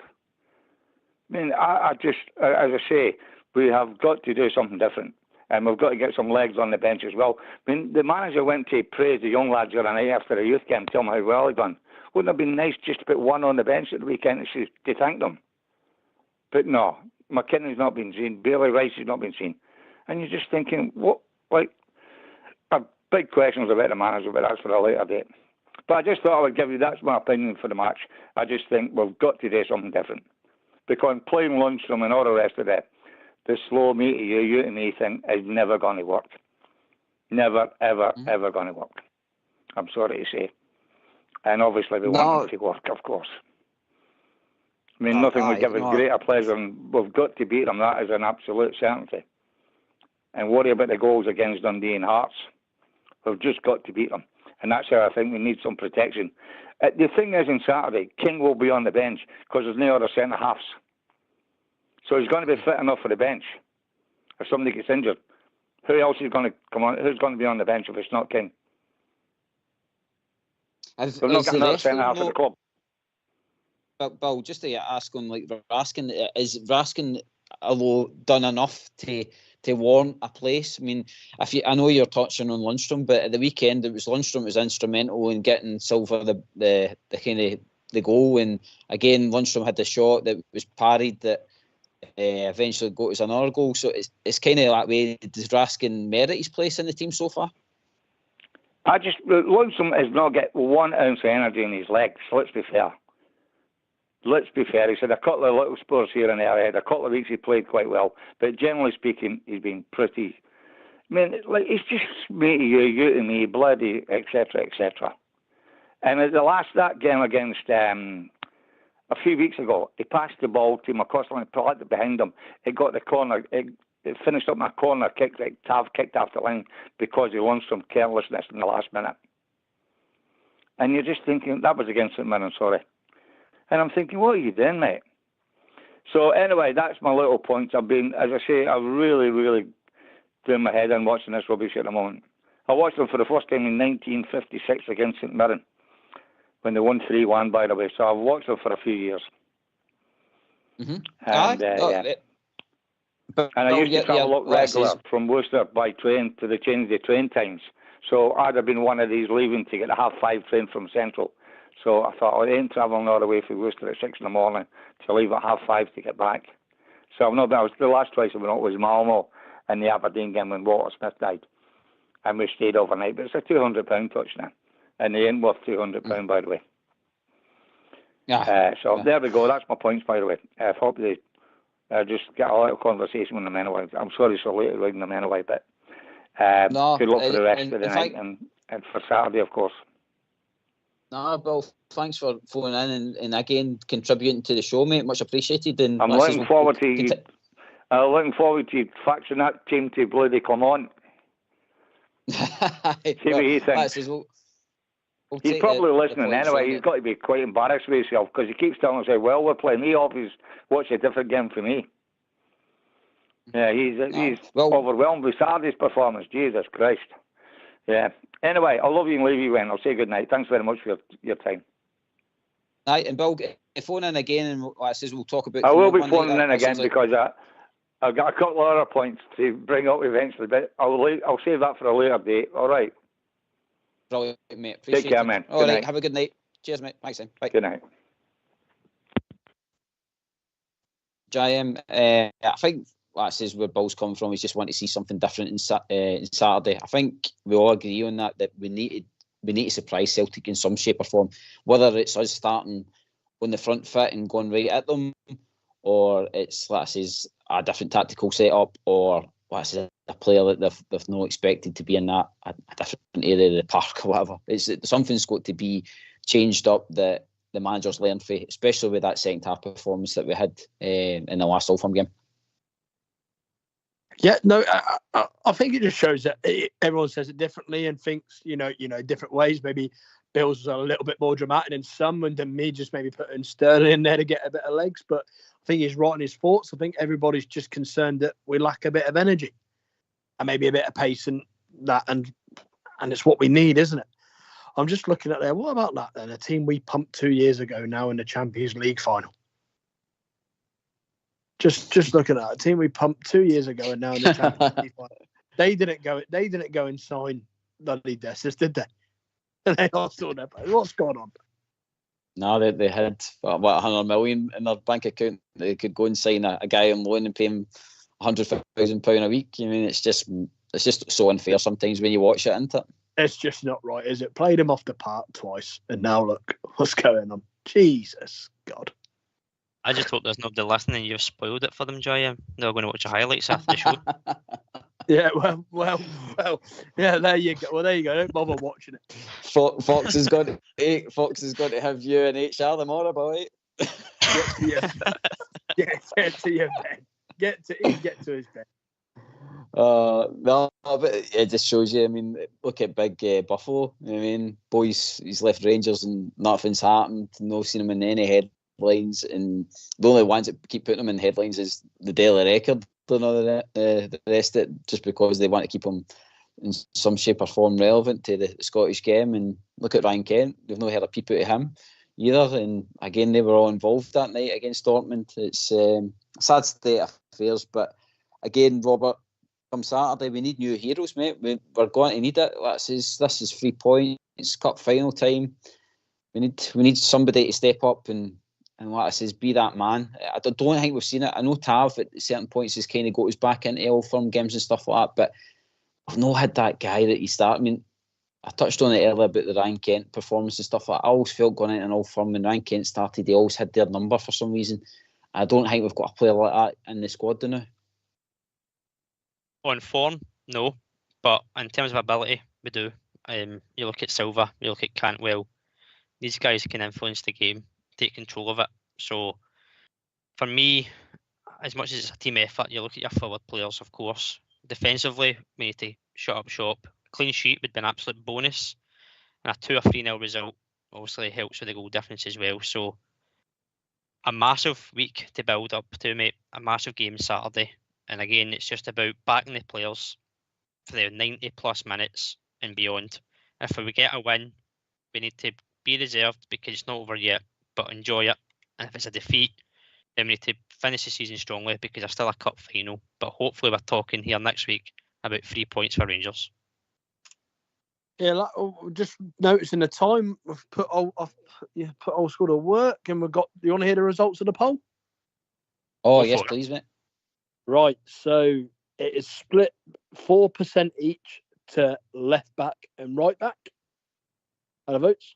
Speaker 9: I mean, I just, as I say, we have got to do something different. And we've got to get some legs on the bench as well. I mean, the manager went to praise the young lads the other night after the youth game, tell them how well they've done. Wouldn't it have been nice just to put one on the bench at the weekend to thank them? But no, McKinnon's not been seen, Bailey Rice has not been seen. And you're just thinking, what, like, big questions about the manager, but that's for a later date. But I just thought I would give you, that's my opinion for the match. I just think we've got to do something different. Because playing Lundstrom and all the rest of it, the slow me to you to me thing is never going to work. Never, ever, ever going to work. I'm sorry to say. And obviously we want it to work, of course. I mean, nothing would give us greater pleasure, and we've got to beat them. That is an absolute certainty. And worry about the goals against Dundee and Hearts. We've just got to beat them. And that's how I think we need some protection. The thing is, on Saturday, King will be on the bench because there's no other centre-halves. So he's going to be fit enough for the bench. If somebody gets injured, who else is going to come on? Who's going to be on the bench if it's not King? We've not got another centre-half at the club.
Speaker 2: But Bill, just to ask on like Raskin, is Raskin done enough to warrant a place? I mean, I know you're touching on Lundstrom, but at the weekend it was Lundstrom was instrumental in getting Silva the kind of the goal, and again Lundstrom had the shot that was parried that eventually got us another goal. So it's kind of that way. Does Raskin merit his place in the team so far?
Speaker 9: Lundstrom has not got 1 ounce of energy in his legs. Let's be fair. He's had a couple of little spurs here and there. He had a couple of weeks he played quite well, but generally speaking, he's been pretty. I mean, like, it's just me to you to me, bloody, etc., etc. And at that game against a few weeks ago, he passed the ball to McCausland and put it behind him. It got the corner. It finished up my corner kick that Tav kicked off the line because he launched some carelessness in the last minute. And you're just thinking that was against St Mirren, sorry. And I'm thinking, what are you doing, mate? So anyway, that's my little points. I've been, as I say, I'm really, really doing my head in watching this rubbish at the moment. I watched them for the first time in 1956 against St Mirren, when they won 3-1, by the way. So I've watched them for a few years. And, and I used to travel up regular from Worcester by train to change the train times. So I'd have been one of these leaving to get a 5:30 train from Central. So I thought, I ain't travelling all the way from Worcester at 6 in the morning to leave at 5:30 to get back. So I've not been, the last twice I went out was Malmo in the Aberdeen game when Walter Smith died. And we stayed overnight. But it's a £200 touch now. And they ain't worth £200, by the way. So there we go. That's my points, by the way. I hope they just get a little conversation with them anyway. I'm sorry so late reading them anyway, but good luck for the rest of the night and for Saturday, of course.
Speaker 2: No, Bill, thanks for phoning in and again contributing to the show, mate. Much appreciated. And
Speaker 9: I'm looking forward to you. Looking forward to faxing that team to bloody come on. See what he thinks. He's probably listening anyway. He's got to be quite embarrassed with himself because he keeps telling us how well we're playing. He obviously watched a different game from me. Yeah, he's overwhelmed with Saturday's performance. Jesus Christ. Yeah. Anyway, I love you and leave you when. I'll say good night. Thanks very much for your time.
Speaker 2: Right, and Bill, phone in again, and I says we'll talk about.
Speaker 9: I will be phoning in again because I've got a couple of other points to bring up eventually, but I'll save that for a later date. All right.
Speaker 2: Brilliant, mate. Appreciate
Speaker 9: Take care, man.
Speaker 2: All right, have a good night. Cheers, mate. Thanks, then. Bye.
Speaker 9: Good night.
Speaker 2: JM, I think that is where Bill's coming from. We just want to see something different in Saturday. I think we all agree on that we need to surprise Celtic in some shape or form, whether it's us starting on the front foot and going right at them, or it's a different tactical setup, or a player that they've not expected to be in a different area of the park or whatever. Something's got to be changed up that the manager's learned for, especially with that second half performance that we had in the last Old Firm game.
Speaker 4: Yeah, no, I think it just shows that everyone says it differently and thinks, different ways. Maybe Bill's a little bit more dramatic than some, and then me just maybe putting Sterling in there to get a bit of legs. But I think he's right in his thoughts. I think everybody's just concerned that we lack a bit of energy and maybe a bit of pace and that, and it's what we need, isn't it? I'm just looking at there. What about that then? A team we pumped 2 years ago now in the Champions League final. Just looking at a team we pumped 2 years ago and now in the Champions League final. They didn't go and sign bloody Dessus, did they? They lost all their players. What's going on?
Speaker 2: No, they had what, 100 million in their bank account. They could go and sign a guy on loan and pay him £100,000 a week. I mean, it's just so unfair sometimes when you watch it, isn't it?
Speaker 4: It's just not right, is it? Played him off the park twice, and now look what's going on. Jesus God.
Speaker 3: I just hope there's nobody listening. You've spoiled it for them, Joy. They're going to watch the highlights after the show.
Speaker 4: Yeah, well. Yeah, there you go. Well, there you go. Don't bother watching it.
Speaker 2: Fox has got to have you and HR tomorrow, boy.
Speaker 4: Get to your bed. Get to his bed.
Speaker 2: No, but it just shows you. I mean, look at big Buffalo. I mean, boys, he's left Rangers and nothing's happened. No seen him in any headlines, and the only ones that keep putting him in headlines is the Daily Record. And all the rest of it, just because they want to keep him in some shape or form relevant to the Scottish game. And look at Ryan Kent. We've not heard a peep out of him either. And again, they were all involved that night against Dortmund. It's a sad state of affairs, but again, Robert, come Saturday, we need new heroes, mate. We're going to need it. This is 3 points, cup final time. We need somebody to step up and like I says, be that man. I don't think we've seen it. I know Tav at certain points has kind of got us back into Old Firm games and stuff like that, but I've not had that guy that he started. I mean, I touched on it earlier about the Ryan Kent performance and stuff like that. I always felt going into an Old Firm when Ryan Kent started, they always had their number for some reason. I don't think we've got a player like that in the squad now.
Speaker 3: On form, no, but in terms of ability, we do. You look at Silva, you look at Cantwell. These guys can influence the game, take control of it. So, for me, as much as it's a team effort, you look at your forward players, of course. Defensively, we need to shut up shop. A clean sheet would be an absolute bonus. And a 2 or 3-0 result obviously helps with the goal difference as well. So, a massive week to build up to, mate. A massive game Saturday. And again, it's just about backing the players for the 90 plus minutes and beyond. If we get a win, we need to be reserved because it's not over yet, but enjoy it. And if it's a defeat, then we need to finish the season strongly because there's still a cup final. But hopefully we're talking here next week about 3 points for Rangers.
Speaker 4: Yeah, just noticing the time, we've put old school to work, and we've got. You want to hear the results of the poll?
Speaker 2: Oh, yes, please, mate.
Speaker 4: Right, so it is split 4% each to left back and right back. And the votes?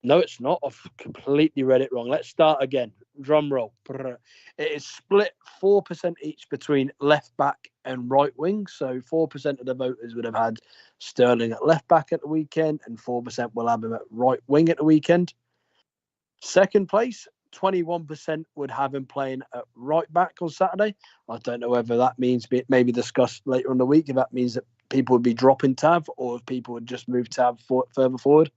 Speaker 4: No, it's not. I've completely read it wrong. Let's start again. Drum roll. It is split 4% each between left back and right wing. So 4% of the voters would have had Sterling at left back at the weekend, and 4% will have him at right wing at the weekend. Second place, 21% would have him playing at right back on Saturday. I don't know whether that means, maybe discussed later in the week, if that means that people would be dropping Tav or if people would just move Tav further forward.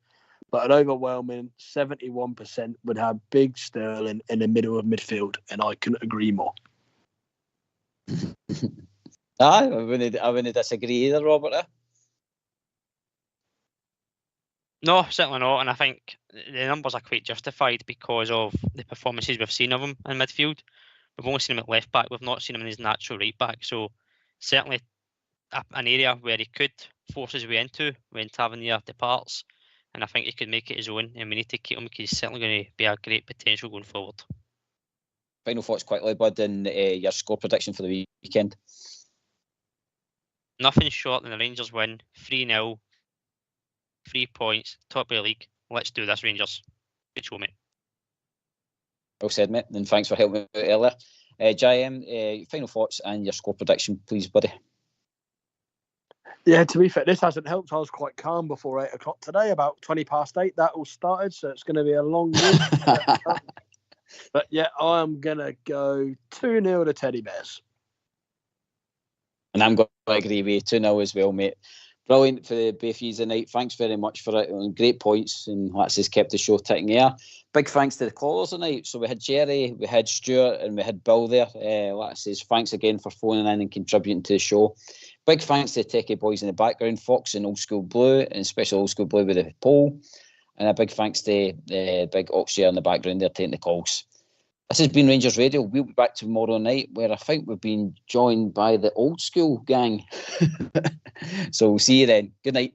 Speaker 4: But an overwhelming 71% would have Big Sterling in the middle of midfield, and I couldn't agree more.
Speaker 2: I wouldn't disagree either, Robert.
Speaker 3: No, certainly not. And I think the numbers are quite justified because of the performances we've seen of him in midfield. We've only seen him at left back. We've not seen him in his natural right back. So certainly an area where he could force his way into when Tavernier departs. And I think he could make it his own. And we need to keep him because he's certainly going to be a great potential going forward.
Speaker 2: Final thoughts quickly, bud, and your score prediction for the weekend.
Speaker 3: Nothing short than the Rangers win. 3-0. 3 points. Top of the league. Let's do this, Rangers. Good show, mate.
Speaker 2: Well said, mate. And thanks for helping me out earlier. JM, final thoughts and your score prediction, please, buddy.
Speaker 4: Yeah, to be fair, this hasn't helped. I was quite calm before 8 o'clock today. About 20 past 8, that all started. So it's going to be a long week. But yeah, I'm going to go 2-0 to Teddy Bears.
Speaker 2: And I'm going to agree with you, 2-0 as well, mate. Brilliant for the both of you tonight. Thanks very much for it. Great points, and that's just kept the show ticking there. Big thanks to the callers tonight. So we had Jerry, we had Stuart, and we had Bill there. Like I says, thanks again for phoning in and contributing to the show. Big thanks to the techie boys in the background, Fox and Old School Blue, and especially Old School Blue with the poll. And a big thanks to the big Oxshare in the background there taking the calls. This has been Rangers Radio. We'll be back tomorrow night, where I think we've been joined by the Old School gang. So we'll see you then. Good night.